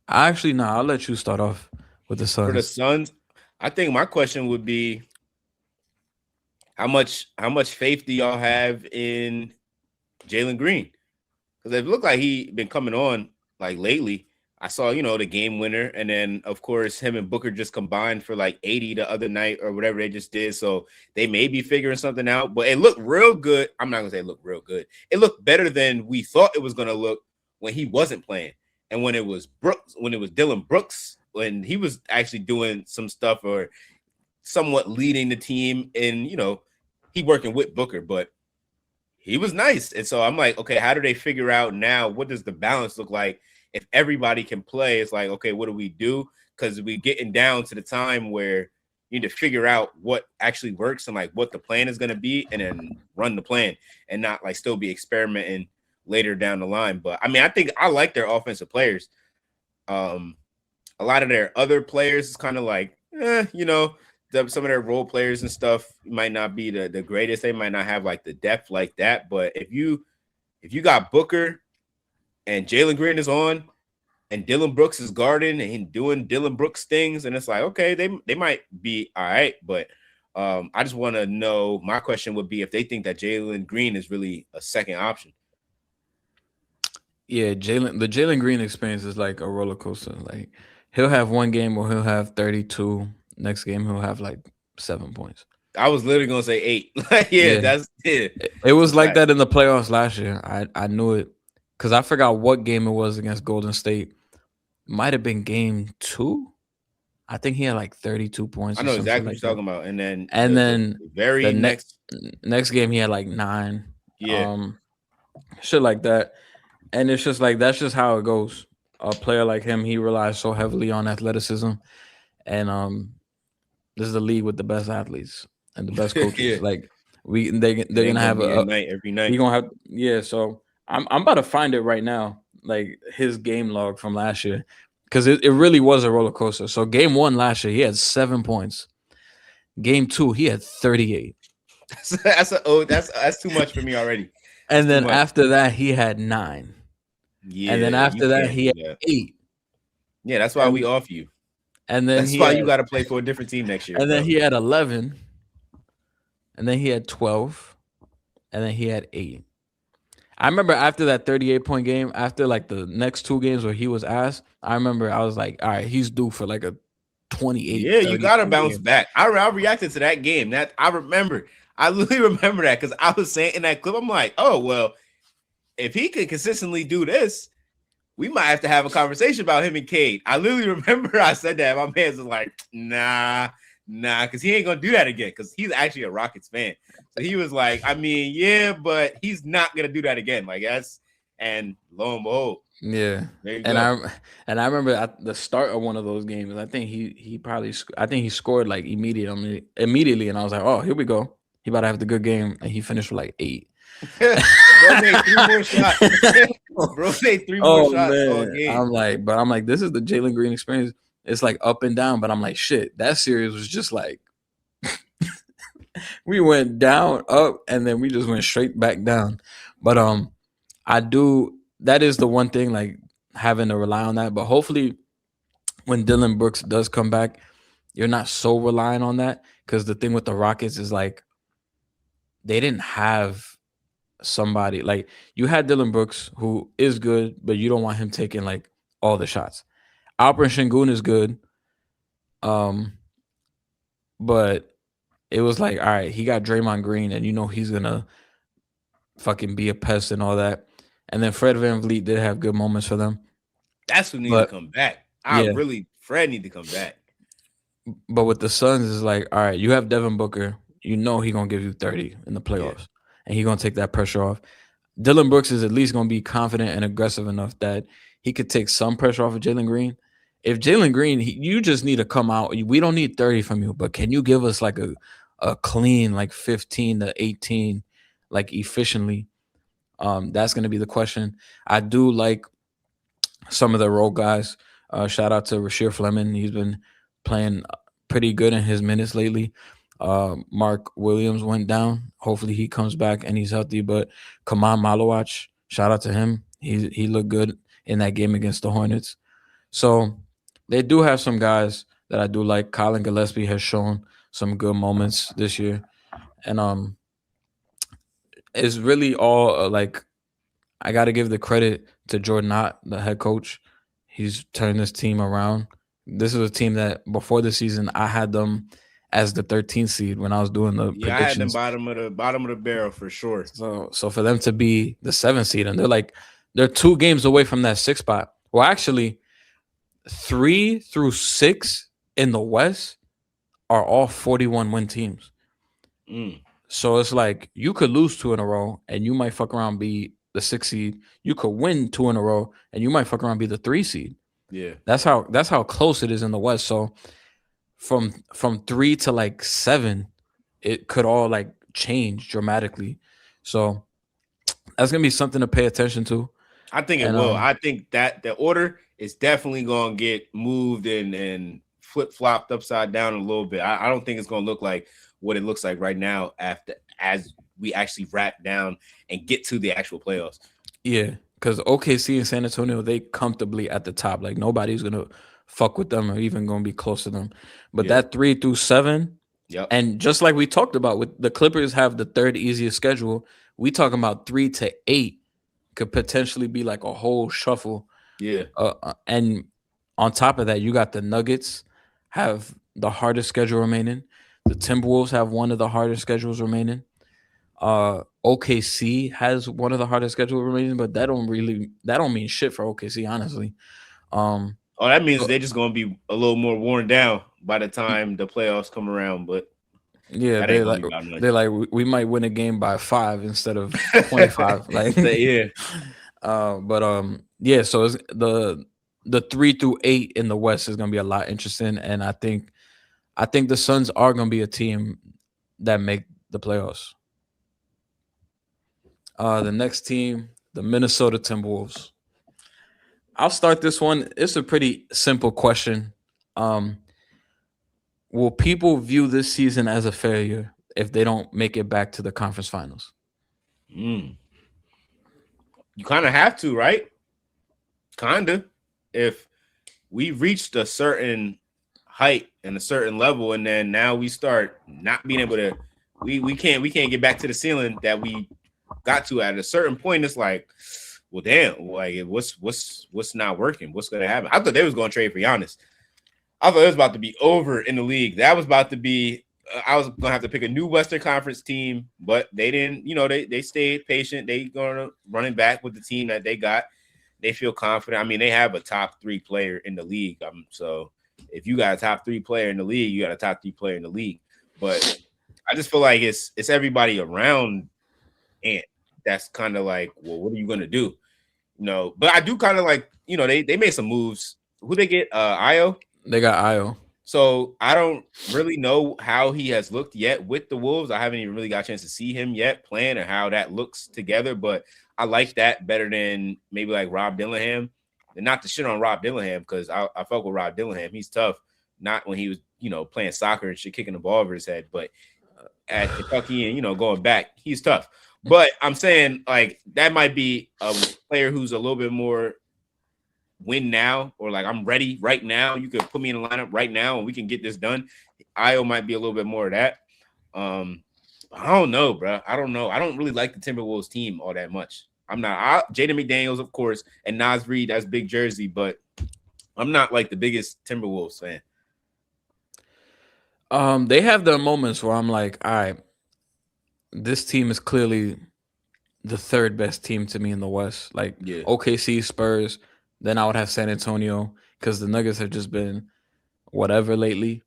I'll let you start off with the Suns. For the Suns, I think my question would be, how much faith do y'all have in Jalen Green? Because it looked like he been coming on like lately. I saw, the game winner, and then of course him and Booker just combined for like 80 the other night or whatever they just did. So they may be figuring something out, but it looked real good. I'm not gonna say it looked real good. It looked better than we thought it was gonna look when he wasn't playing, and when it was Dillon Brooks, when he was actually doing some stuff or somewhat leading the team, and he working with Booker, but he was nice. And so I'm like, okay, how do they figure out now? What does the balance look like? If everybody can play, it's like, okay, what do we do? Because we're getting down to the time where you need to figure out what actually works and like what the plan is going to be, and then run the plan and not like still be experimenting later down the line. But I think I like their offensive players. A lot of their other players is kind of like, the some of their role players and stuff might not be the greatest. They might not have like the depth like that. But if you got Booker and Jalen Green is on, and Dylan Brooks is guarding and doing Dylan Brooks things, and it's like, okay, they might be all right. But I just want to know. My question would be if they think that Jalen Green is really a second option. Yeah, the Jalen Green experience is like a roller coaster. Like he'll have one game where he'll have 32. Next game he'll have like 7 points. I was literally gonna say 8. Yeah, That's it. it was like that in the playoffs last year. I knew it because I forgot what game it was against Golden State. Might have been game 2. I think he had like 32 points. I know exactly what you're talking about. And then the very next game he had like 9. Yeah. Shit like that. And it's just like that's just how it goes. A player like him, he relies so heavily on athleticism, and this is the league with the best athletes and the best coaches. Yeah. Like they're gonna have a night every night. He gonna have So I'm about to find it right now, like his game log from last year, because it really was a roller coaster. So game 1 last year, he had 7 points. Game 2, he had 38. That's too much for me already. And then after that, he had 9. Yeah. And then after that, he had 8. Yeah, that's why we off you. And then that's why you got to play for a different team next year. And then he had 11. And then he had 12. And then he had 8. I remember after that 38-point game, after like the next 2 games where he was asked, I remember I was like, all right, he's due for like a 28. Yeah, you got to bounce back. I reacted to that game. That I remember. I literally remember that because I was saying in that clip, I'm like, oh, well, if he could consistently do this, we might have to have a conversation about him and Cade. I literally remember I said that. My man's was like, nah, because he ain't going to do that again because he's actually a Rockets fan. So he was like, I mean, yeah, but he's not going to do that again. Like, and lo and behold. Yeah. I remember at the start of one of those games, I think he scored like immediately. And I was like, oh, here we go. He about to have the good game. And he finished with like 8. Bro made 3 more shots. Bro made 3 more shots all game. I'm like, this is the Jalen Green experience. It's like up and down, but I'm like, shit, that series was just like we went down, up, and then we just went straight back down. But that is the one thing, like having to rely on that. But hopefully when Dylan Brooks does come back, you're not so relying on that. Because the thing with the Rockets is like they didn't have somebody like you had Dylan Brooks, who is good, but you don't want him taking like all the shots. Alperen Sengun is good, but it was like, all right, he got Draymond Green, and you know he's gonna fucking be a pest and all that. And then Fred VanVleet did have good moments for them. That's who needs to come back. Fred need to come back. But with the Suns, it's like, all right, you have Devin Booker. You know he's gonna give you 30 in the playoffs, and he's gonna take that pressure off. Dylan Brooks is at least gonna be confident and aggressive enough that he could take some pressure off of Jalen Green. If Jalen Green, you just need to come out. We don't need 30 from you, but can you give us like a clean like 15 to 18, like efficiently? That's gonna be the question. I do like some of the role guys. Shout out to Rasheer Fleming. He's been playing pretty good in his minutes lately. Mark Williams went down. Hopefully he comes back and he's healthy. But Kaman Malawach, shout out to him. He looked good in that game against the Hornets. So they do have some guys that I do like. Colin Gillespie has shown some good moments this year. And it's really all like I got to give the credit to Jordan Knott, the head coach. He's turned this team around. This is a team that before the season I had them as the 13th seed when I was doing the predictions. I had them bottom of the barrel for sure. So for them to be the 7th seed, and they're 2 games away from that 6th spot. Well, actually, 3 through 6 in the West are all 41 win teams. So it's like you could lose 2 in a row and you might fuck around be the 6th seed. You could win 2 in a row and you might fuck around be the 3 seed. Yeah. That's how close it is in the West. So from 3 to like 7, it could all like change dramatically. So that's gonna be something to pay attention to. I think it will. I think that the order is definitely gonna get moved and flip flopped upside down a little bit. I don't think it's gonna look like what it looks like right now as we actually wrap down and get to the actual playoffs. Yeah, because OKC and San Antonio, they comfortably at the top. Like nobody's gonna fuck with them or even gonna be close to them. But Yeah. that 3 through 7, Yep. and just like we talked about, with the Clippers have the third easiest schedule. We talking about 3 to 8 could potentially be like a whole shuffle. Yeah. And on top of that, you got the Nuggets have the hardest schedule remaining. The Timberwolves have one of the hardest schedules remaining. OKC has one of the hardest schedules remaining, but that don't mean shit for OKC, honestly. Oh, that means So, they're just gonna be a little more worn down by the time the playoffs come around. But yeah, that ain't gonna be about they're much. like we might win a game by 5 instead of 25. Like, Yeah. yeah. So it's the 3 through 8 in the West is gonna be a lot interesting, and I think the Suns are gonna be a team that make the playoffs. The next team, the Minnesota Timberwolves. I'll start this one. It's a pretty simple question. Um, will people view this season as a failure if they don't make it back to the conference finals? You kind of have to, right? Kinda. If we reached a certain height and a certain level, and then now we start not being able to, we can't get back to the ceiling that we got to at a certain point. It's like, well, damn, like what's not working? What's gonna happen? I thought they was gonna trade for Giannis. I thought it was about to be over in the league. That was about to be. I was gonna have to pick a new Western Conference team, but they didn't. You know, they stayed patient. They gonna running back with the team that they got. They feel confident. I mean, they have a top 3 player in the league. So if you got a top 3 player in the league, you got a top 3 player in the league. But I just feel like it's everybody around, and that's kind of like, well, what are you gonna do? You know, but I do kind of like, you know, they made some moves. Who they get? Io. They got Io. So I don't really know how he has looked yet with the Wolves. I haven't even really got a chance to see him yet playing or how that looks together. But I like that better than maybe like Rob Dillingham. And not to shit on Rob Dillingham, because I fuck with Rob Dillingham. He's tough. Not when he was, you know, playing soccer and shit, kicking the ball over his head, but at Kentucky and, you know, going back, he's tough. But I'm saying, like, that might be a player who's a little bit more win now, or like, I'm ready right now. You could put me in the lineup right now and we can get this done. Io might be a little bit more of that. I don't know, bro. I don't know. I don't really like the Timberwolves team all that much. I'm not. Jaden McDaniels, of course, and Nas Reed, that's big jersey, but I'm not like the biggest Timberwolves fan. They have their moments where I'm like, all right, this team is clearly the third best team to me in the West. Like, Yeah. OKC, Spurs, then I would have San Antonio, because the Nuggets have just been whatever lately.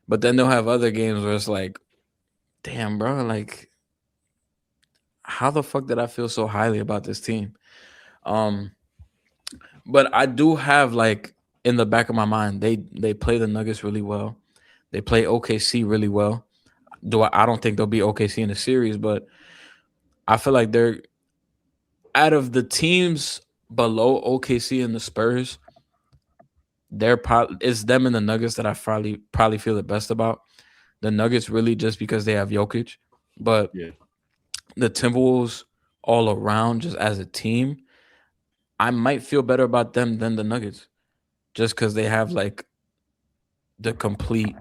But then they'll have other games where it's like, damn, bro, like, how the fuck did I feel so highly about this team? But I do have, like, in the back of my mind, they play the Nuggets really well. They play OKC really well. I don't think they'll be OKC in the series, but I feel like they're out of the teams below OKC and the Spurs. It's them and the Nuggets that I probably feel the best about. The Nuggets really just because they have Jokic, but Yeah. the Timberwolves all around, just as a team, I might feel better about them than the Nuggets, just because they have like the complete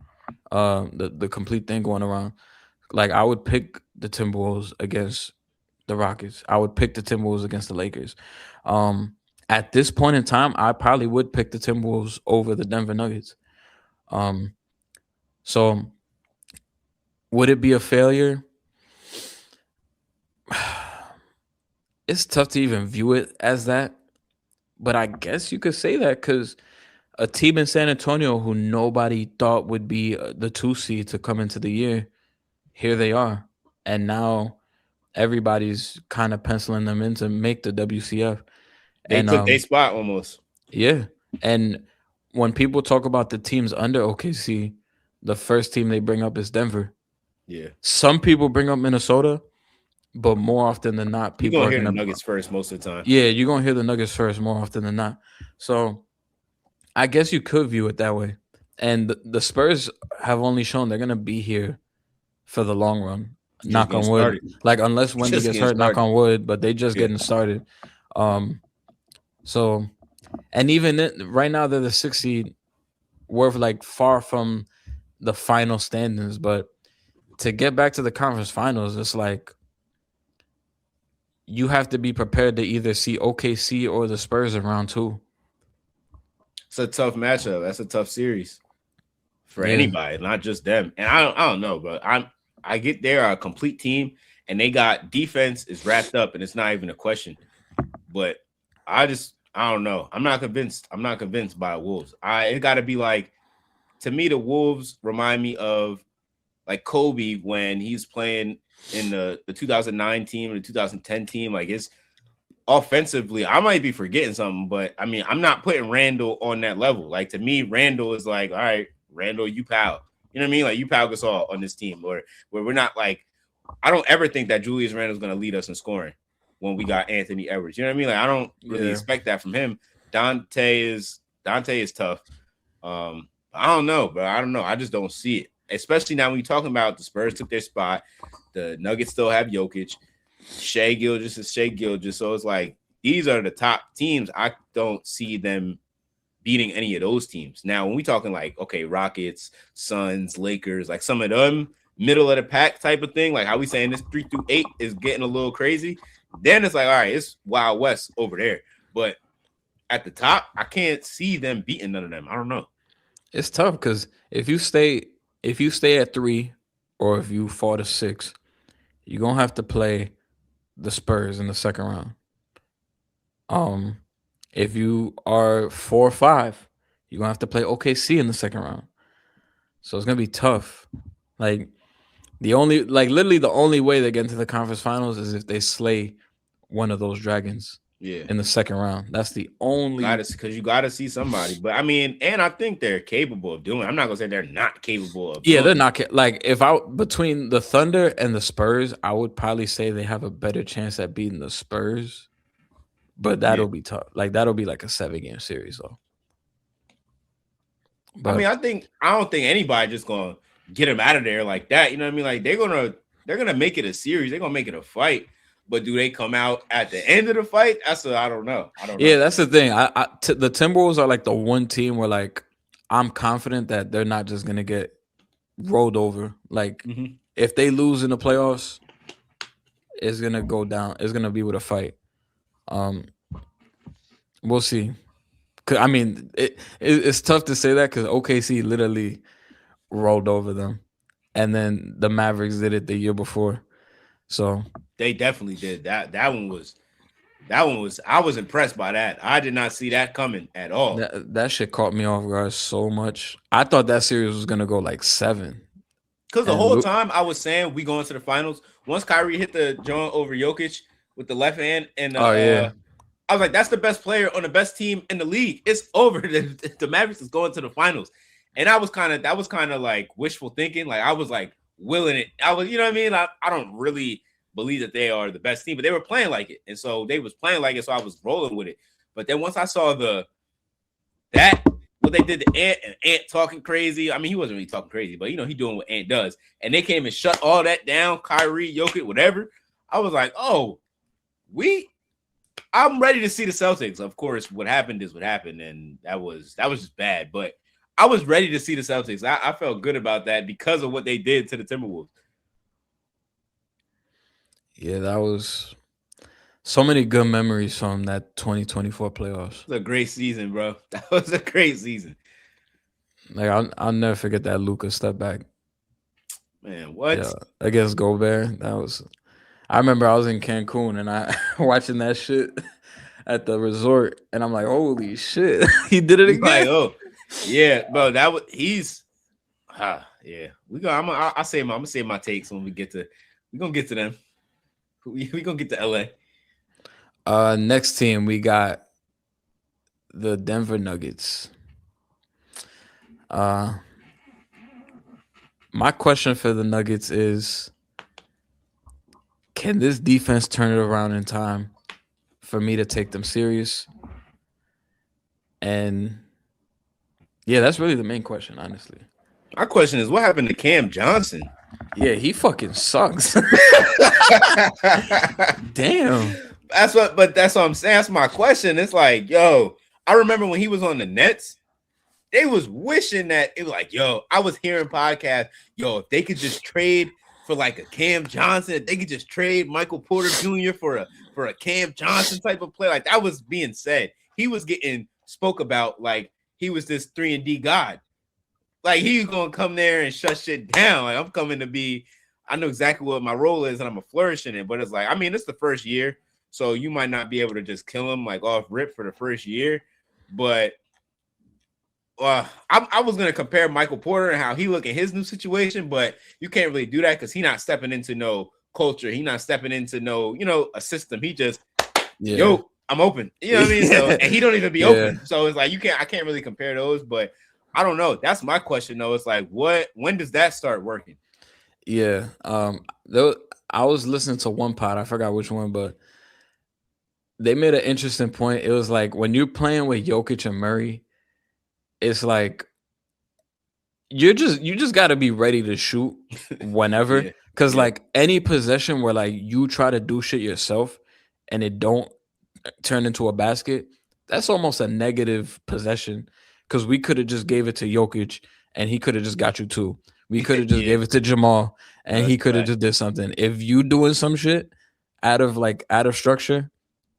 the complete thing going around. Like, I would pick the Timberwolves against the Rockets. I would pick the Timberwolves against the Lakers. At this point in time, I probably would pick the Timberwolves over the Denver Nuggets. So would it be a failure? It's tough to even view it as that, but I guess you could say that, because a team in San Antonio who nobody thought would be the 2 seed to come into the year, here they are, and now everybody's kind of penciling them in to make the WCF. They And took their spot almost. yeah, and when people talk about the teams under OKC, the first team they bring up is Denver. Yeah. Some people bring up Minnesota, but more often than not, You're people gonna are hear the going to Nuggets first most of the time. Yeah, you're gonna hear the Nuggets first more often than not. So I guess you could view it that way. And the Spurs have only shown they're gonna be here for the long run. Just Knock getting on wood. started. Like unless Wemby Just gets getting hurt, knock started. on wood. But they just Yeah. getting started. Um, so and even right now they're the 6th seed. We're like far from the final standings, but to get back to the conference finals, it's like you have to be prepared to either see OKC or the Spurs in round 2. It's a tough matchup. That's a tough series for Yeah. anybody, not just them. And I don't know, but I get they're a complete team and they got defense is wrapped up and it's not even a question. But I don't know. I'm not convinced. I'm not convinced by Wolves. It got to be like, to me, the Wolves remind me of like Kobe when he's playing in the 2009 team and the 2010 team. Like it's offensively, I might be forgetting something, but I mean, I'm not putting Randall on that level. Like to me, Randall is like, all right, Randall, you pal. You know what I mean? Like you pal Gasol on this team, or where we're not like, I don't ever think that Julius Randle's going to lead us in scoring when we got Anthony Edwards. You know what I mean? Like I don't really expect that from him. Dante is tough. I don't know, but I don't know. I just don't see it. Especially now when you're talking about the Spurs took their spot, the Nuggets still have Jokic, Shai Gilgeous is Shai Gilgeous. So it's like these are the top teams. I don't see them beating any of those teams. Now, when we talking like, okay, Rockets, Suns, Lakers, like some of them middle of the pack type of thing, like how we saying this 3 through 8 is getting a little crazy, then it's like, all right, it's Wild West over there. But at the top, I can't see them beating none of them. I don't know. It's tough because if you stay at 3 or if you fall to 6, you're gonna have to play the Spurs in the second round. If you are 4 or 5, you're gonna have to play OKC in the second round. So it's gonna be tough. Like literally the only way they get into the conference finals is if they slay one of those dragons. Yeah. In the second round. That's the only because you gotta see somebody. But I mean, and I think they're capable of doing it. I'm not gonna say they're not capable of Yeah, doing they're not like if I between the Thunder and the Spurs, I would probably say they have a better chance at beating the Spurs. But that'll be tough. Like that'll be like a 7-game series though. But I mean, I don't think anybody just gonna get them out of there like that. You know what I mean? Like they're gonna make it a series. They're gonna make it a fight. But do they come out at the end of the fight? I don't know. I don't know. Yeah, that's the thing. The Timberwolves are like the one team where like I'm confident that they're not just gonna get rolled over. Like if they lose in the playoffs, it's gonna go down. It's gonna be with a fight. We'll see. I mean, it's tough to say that because OKC literally rolled over them, and then the Mavericks did it the year before. So they definitely did that. That one was. I was impressed by that. I did not see that coming at all. That shit caught me off guard so much. I thought that series was gonna go like 7. Because the whole time I was saying we going to the finals. Once Kyrie hit the joint over Jokic with the left hand, and I was like, that's the best player on the best team in the league. It's over. The Mavericks is going to the finals. And that was kind of like wishful thinking. Like I was like willing it. I was, you know what I mean? I don't really believe that they are the best team, but they were playing like it. And so they was playing like it. So I was rolling with it. But then once I saw what they did to Ant, and Ant talking crazy. I mean, he wasn't really talking crazy, but you know, he doing what Ant does. And they came and shut all that down, Kyrie, Jokic, whatever. I was like, oh, I'm ready to see the Celtics. Of course, what happened is what happened, and that was just bad. But I was ready to see the Celtics. I felt good about that because of what they did to the Timberwolves. Yeah, that was so many good memories from that 2024 playoffs. It was a great season, bro. That was a great season. Like I'll never forget that Luka step back. Man, what? Yeah, against Gobert. That was. I remember I was in Cancun and I watching that shit at the resort, and I'm like, holy shit, he did it again. Like, oh, yeah, bro. Yeah. I'm gonna say my takes when we get to. We're gonna get to them. We gonna get to LA. Next team we got the Denver Nuggets. My question for the Nuggets is, can this defense turn it around in time for me to take them serious? And Yeah, that's really the main question, honestly. My question is, what happened to Cam Johnson? Yeah, he fucking sucks. Damn. That's what I'm saying. That's my question. It's like, yo, I remember when he was on the Nets, they was wishing that it was like, yo, I was hearing podcasts, yo, if they could just trade for like a Cam Johnson, if they could just trade Michael Porter Jr. for a Cam Johnson type of player, like that was being said. He was getting spoke about like he was this 3-and-D god. Like he's gonna come there and shut shit down. Like I'm coming to be, I know exactly what my role is, and I'm a flourish in it. But it's like, I mean, it's the first year, so you might not be able to just kill him like off rip for the first year. But I was gonna compare Michael Porter and how he look in his new situation, but you can't really do that because he's not stepping into no culture. He's not stepping into no, a system. He just, yo, I'm open. You know what I mean? So, and he don't even be open. So it's like I can't really compare those, but I don't know. That's my question though. It's like, when does that start working? Yeah. I was listening to one pod, I forgot which one, but they made an interesting point. It was like when you're playing with Jokic and Murray, it's like you just got to be ready to shoot whenever. Because like any possession where like you try to do shit yourself and it don't turn into a basket, that's almost a negative possession. Because we could have just gave it to Jokic and he could have just got you two. We could have just gave it to Jamal and he could have just did something. If you doing some shit out of structure,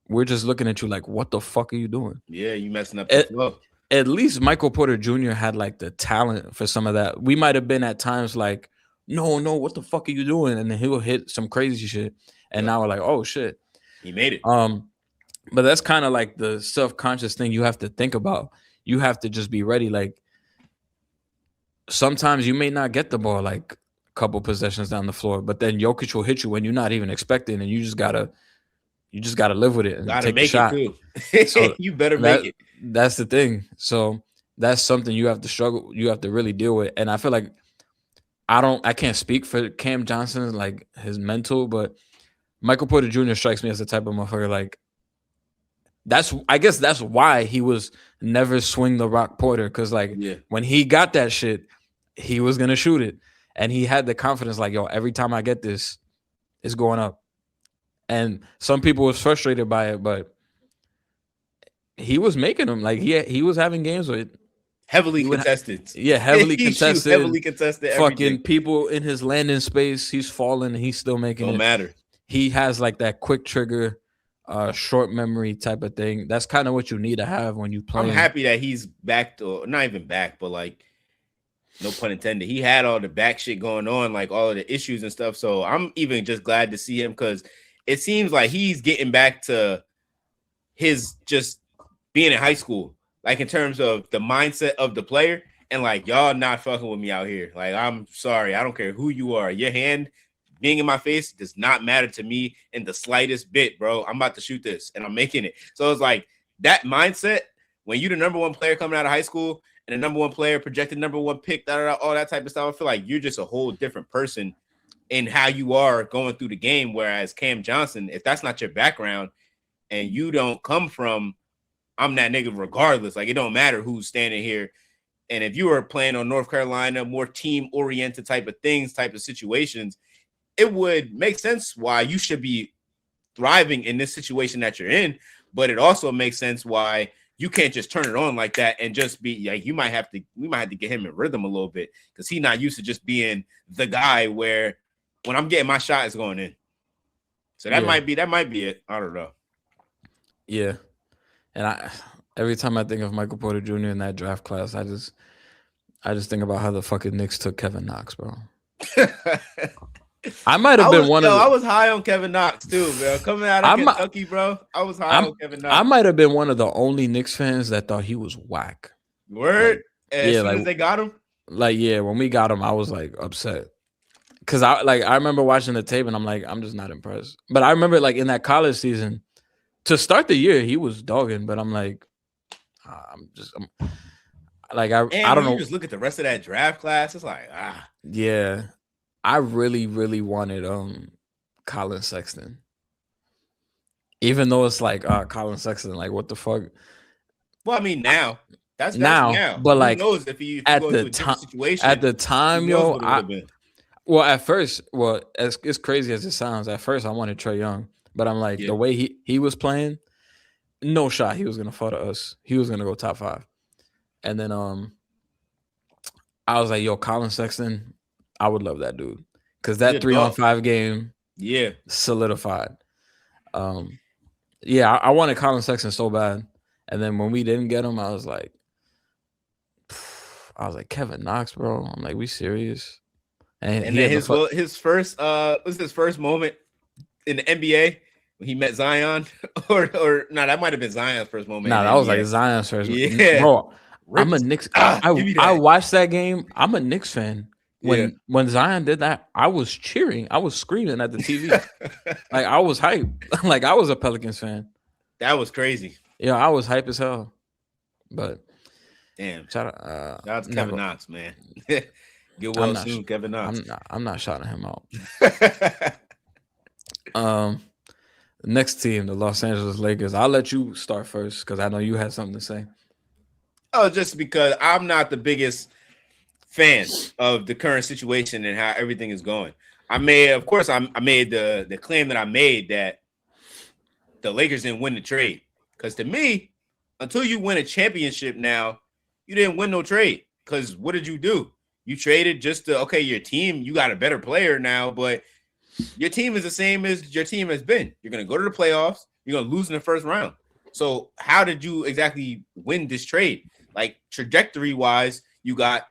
we're just looking at you like, what the fuck are you doing? Yeah, you messing up the flow. At least Michael Porter Jr. had like the talent for some of that. We might have been at times like, no, what the fuck are you doing? And then he'll hit some crazy shit. And now we're like, oh shit. He made it. But that's kind of like the self-conscious thing you have to think about. You have to just be ready. Like sometimes you may not get the ball like a couple possessions down the floor, but then Jokic will hit you when you're not even expecting, and you just gotta live with it and take a shot. So you better make it. That's the thing. So that's something you have to struggle. You have to really deal with. And I feel like I can't speak for Cam Johnson, like his mental, but Michael Porter Jr. strikes me as the type of motherfucker like I guess that's why he was never swing the rock Porter, because like when he got that shit, he was gonna shoot it, and he had the confidence like, yo, every time I get this, it's going up. And some people was frustrated by it, but he was making them. Like he was having games with heavily contested. Heavily contested. Heavily contested. Fucking everything. People in his landing space, he's falling and he's still making it. Don't matter. He has like that quick trigger, short memory type of thing. That's kind of what you need to have when you play. I'm happy that he's back, or not even back, but like, no pun intended. He had all the back shit going on, like all of the issues and stuff. So I'm even just glad to see him, because it seems like he's getting back to his just being in high school, like in terms of the mindset of the player, and like, y'all not fucking with me out here. Like, I'm sorry, I don't care who you are. Your hand being in my face does not matter to me in the slightest bit, bro. I'm about to shoot this and I'm making it. So it's like that mindset when you the number one player coming out of high school and the number one player projected number one pick, all that type of stuff. I feel like you're just a whole different person in how you are going through the game. Whereas Cam Johnson, if that's not your background and you don't come from, I'm that nigga regardless, like it don't matter who's standing here. And if you were playing on North Carolina, more team-oriented type of things, type of situations, it would make sense why you should be thriving in this situation that you're in. But it also makes sense why you can't just turn it on like that and just be like, we might have to get him in rhythm a little bit, because he's not used to just being the guy where when I'm getting my shot, it's going in. So that might be it. I don't know. Yeah. And every time I think of Michael Porter Jr. in that draft class, I just think about how the fucking Knicks took Kevin Knox, bro. I might have been one of I was high on Kevin Knox too, bro. Coming out of Kentucky, bro. I was high on Kevin Knox. I might have been one of the only Knicks fans that thought he was whack. Word? Like, as soon as they got him? Like, when we got him, I was like upset. Cause I remember watching the tape and I'm like, I'm just not impressed. But I remember like in that college season, to start the year, he was dogging, but I'm like, I don't know. You just look at the rest of that draft class, it's like, Yeah. I really, really wanted Colin Sexton. Even though it's like Colin Sexton, like what the fuck? Well, I mean, now That's now, now. but Who like knows if you at go the into a time, different situation? Who knows yo, what it would have been? well, at first, as crazy as it sounds, at first I wanted Trae Young, but I'm like Yeah. the way he was playing, no shot he was gonna fall to us. He was gonna go top 5, and then I was like, yo, Colin Sexton, I would love that dude because He a that dog. 3-on-5 game Yeah. solidified. Yeah, I wanted Colin Sexton so bad, and then when we didn't get him, I was like, Kevin Knox, bro. I'm like, we serious? And And he then had the his first was his first moment in the NBA when he met Zion, or no, that might have been Zion's first moment Nah, in that the was like NBA. Zion's first. Yeah. Bro, I'm a Ripped. Knicks. Give me I that. watched that game. I'm a Knicks fan. Yeah. When Zion did that, I was cheering. I was screaming at the TV. Like I was hype. Like I was a Pelicans fan. That was crazy. Yeah, I was hype as hell. But Damn. shout Shout out to Kevin Knox, man. Get well soon, Kevin Knox. I'm not shouting him out. Next team, the Los Angeles Lakers. I'll let you start first because I know you had something to say. Oh, just because I'm not the biggest fan of the current situation and how everything is going. I made the claim that I made that the Lakers didn't win the trade. Because to me, until you win a championship now, you didn't win no trade. Because what did you do? You traded just to, okay, your team, you got a better player now, but your team is the same as your team has been. You're going to go to the playoffs. You're going to lose in the first round. So how did you exactly win this trade? Like trajectory-wise, you got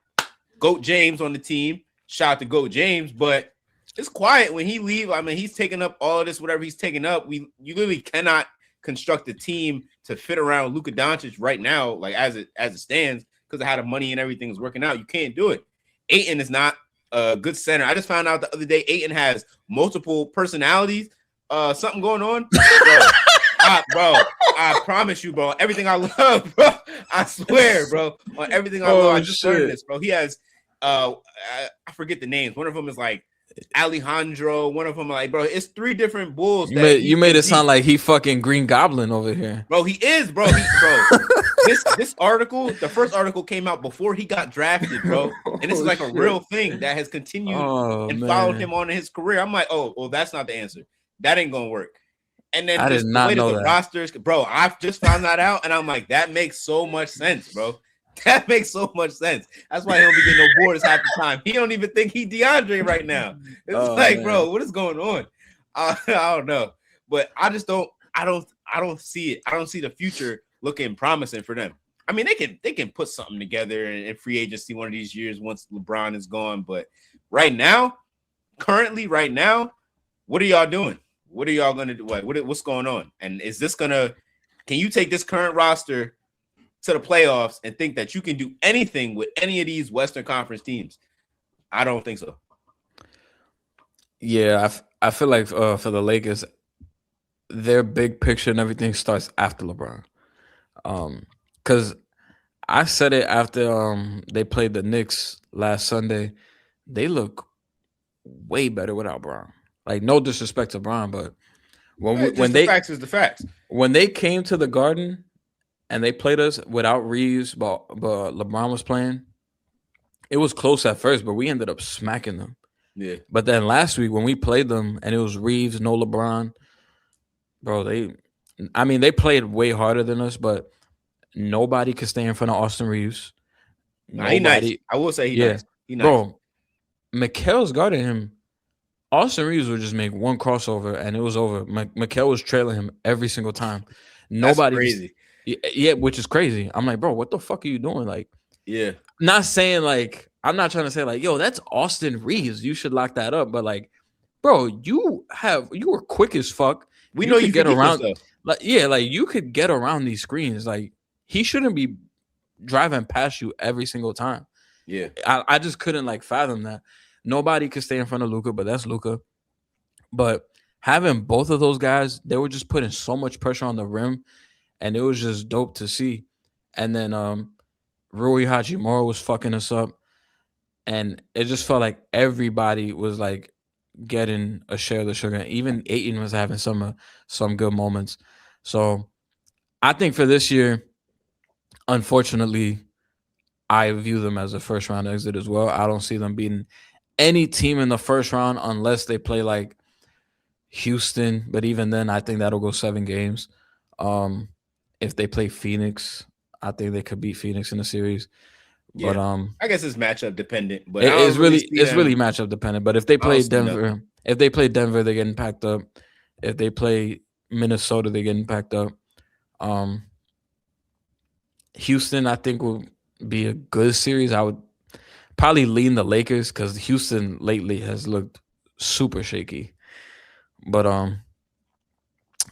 GOAT James on the team. Shout out to GOAT James, but it's quiet when he leaves. I mean, he's taking up all of this, whatever he's taking up. You literally cannot construct a team to fit around Luka Doncic right now, like as it stands, because of how the money and everything is working out. You can't do it. Ayton is not a good center. I just found out the other day Ayton has multiple personalities. Something going on, bro. I promise you, bro. Everything I love, bro. I swear, bro. On everything I love, I just learned this, bro. He has, I forget the names. One of them is like Alejandro. One of them, like, bro, it's 3 different bulls. You made it sound like he fucking Green Goblin over here, bro. He is, bro. This article, the first article came out before he got drafted, bro. And this is like a real thing that has continued and followed him on in his career. I'm like, oh, well, that's not the answer. That ain't gonna work. And then I did not know that. Rosters, bro. I've just found that out, and I'm like, that makes so much sense, bro. That makes so much sense. That's why he don't be getting no boards half the time. He don't even think he DeAndre right now. It's bro, what is going on? I don't know, but I just don't. I don't see it. I don't see the future looking promising for them. I mean, they can put something together in free agency one of these years once LeBron is gone. But currently, right now, what are y'all doing? What are y'all gonna do? What's going on? And is this gonna? Can you take this current roster to the playoffs and think that you can do anything with any of these Western Conference teams? I don't think so. Yeah, I feel like for the Lakers, their big picture and everything starts after LeBron. Because I said it after they played the Knicks last Sunday. They look way better without Bron. Like, no disrespect to Bron, but when the facts is the facts. When they came to the Garden and they played us without Reeves, but LeBron was playing, it was close at first, but we ended up smacking them. Yeah. But then last week when we played them and it was Reeves, no LeBron, bro, they played way harder than us, but nobody could stay in front of Austin Reeves. He nice. I will say he nice. He nice. Bro, Mikal's guarding him. Austin Reeves would just make one crossover and it was over. Mikal was trailing him every single time. Nobody. That's crazy. Yeah, which is crazy. I'm like, bro, what the fuck are you doing? Like, yeah. Not saying like, I'm not trying to say like, yo, that's Austin Reeves. You should lock that up. But like, bro, you were quick as fuck. We know you get around. Like, yeah, like you could get around these screens. Like, he shouldn't be driving past you every single time. Yeah. I just couldn't like fathom that. Nobody could stay in front of Luka, but that's Luka. But having both of those guys, they were just putting so much pressure on the rim, and it was just dope to see. And then Rui Hachimura was fucking us up, and it just felt like everybody was like getting a share of the sugar. Even Ayton was having some good moments. So I think for this year, unfortunately, I view them as a first round exit as well. I don't see them beating any team in the first round unless they play like Houston. But even then, I think that'll go 7 games. Um, if they play Phoenix, I think they could beat Phoenix in the series. But Yeah, I guess it's matchup dependent, but I it's don't really really see it's really them. matchup dependent. But if they I don't play see nothing. Denver, if they play Denver, they're getting packed up. If they play Minnesota, they're getting packed up. Um, Houston, I think will be a good series. I would probably lean the Lakers because Houston lately has looked super shaky. But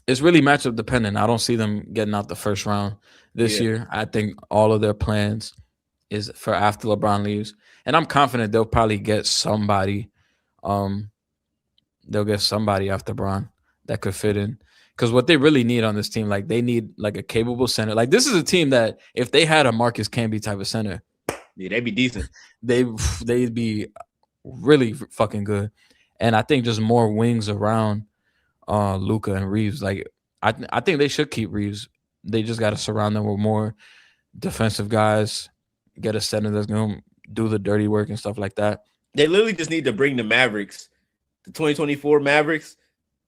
it's really matchup dependent. I don't see them getting out the first round this Yeah, year. I think all of their plans is for after LeBron leaves, and I'm confident they'll probably get somebody. Um, they'll get somebody after Bron that could fit in. Because what they really need on this team, like they need like a capable center. Like this is a team that if they had a Marcus Camby type of center, yeah, they'd be decent. they they'd be really fucking good. And I think just more wings around Luca and Reeves. Like I think they should keep Reeves. They just got to surround them with more defensive guys. Get a center that's gonna do the dirty work and stuff like that. They literally just need to bring the Mavericks, the 2024 Mavericks,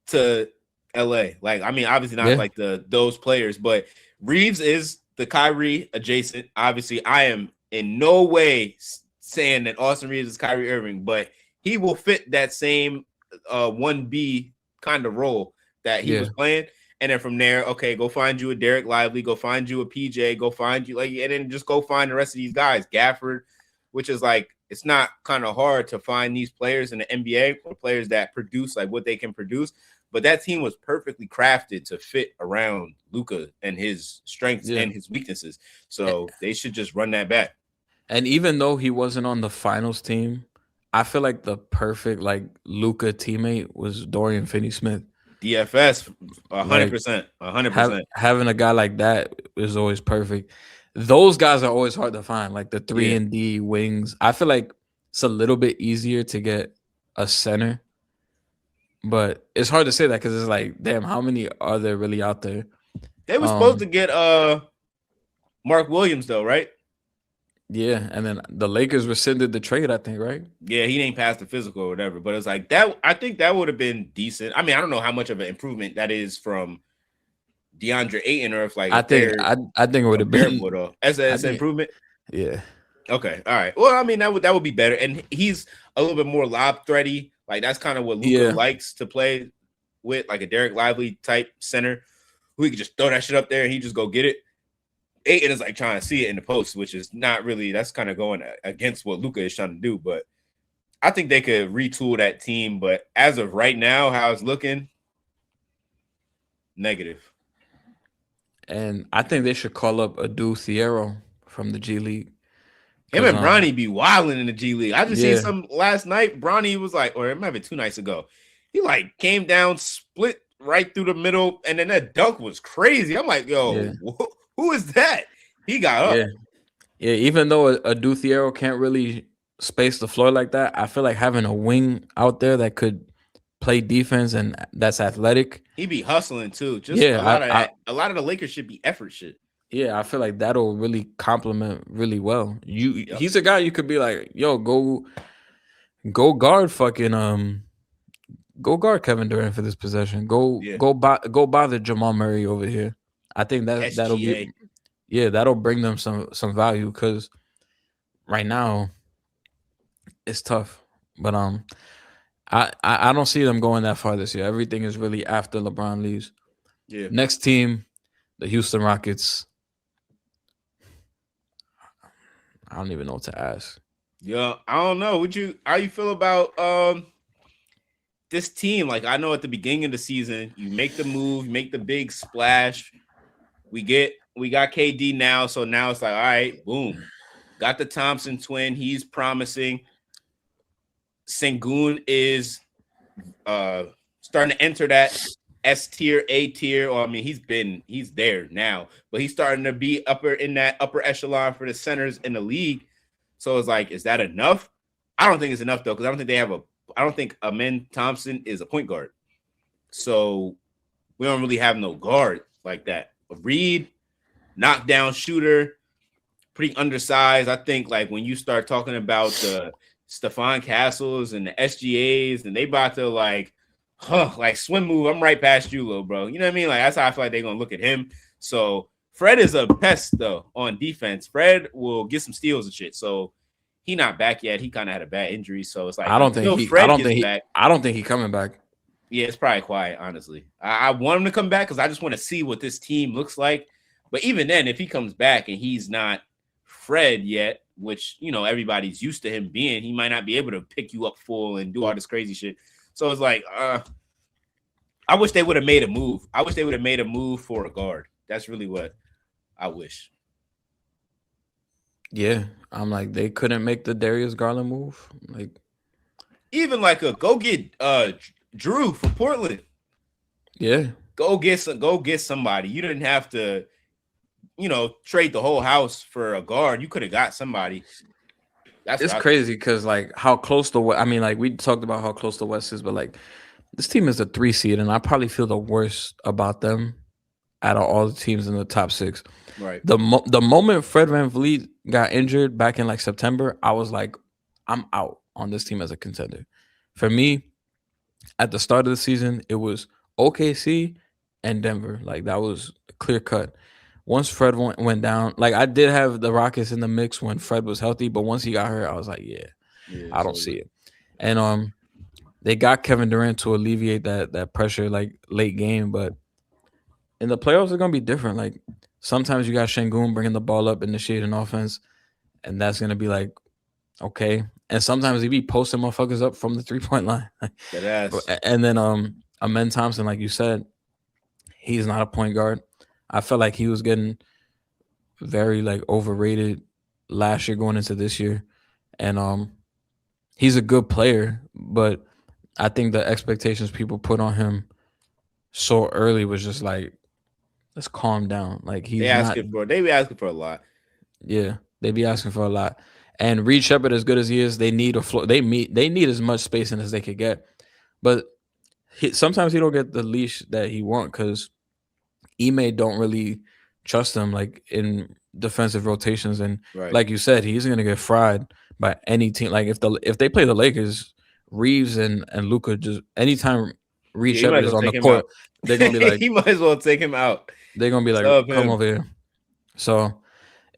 to LA. Like, I mean, obviously not Yeah, like those players, but Reeves is the Kyrie adjacent. Obviously, I am in no way saying that Austin Reeves is Kyrie Irving, but he will fit that same 1B kind of role that he yeah, was playing. And then from there, okay, go find you a Derek Lively, go find you a PJ, go find you like, and then just go find the rest of these guys. Gafford, which is like, it's not kind of hard to find these players in the NBA or players that produce like what they can produce. But that team was perfectly crafted to fit around Luka and his strengths yeah. and his weaknesses. So they should just run that back. And even though he wasn't on the finals team, I feel like the perfect like Luca teammate was Dorian Finney-Smith. DFS, Like 100%, 100%. having a guy like that is always perfect. Those guys are always hard to find, like the three Yeah. and D wings. I feel like it's a little bit easier to get a center, but it's hard to say that because it's like, damn, how many are there really out there? They were supposed to get Mark Williams though, right? Yeah, and then the Lakers rescinded the trade, I think, right? Yeah, he ain't passed the physical or whatever, but it's like that. I think that would have been decent. I mean, I don't know how much of an improvement that is from DeAndre Ayton, or if like I if think they're I think it would have been. comparable though. As I an think, improvement. yeah, Okay, all right. Well, I mean that would be better, and he's a little bit more lob thready. Like that's kind of what Luka yeah, likes to play with, like a Derek Lively type center, who he can just throw that shit up there and he just go get it. Ayton is like trying to see it in the post, which is not really. That's kind of going against what Luka is trying to do. But I think they could retool that team. But as of right now, how it's looking, negative. and I think they should call up Adu Thiero from the G League Him because and Bronny be wilding in the G League. I just seen yeah, some last night. Bronny was like, or it might have been 2 nights ago. He like came down, split right through the middle, and then that dunk was crazy. I'm like, yeah, yo, who is that? He got yeah, up. yeah. Even though Adu Thiero can't really space the floor like that, I feel like having a wing out there that could play defense and that's athletic. He be hustling too. Just a Yeah, lot of that. A lot of the Lakers should be effort shit. yeah, I feel like that'll really complement really well. Yep. He's a guy you could be like, yo, go guard fucking go guard Kevin Durant for this possession. Yeah. Go bother Jamal Murray over here. I think that'll be SGA. that'll bring them some value because right now it's tough. But I don't see them going that far this year. Everything is really after LeBron leaves. Yeah. Next team, the Houston Rockets. I don't even know what to ask. Yeah. I don't know. How you feel about this team? Like, I know at the beginning of the season, you make the move, you make the big splash. We got KD now, so now it's like, all right, boom. Got the Thompson twin. He's promising. Sengun is starting to enter that S tier, A tier. Or I mean, he's there now, but he's starting to be in that upper echelon for the centers in the league. So it's like, is that enough? I don't think it's enough though, because I don't think Amen Thompson is a point guard. So we don't really have no guard like that. A Reed, knockdown shooter, pretty undersized. I think like when you start talking about the Stephon Castles and the SGAs, and they about to like swim move. I'm right past you, little bro. You know what I mean? Like that's how I feel like they're gonna look at him. So Fred is a pest though on defense. Fred will get some steals and shit. So he not back yet. He kind of had a bad injury. So it's like I don't think he coming back. Yeah, it's probably quiet, honestly. I want him to come back because I just want to see what this team looks like. But even then, if he comes back and he's not Fred yet, which everybody's used to him being, he might not be able to pick you up full and do all this crazy shit. So it's like, I wish they would have made a move. I wish they would have made a move for a guard. That's really what I wish. Yeah, I'm like they couldn't make the Darius Garland move. Like even like go get Drew for Portland. Yeah, go get somebody. You didn't have to, trade the whole house for a guard. You could have got somebody. It's crazy because like how close the West. I mean, like we talked about how close the West is, but like this team is a 3 seed, and I probably feel the worst about them out of all the teams in the top 6. Right. The moment Fred VanVleet got injured back in like September, I was like, I'm out on this team as a contender. For me, at the start of the season, it was OKC and Denver. Like that was clear cut. Once Fred went down, like I did have the Rockets in the mix when Fred was healthy, but once he got hurt, I was like, yeah I don't see it. And they got Kevin Durant to alleviate that pressure like late game, but in the playoffs, it's gonna be different. Like sometimes you got Şengün bringing the ball up, initiating offense, and that's gonna be like okay. And sometimes he be posting motherfuckers up from the 3-point line. And then Amen Thompson, like you said, he's not a point guard. I felt like he was getting very like overrated last year going into this year. And he's a good player, but I think the expectations people put on him so early was just like, let's calm down. Like they be asking for a lot. Yeah, they be asking for a lot. And Reed Shepard, as good as he is, they need a floor. They need as much spacing as they could get. But sometimes he don't get the leash that he want because Ime don't really trust him like in defensive rotations. And like you said, he's gonna get fried by any team. Like if they play the Lakers, Reeves and Luka, just anytime Reed Shepard is on the court, they're gonna be like, he might as well take him out. They're gonna be like, come over here. So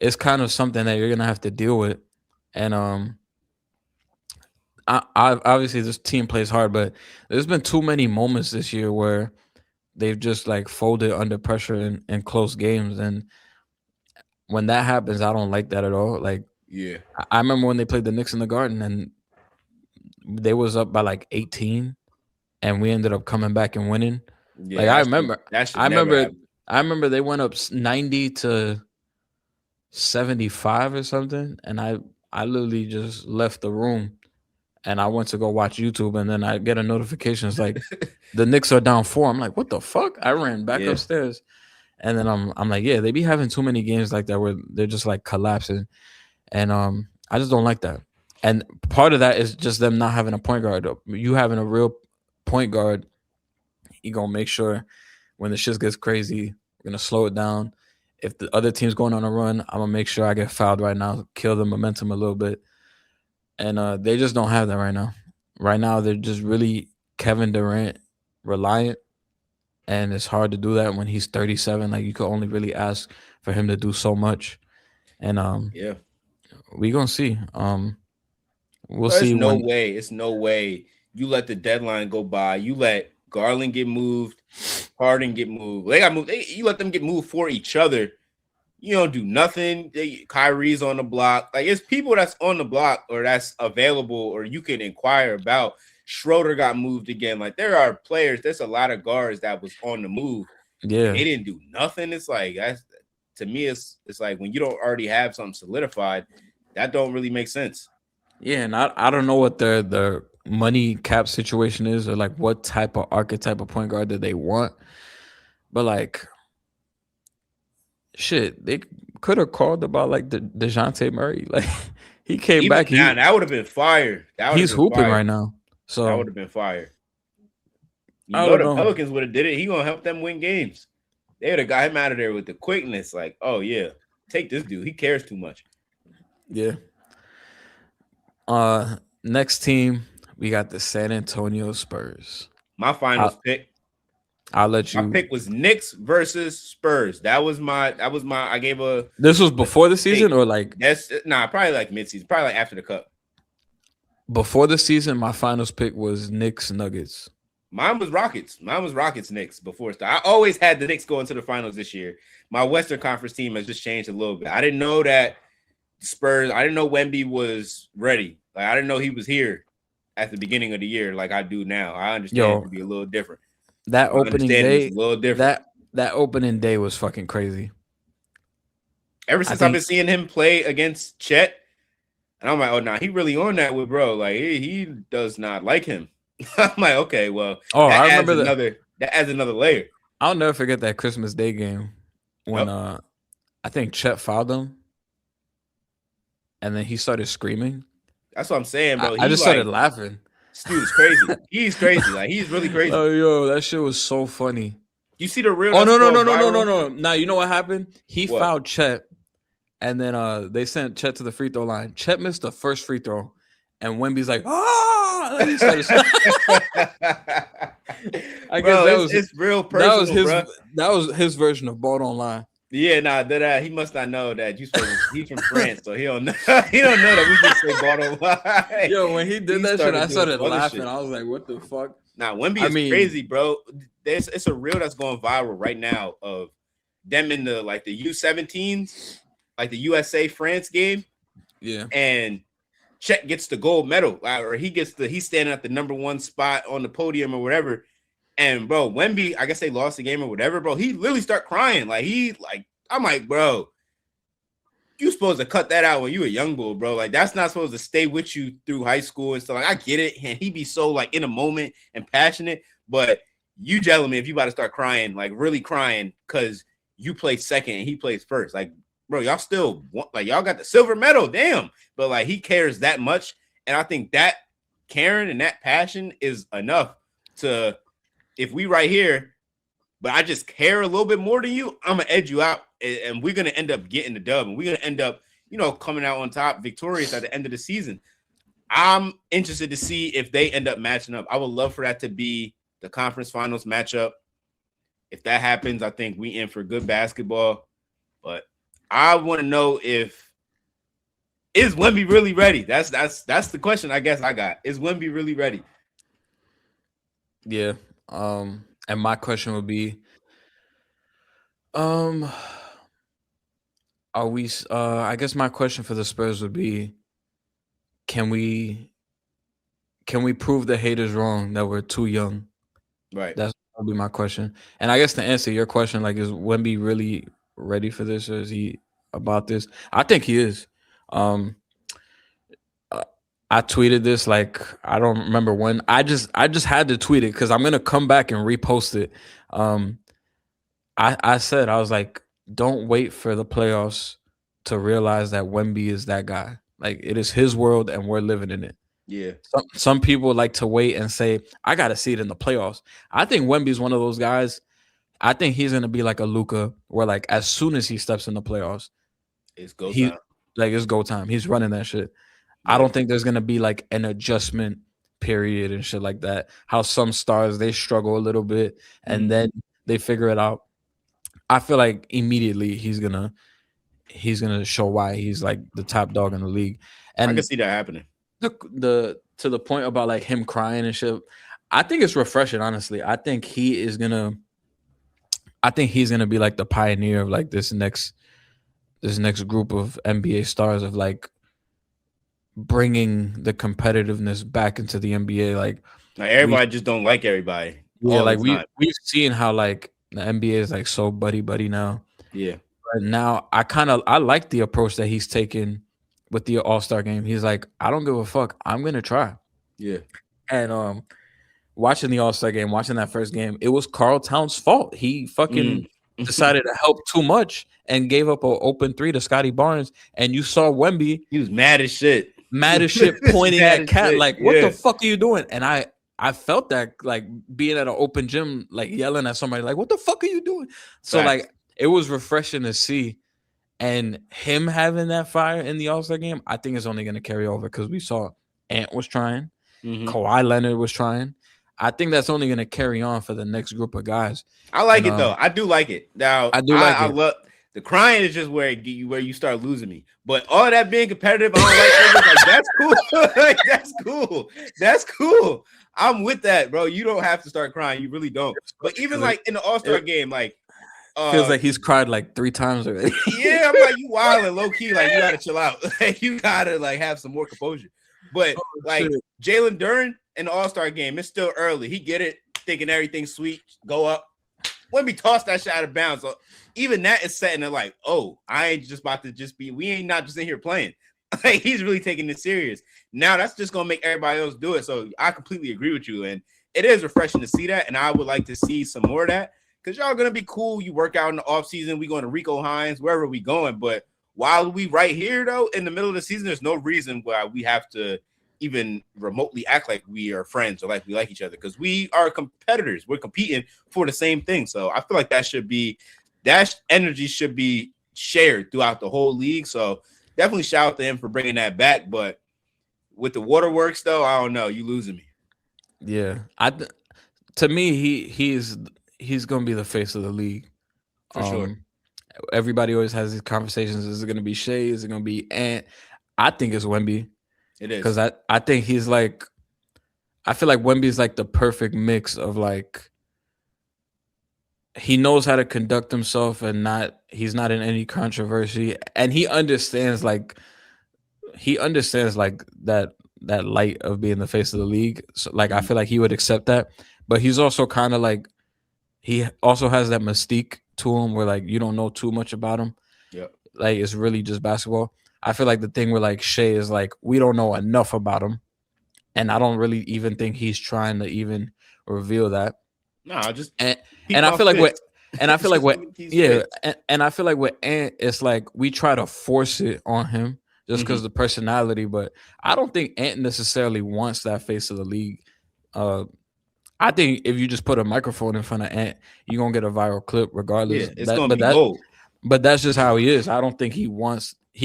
it's kind of something that you're gonna have to deal with. And I obviously this team plays hard, but there's been too many moments this year where they've just like folded under pressure in close games. And when that happens, I don't like that at all. Like, yeah, I remember when they played the Knicks in the Garden and they was up by like 18 and we ended up coming back and winning. Yeah, like I remember they went up 90 to 75 or something, and I literally just left the room and I went to go watch YouTube, and then I get a notification. It's like the Knicks are down 4. I'm like, what the fuck? I ran back upstairs, and then I'm like, yeah, they be having too many games like that where they're just like collapsing, and I just don't like that. And part of that is just them not having a point guard. You having a real point guard, you gonna make sure when the shit gets crazy, we're gonna slow it down. If the other team's going on a run, I'm gonna make sure I get fouled right now, kill the momentum a little bit. And they just don't have that right now. Right now, they're just really Kevin Durant reliant, and it's hard to do that when he's 37. Like you could only really ask for him to do so much. And yeah, we gonna see. We'll see. It's no way you let the deadline go by. You let Garland get moved, Harden get moved. They got moved. You let them get moved for each other. You don't do nothing. Kyrie's on the block. Like it's people that's on the block or that's available or you can inquire about. Schroeder got moved again. Like there are players. There's a lot of guards that was on the move. Yeah, they didn't do nothing. It's like to me. It's like when you don't already have something solidified, that don't really make sense. Yeah, and I don't know what the money cap situation is or like what type of archetype of point guard that they want, but like. Shit, they could have called about like the DeJounte Murray. Like he came back. That would have been fire. He's hooping right now. So that would have been fire. The Pelicans would have did it. He gonna help them win games. They would have got him out of there with the quickness. Like, oh yeah, take this dude. He cares too much. Yeah. Next team, we got the San Antonio Spurs. My finals pick. I'll let My you. pick was Knicks versus Spurs. That was my. I gave a. This was before the season, or like That's probably like midseason, probably like after the cup. before the season. My finals pick was Knicks Nuggets. Mine was Rockets. Knicks before it started. I always had the Knicks going to the finals this year. My Western Conference team has just changed a little bit. I didn't know that Spurs. I didn't know Wemby was ready. Like I didn't know he was here at the beginning of the year, like I do now. I understand it to be a little different. That opening day, a little different. That opening day was fucking crazy. Ever since I've been seeing him play against Chet, and I'm like, oh no, he really on that with bro. Like he does not like him. I'm like, okay, well, I remember that adds another layer. I'll never forget that Christmas Day game when I think Chet fouled him, and then he started screaming. That's what I'm saying, bro. I just started laughing. This dude's crazy. He's crazy. Like he's really crazy. Oh, yo, that shit was so funny. You see the real? Oh no. Now you know what happened? He fouled Chet, and then they sent Chet to the free throw line. Chet missed the first free throw, and Wemby's like, ah! And he started. I guess it's real personal. That was his version of ball don't lie. Yeah, he must not know that he's from France, so he don't know. He don't know that we just say ball don't lie. Yo, when he did that shit, I started laughing. I was like, "What the fuck?" Nah, Wemby is crazy, bro. It's a reel that's going viral right now of them in the U17s, like the USA France game. Yeah, and Chet gets the gold medal, or he's standing at the number one spot on the podium or whatever. And bro, Wemby, I guess they lost the game or whatever, bro. He literally start crying. I'm like, bro, you supposed to cut that out when you a young bull, bro. Like that's not supposed to stay with you through high school and stuff. Like I get it, and he be so like in a moment and passionate, but you telling me if you about to start crying, like really crying, because you played second and he plays first, like bro, y'all still y'all got the silver medal, damn. But like he cares that much, and I think that caring and that passion is enough to. If we right here, but I just care a little bit more than you, I'm gonna edge you out, and we're gonna end up getting the dub, and we're gonna end up, coming out on top, victorious at the end of the season. I'm interested to see if they end up matching up. I would love for that to be the conference finals matchup. If that happens, I think we in for good basketball. But I want to know is Wemby really ready? That's the question I guess I got. Is Wemby really ready? Yeah. And my question would be, are we? I guess my question for the Spurs would be, can we prove the haters wrong that we're too young? Right. That's gonna be my question. And I guess to answer your question, like, is Wemby really ready for this, or is he about this? I think he is. I tweeted this, like, I don't remember when. I just had to tweet it because I'm gonna come back and repost it. I said, I was like, don't wait for the playoffs to realize that Wemby is that guy. Like, it is his world and we're living in it. Yeah. Some people like to wait and say, I gotta see it in the playoffs. I think Wemby's one of those guys. I think he's gonna be like a Luka, where like as soon as he steps in the playoffs, it's go time. Like it's go time. He's running that shit. I don't think there's gonna be like an adjustment period and shit like that. How some stars they struggle a little bit and then they figure it out. I feel like immediately he's gonna show why he's like the top dog in the league. And I can see that happening. To the point about like him crying and shit, I think it's refreshing. Honestly, I think he's gonna be like the pioneer of like this next group of NBA stars of like bringing the competitiveness back into the NBA. Like everybody just don't like everybody. Yeah, like we've seen how like the NBA is like so buddy now. Yeah. But now I like the approach that he's taken with the All-Star game. He's like, I don't give a fuck. I'm gonna try. Yeah. And watching the All-Star game, watching that first game, it was Karl Towns' fault. He fucking decided to help too much and gave up an open three to Scotty Barnes. And you saw Wemby. He was mad as shit. Pointing at Cat like, what the fuck are you doing? And I felt that like being at an open gym, like yelling at somebody, like, what the fuck are you doing? So like it was refreshing to see. And him having that fire in the All-Star game, I think is only going to carry over because we saw Ant was trying, Kawhi Leonard was trying. I think that's only going to carry on for the next group of guys. I like And it though. I do like it. Now I do like I it. love the crying is just where you start losing me. But all that being competitive, I don't like that's cool. Like, that's cool. That's cool. I'm with that, bro. You don't have to start crying. You really don't. But even like in the All-Star game, like feels like he's cried like 3 times already. Yeah, I'm like, you wilding low key, like you gotta chill out. Like you gotta like have some more composure. But like Jalen Duren in the All-Star game, it's still early. He get it, thinking everything's sweet, go up. When we toss that shot out of bounds, so even that is setting it like, oh, I ain't just about to just be, we ain't not just in here playing. Like he's really taking this serious. Now that's just gonna make everybody else do it. So I completely agree with you. And it is refreshing to see that. And I would like to see some more of that. Because y'all gonna be cool. You work out in the off season. We going to Rico Hines, wherever we going. But while we right here though, in the middle of the season, there's no reason why we have to even remotely act like we are friends or like we like each other, because we are competitors. We're competing for the same thing. So I feel like that energy should be shared throughout the whole league. So definitely shout out to him for bringing that back. But with the waterworks though, I don't know. You losing me. Yeah, to me, he's gonna be the face of the league for sure. Everybody always has these conversations. Is it gonna be Shai? Is it gonna be Ant? I think it's Wemby. It is because I think he's like, I feel like Wemby's like the perfect mix of like, he knows how to conduct himself and he's not in any controversy, and he understands like that light of being the face of the league. So like I feel like he would accept that, but he's also kind of like, he also has that mystique to him where like you don't know too much about him. Yeah, like it's really just basketball. I feel like the thing with like Shai is like we don't know enough about him, and I don't really even think he's trying to even reveal that. No, just and I feel like what and I feel like what yeah, and I feel like with Ant, it's like we try to force it on him just because of the personality, but I don't think Ant necessarily wants that face of the league. I think if you just put a microphone in front of Ant, you're gonna get a viral clip regardless. Yeah, it's gonna be gold. But that's just how he is. I don't think he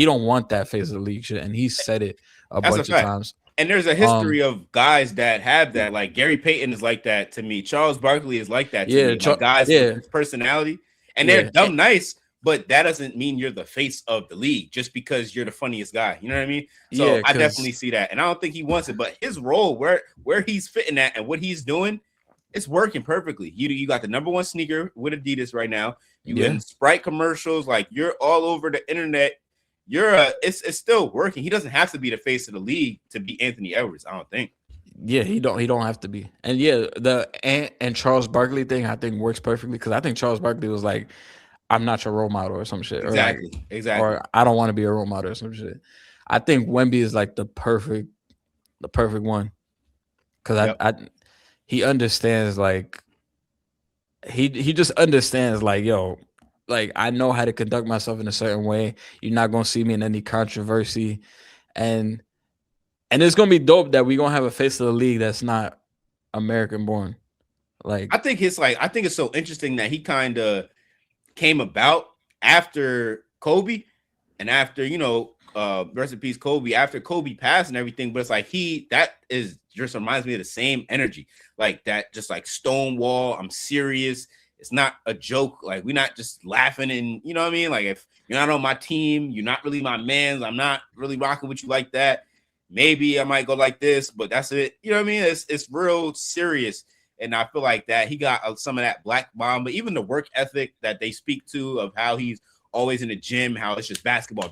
don't want that face of the league shit, and he said it a bunch of times. And there's a history of guys that have that. Like Gary Payton is like that to me. Charles Barkley is like that to me. Like guys with personality, and they're dumb nice, but that doesn't mean you're the face of the league just because you're the funniest guy. You know what I mean? So I definitely see that, and I don't think he wants it. But his role, where he's fitting at, and what he's doing, it's working perfectly. You got the #1 sneaker with Adidas right now. You in Sprite commercials, like you're all over the internet. It's still working. He doesn't have to be the face of the league to be Anthony Edwards, I don't think. Yeah, he don't have to be. And yeah, the Ant and Charles Barkley thing I think works perfectly, because I think Charles Barkley was like, I'm not your role model or some shit. Exactly. Or I don't want to be a role model or some shit. I think Wemby is like the perfect one. Because he understands, like he just understands like, yo, like I know how to conduct myself in a certain way. You're not gonna see me in any controversy, and it's gonna be dope that we're gonna have a face of the league that's not American born. Like I think it's so interesting that he kind of came about after Kobe and after, rest in peace Kobe, after Kobe passed and everything. But it's like that just reminds me of the same energy, like that, just like Stonewall. I'm serious. It's not a joke. Like we're not just laughing, and you know what I mean? Like if you're not on my team, you're not really my man. I'm not really rocking with you like that. Maybe I might go like this, but that's it. You know what I mean? It's real serious. And I feel like that he got some of that Black Mamba, even the work ethic that they speak to of how he's always in the gym, how it's just basketball.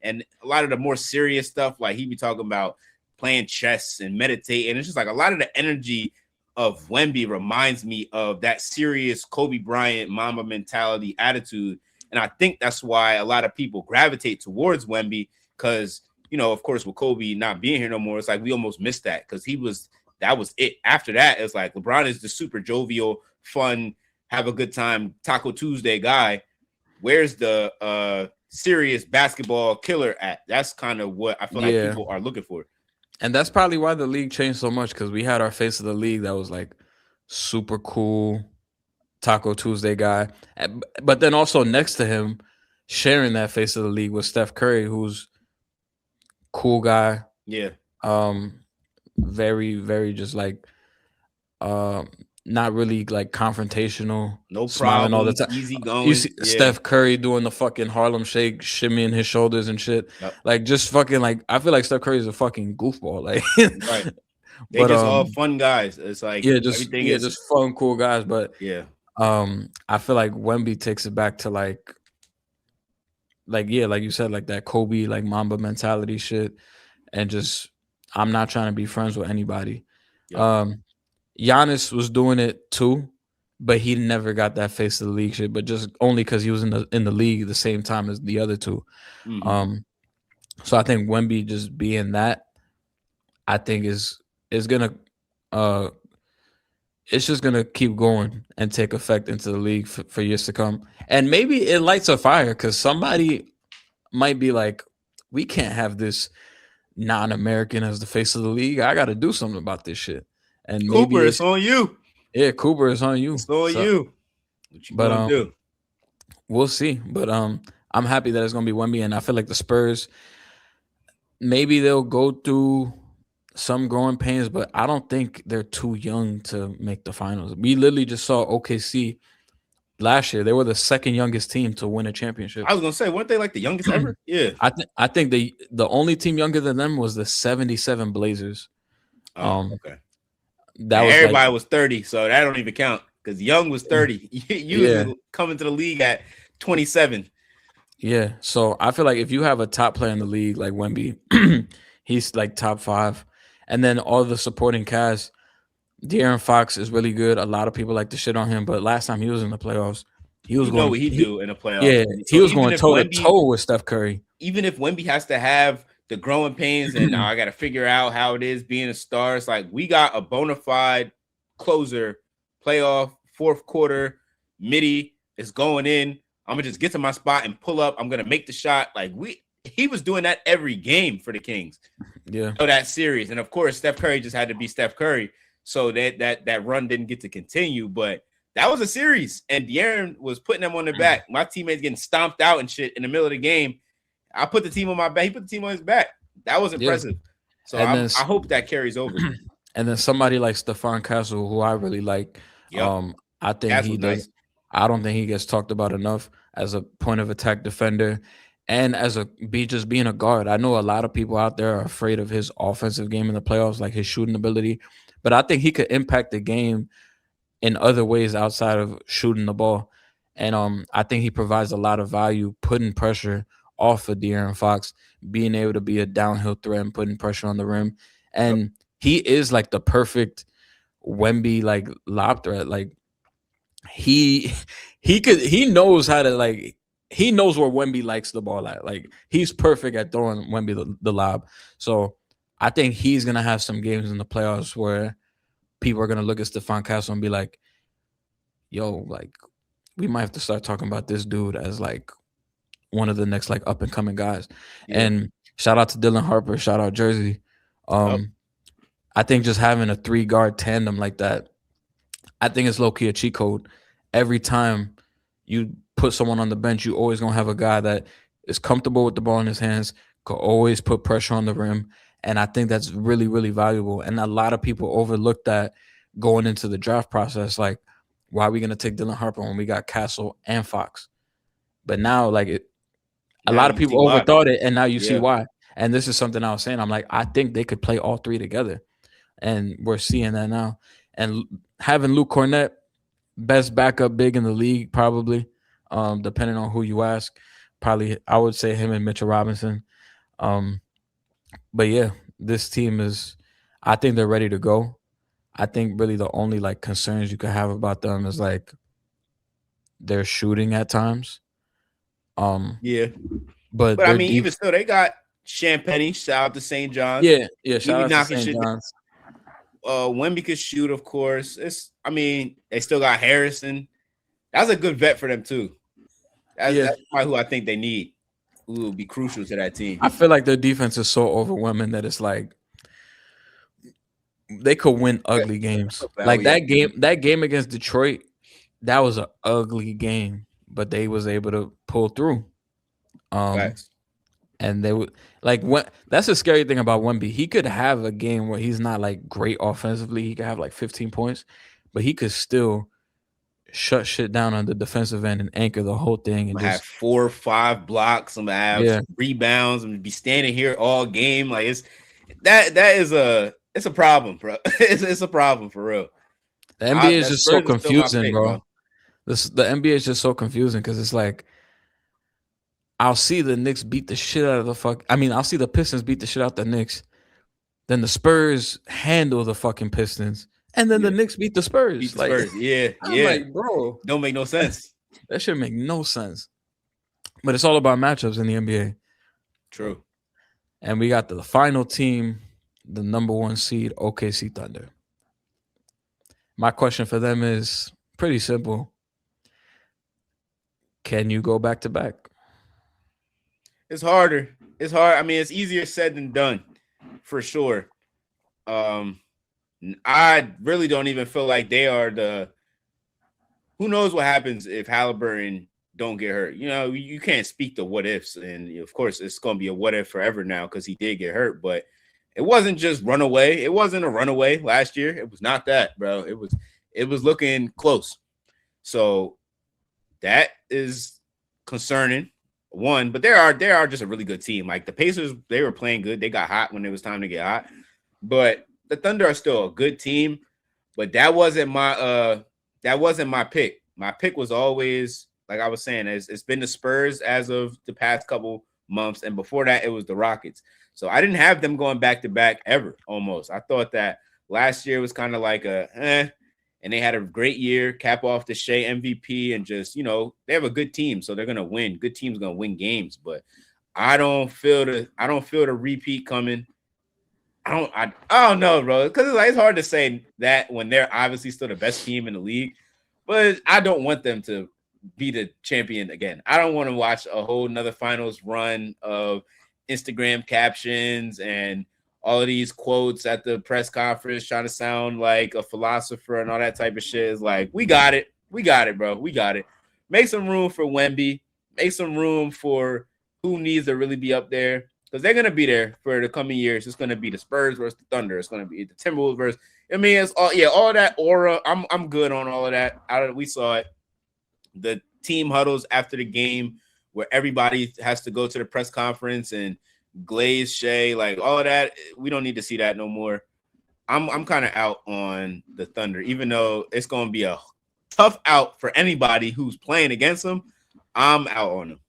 And a lot of the more serious stuff, like he be talking about playing chess and meditating. It's just like a lot of the energy of Wemby reminds me of that serious Kobe Bryant Mamba mentality attitude. And I think that's why a lot of people gravitate towards Wemby, because, of course, with Kobe not being here no more, it's like we almost missed that, because that was it. After that, it's like LeBron is the super jovial, fun, have a good time, Taco Tuesday guy. Where's the serious basketball killer at? That's kind of what I feel like people are looking for. And that's probably why the league changed so much, because we had our face of the league that was like super cool, Taco Tuesday guy. But then also next to him, sharing that face of the league with Steph Curry, who's cool guy, Yeah. very, very just like not really like confrontational, No smiling all the problems. time. Easy You going. see Yeah. Steph Curry doing the fucking Harlem Shake, shimmying his shoulders and shit. Yep. Like just fucking like I feel like Steph Curry is a fucking goofball. Like Right. They but just all fun guys. It's like everything is just fun, cool guys. But yeah. I feel like Wemby takes it back to like yeah, like you said, like that Kobe like Mamba mentality shit, and just I'm not trying to be friends with anybody. Yep. Giannis was doing it too, but he never got that face of the league shit. But just only because he was in the league the same time as the other two. Mm-hmm. So I think Wemby just being that, I think is gonna uh it's just gonna keep going and take effect into the league for years to come. And maybe it lights a fire because somebody might be like, we can't have this non-American as the face of the league. I got to do something about this shit. And maybe Cooper, it's on you. yeah, Cooper is on you. It's on So, you. What you but gonna do? we'll see. But I'm happy that it's gonna be Wemby, and I feel like the Spurs maybe they'll go through some growing pains, but I don't think they're too young to make the finals. We literally just saw OKC last year. They were the second youngest team to win a championship. I was gonna say, weren't they like the youngest ever? Yeah. I think the only team younger than them was the 77 Blazers. Okay. That and was everybody like, was 30, so that don't even count because Young was 30. You yeah. was coming to the league at 27. Yeah. So I feel like if you have a top player in the league like Wemby, he's like top 5. And then all the supporting cast, De'Aaron Fox is really good. A lot of people like to shit on him, but last time he was in the playoffs, he was You know going what he do in the playoffs. yeah, So he was even going if toe to Wemby, toe with Steph Curry. even if Wemby has to have the growing pains and I got to figure out how it is being a star, it's like we got a bona fide closer, playoff, fourth quarter, midi is going in. I'm gonna just get to my spot and pull up. I'm gonna make the shot. Like he was doing that every game for the Kings. Yeah. So that series, and of course, Steph Curry just had to be Steph Curry, so that run didn't get to continue. But that was a series, and De'Aaron was putting them on their back. My teammates getting stomped out and shit in the middle of the game. I put the team on my back. He put the team on his back. That was impressive. So I hope that carries over. And then somebody like Stephon Castle, who I really like. Yep. I think Castle's he does. nice. I don't think he gets talked about enough as a point of attack defender and as just being a guard. I know a lot of people out there are afraid of his offensive game in the playoffs, like his shooting ability, but I think he could impact the game in other ways outside of shooting the ball. And I think he provides a lot of value, putting pressure off of De'Aaron Fox, being able to be a downhill threat and putting pressure on the rim. And he is like the perfect Wemby like lob threat. Like he knows how to like he knows where Wemby likes the ball at. Like he's perfect at throwing Wemby the lob. So I think he's gonna have some games in the playoffs where people are gonna look at Stephon Castle and be like, yo, like we might have to start talking about this dude as like one of the next like up and coming guys. Yeah. And shout out to Dylan Harper, shout out Jersey. I think just having a 3-guard tandem like that, I think it's low key a cheat code. Every time you put someone on the bench, you always gonna have a guy that is comfortable with the ball in his hands, could always put pressure on the rim. And I think that's really, really valuable. And a lot of people overlook that going into the draft process. Like, why are we gonna take Dylan Harper when we got Castle and Fox? But now, like a lot of people overthought it, and now you see why. And this is something I was saying. I'm like, I think they could play all three together. And we're seeing that now. And having Luke Cornett, best backup big in the league, probably, depending on who you ask. Probably, I would say him and Mitchell Robinson. But yeah, this team is, I think they're ready to go. I think really the only like concerns you could have about them is like their shooting at times. But I mean, even still, they got Champagne. Shout out to St. John's. Yeah. Shout out to St. John's. Wemby could shoot, of course. They still got Harrison. That's a good vet for them too. That's probably who I think they need. Who will be crucial to that team. I feel like their defense is so overwhelming that it's like they could win ugly games. Like that game against Detroit, that was an ugly game, but they was able to pull through. Facts. And they would like when that's the scary thing about Wemby. He could have a game where he's not like great offensively. He could have like 15 points, but he could still shut shit down on the defensive end and anchor the whole thing I'm and gonna have just 4 or 5 blocks. I'm gonna have yeah. rebounds. I'm gonna be standing here all game. Like it's a problem, bro. It's a problem for real. The NBA is That just so Spurs is still my confusing, pick, bro. bro. The NBA is just so confusing because it's like I'll see the Knicks beat the shit out of the fuck. I mean, I'll see the Pistons beat the shit out the Knicks. Then the Spurs handle the fucking Pistons, and then the Yeah. Knicks beat the Beat Spurs. the Like Spurs. Yeah, I'm yeah. like, bro, Don't make no sense. that should make no sense. But it's all about matchups in the NBA. True. And we got the final team, the number 1 seed, OKC Thunder. My question for them is pretty simple. Can you go back to back? It's harder. It's hard. I mean, it's easier said than done, for sure. I really don't even feel like they are the. Who knows what happens if Halliburton don't get hurt? You know, you can't speak to what ifs, and of course, it's going to be a what if forever now because he did get hurt. But it wasn't just runaway. It wasn't a runaway last year. It was not that, bro. It was looking close. So that is concerning. One, but they are just a really good team. Like the Pacers, they were playing good. They got hot when it was time to get hot. But the Thunder are still a good team. But that wasn't my pick. My pick was always, like I was saying, it's been the Spurs as of the past couple months, and before that, it was the Rockets. So I didn't have them going back to back ever. Almost, I thought that last year was kind of like and they had a great year, cap off the Shai MVP, and just, they have a good team, so they're gonna win. Good team's gonna win games, but I don't feel the repeat coming. I don't know, bro, because it's hard to say that when they're obviously still the best team in the league, but I don't want them to be the champion again. I don't want to watch a whole nother finals run of Instagram captions and all of these quotes at the press conference trying to sound like a philosopher and all that type of shit. Is like, we got it, bro. We got it. Make some room for Wemby. Make some room for who needs to really be up there, because they're gonna be there for the coming years. It's gonna be the Spurs versus the Thunder. It's gonna be the Timberwolves versus. I mean, it's all that aura. I'm good on all of that. We saw it. The team huddles after the game where everybody has to go to the press conference and glaze Shai, like all of that. We don't need to see that no more. I'm kind of out on the Thunder, even though it's going to be a tough out for anybody who's playing against them. I'm out on them.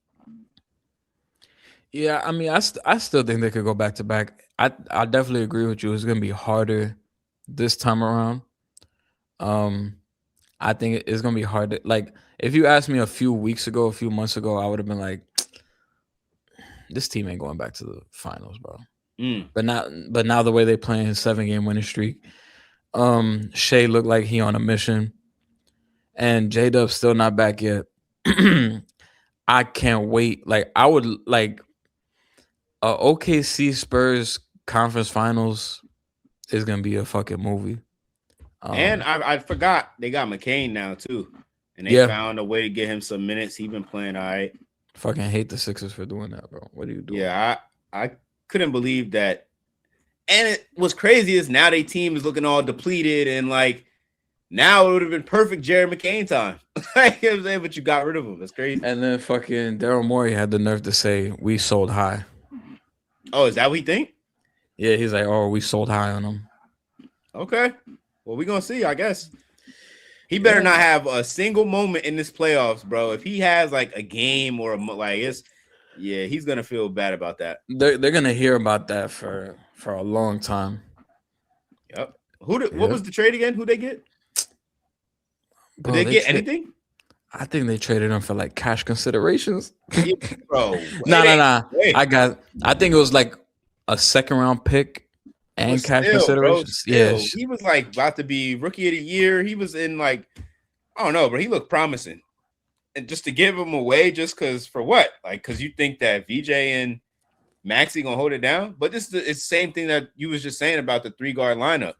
Yeah, I mean, I still think they could go back to back. I definitely agree with you. It's gonna be harder this time around. I think it's gonna be hard. Like, if you asked me a few months ago, I would have been like, this team ain't going back to the finals, bro. But now the way they playing 7-game winning streak, Shai looked like he on a mission, and J-Dub's still not back yet. I can't wait. Like, I would like OKC Spurs conference finals is gonna be a fucking movie. And I forgot they got McCain now too, and they found a way to get him some minutes. He's been playing all right. Fucking hate the Sixers for doing that, bro. What are you doing? Yeah, I couldn't believe that. And what's crazy is now their team is looking all depleted, and like now it would have been perfect Jared McCain time. Like, you know what I'm saying? But you got rid of him. That's crazy. And then fucking Daryl Morey had the nerve to say we sold high. Oh, is that what he think? Yeah, he's like, oh, we sold high on him. Okay. Well, we're gonna see, I guess. He better not have a single moment in this playoffs, bro. If he has like a game or he's gonna feel bad about that. They're gonna hear about that for a long time. Yep. What was the trade again? Who they get? Did they get anything? I think they traded him for like cash considerations. Yeah, bro. Nah. I think it was like a 2nd-round pick and cash considerations. Bro, he was like about to be rookie of the year. He was in like, I don't know, but he looked promising. And just to give him away, just because for what? Like, because you think that VJ and Maxey gonna hold it down? But it's the same thing that you was just saying about the 3-guard lineup.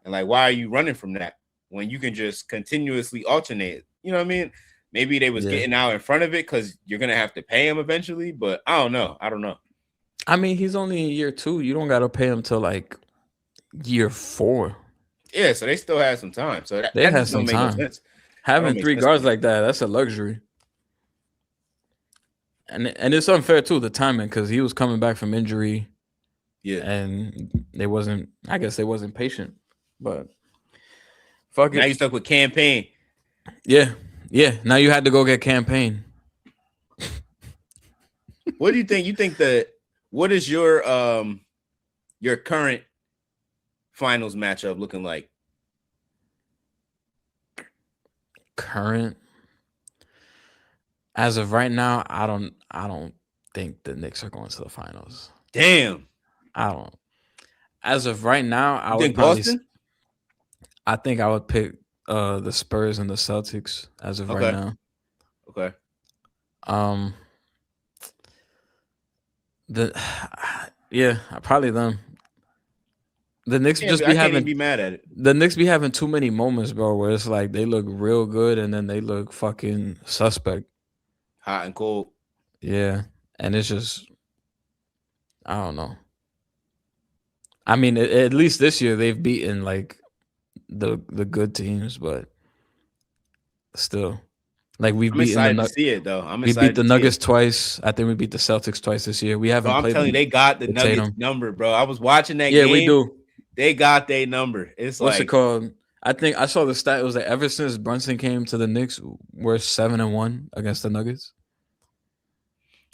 And like, why are you running from that when you can just continuously alternate? You know what I mean? Maybe they was Yeah. getting out in front of it because you're gonna have to pay him eventually. But I don't know. I mean, he's only in year 2. You don't gotta pay him till like year 4. Yeah, so they still have some time. So They that had just some don't make no time. sense. Having Make 3 sense to guards me. like that's a luxury. And it's unfair too, the timing, because he was coming back from injury. Yeah. And I guess they wasn't patient. But fuck Now it. you stuck with campaign. Yeah. Now you had to go get campaign. What do you think? What is your current finals matchup looking like? Current. As of right now, I don't think the Knicks are going to the finals. Damn. I don't. As of right now, I would think probably Boston? I think I would pick the Spurs and the Celtics as of right now. Okay. Probably them. The Knicks Can't even be mad at it. The Knicks be having too many moments, bro, where it's like they look real good and then they look fucking suspect. Hot and cold. Yeah. And it's just, I don't know. I mean, at least this year they've beaten like the good teams, but still, like I'm excited to see it though. We beat the Nuggets twice. I think we beat the Celtics twice this year. We haven't played. I'm telling you, they got the Nuggets number, bro. I was watching that game. Yeah, we do. They got their number. It's what's it called? I think I saw the stat. It was like ever since Brunson came to the Knicks, we're 7-1 against the Nuggets.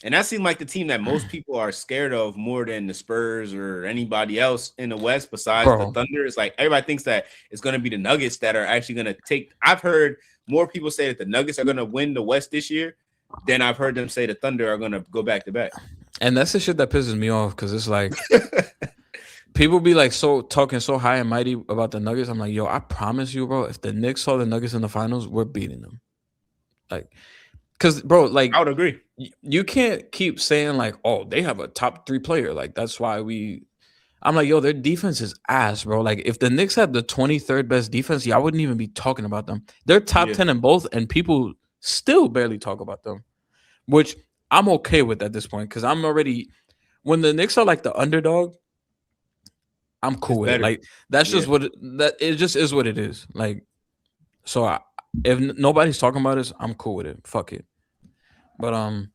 And that seemed like the team that most people are scared of more than the Spurs or anybody else in the West besides the Thunder. It's like everybody thinks that it's going to be the Nuggets that are actually going to take. I've heard more people say that the Nuggets are going to win the West this year than I've heard them say the Thunder are going to go back to back. And that's the shit that pisses me off because it's like people be like talking so high and mighty about the Nuggets. I'm like, yo, I promise you, bro, if the Knicks saw the Nuggets in the finals, we're beating them. Like, because, bro, like, I would agree. You can't keep saying like, oh, they have a top 3 player. Like, that's why I'm like, yo, their defense is ass, bro. Like, if the Knicks had the 23rd best defense, I wouldn't even be talking about them. They're top 10 in both, and people still barely talk about them, which I'm okay with at this point because I'm already – when the Knicks are like the underdog, I'm cool with it. Like, that's just it just is what it is. Like, so if nobody's talking about it, I'm cool with it. Fuck it. But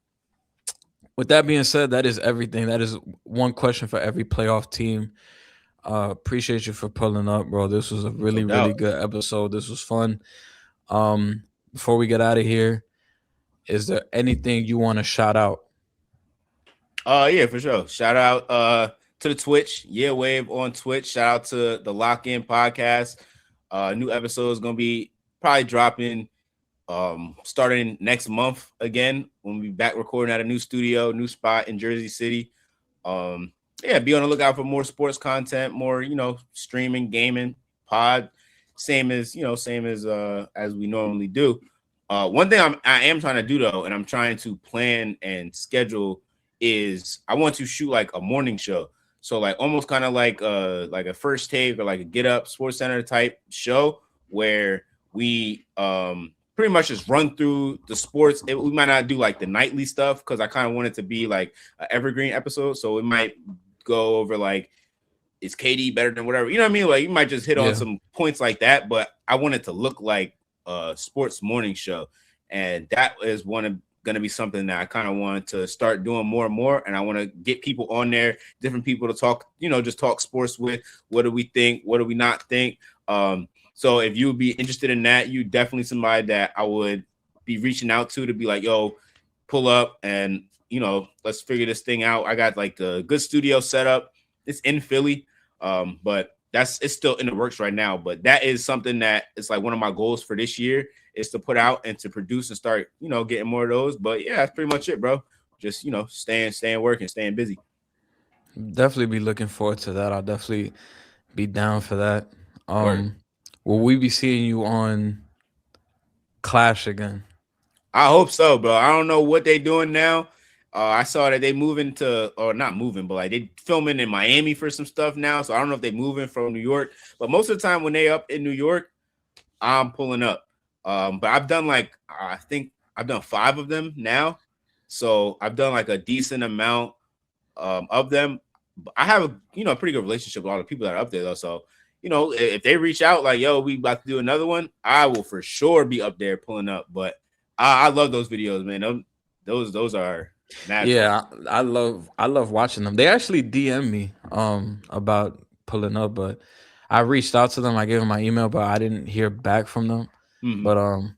with that being said, that is everything. That is one question for every playoff team. Appreciate you for pulling up, bro. This was a really, really good episode. This was fun. Before we get out of here, is there anything you want to shout out? Yeah, for sure. Shout out to the Twitch, Yeawave on Twitch. Shout out to the Lock In podcast. New episode is gonna be probably dropping starting next month again when we be back recording at a new studio, new spot in Jersey City. Be on the lookout for more sports content, more streaming, gaming, pod, same as we normally do. One thing I am trying to do though, and I'm trying to plan and schedule, is I want to shoot like a morning show. So like almost kind of like a first take or like a Get Up Sports Center type show where we pretty much just run through the sports. We might not do like the nightly stuff because I kind of want it to be like an evergreen episode. So it might go over like, is KD better than whatever? You know what I mean? Like you might just hit on some points like that, but I want it to look like a sports morning show. And that is going to be something that I kind of want to start doing more and more. And I want to get people on there, different people to talk, just talk sports with. What do we think? What do we not think? So if you would be interested in that, you definitely somebody that I would be reaching out to be like, yo, pull up and, let's figure this thing out. I got like the good studio set up. It's in Philly, but it's still in the works right now. But that is something that is like one of my goals for this year is to put out and to produce and start, getting more of those. But yeah, that's pretty much it, bro. Just, staying working, staying busy. Definitely be looking forward to that. I'll definitely be down for that. Will we be seeing you on Clash again? I hope so, bro. I don't know what they're doing now. I saw that they moving not moving, but like they filming in Miami for some stuff now. So I don't know if they moving from New York. But most of the time when they up in New York, I'm pulling up. But I've done like I think I've done 5 of them now, so I've done like a decent amount of them. I have a pretty good relationship with all the people that are up there though. So if they reach out like, yo, we about to do another one, I will for sure be up there pulling up. But I love those videos, man. Those are mad Yeah, I love watching them. They actually DM me about pulling up, but I reached out to them. I gave them my email, but I didn't hear back from them. Mhm.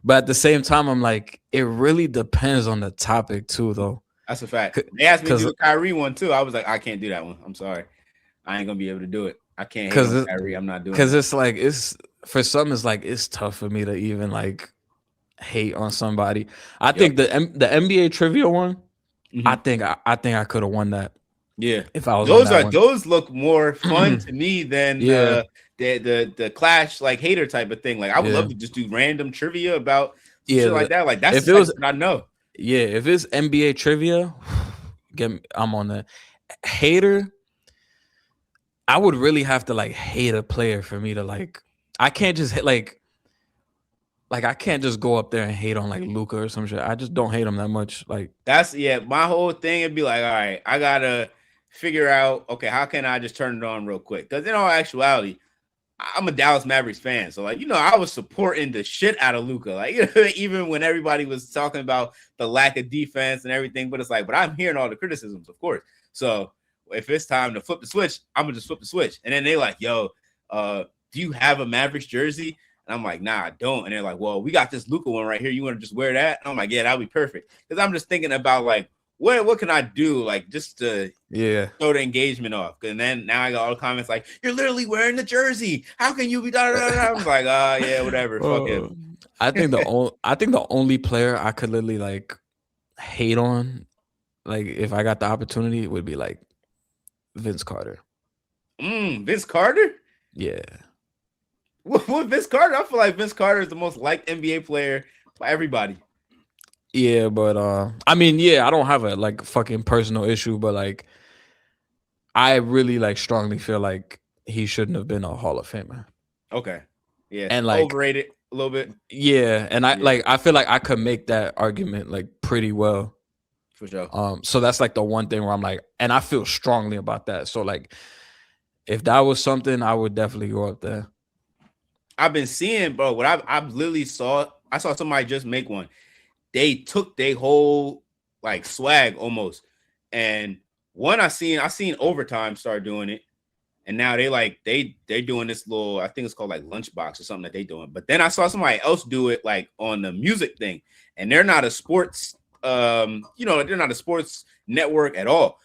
But at the same time, I'm like, it really depends on the topic too, though. That's a fact. They asked me to do 'Cause the Kyrie one too. I was like, I can't do that one. I'm sorry. I ain't gonna be able to do it. I can't hate on because Kyrie. I'm not doing because it. it's like for some it's like it's tough for me to even like hate on somebody. I think the NBA trivia one, I Mhm. think I could have won that Yeah. if I was on that one. Those look more fun to me than Yeah, the Clash like hater type of thing. Like I would yeah, love to just do random trivia about some yeah. shit like that. Like that's If the it type was of shit I know. if it's NBA trivia, I'm on that. Hater, I would really have to like hate a player for me to like. I can't just hit like I can't just go up there and hate on like Luca or some shit. I just don't hate him that much. Like That's my whole thing would be like, all right, I gotta figure out, okay, how can I just turn it on real quick? Because in all actuality, I'm a Dallas Mavericks fan. So, like, I was supporting the shit out of Luca. Like, even when everybody was talking about the lack of defense and everything, but it's like, but I'm hearing all the criticisms, of course. So if it's time to flip the switch, I'm gonna just flip the switch. And then they like, yo, do you have a Mavericks jersey? And I'm like, nah, I don't. And they're like, well, we got this Luca one right here. You want to just wear that? And I'm like, yeah, that'll be perfect. Because I'm just thinking about like, what can I do? Like just to throw the engagement off. And then now I got all the comments like, you're literally wearing the jersey. How can you be da da da? I was like, yeah, whatever. Fuck him. I think the only player I could literally like hate on, like if I got the opportunity, would be like Vince Carter. Vince Carter? Yeah. With Vince Carter, I feel like Vince Carter is the most liked NBA player by everybody. Yeah, but I mean, yeah, I don't have a like fucking personal issue, but like I really like strongly feel like he shouldn't have been a Hall of Famer. Okay. Yeah. And like overrated a little bit. Yeah, and I feel like I could make that argument like pretty well. For sure. So that's like the one thing where I'm like, and I feel strongly about that. So like if that was something, I would definitely go up there. I've been seeing, bro, what I've literally I saw somebody just make one. They took their whole like swag almost. And one I seen Overtime start doing it. And now they're doing this little, I think it's called like Lunchbox or something that they doing. But then I saw somebody else do it like on the music thing. And they're not a sports, they're not a sports network at all.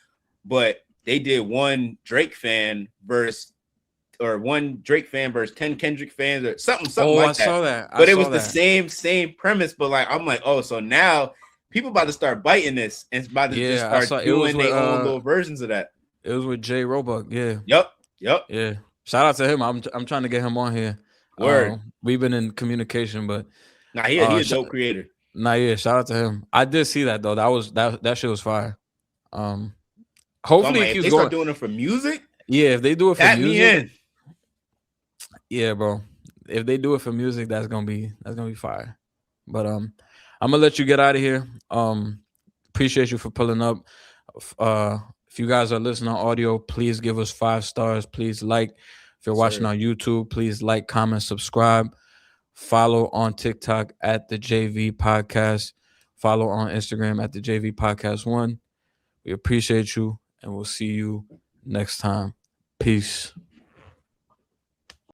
But they did one Drake fan versus 10 Kendrick fans or something like that. I saw that. But it was the same premise. But like I'm like, oh, so now people about to start biting this and about to just start doing their own little versions of that. It was with Jay Roebuck, yeah. Yep. Yeah. Shout out to him. I'm trying to get him on here. Word. We've been in communication, but he's a dope creator. Shout out to him. I did see that though. That shit was fire. Hopefully if they start doing it for music, yeah, if they do it for music, me in. Yeah, bro. If they do it for music, that's gonna be fire. But I'm gonna let you get out of here. Appreciate you for pulling up. If you guys are listening on audio, please give us 5 stars. Please like. If you're watching on YouTube, please like, comment, subscribe. Follow on TikTok at the JV Podcast. Follow on Instagram at the JV Podcast 1. We appreciate you, and we'll see you next time. Peace.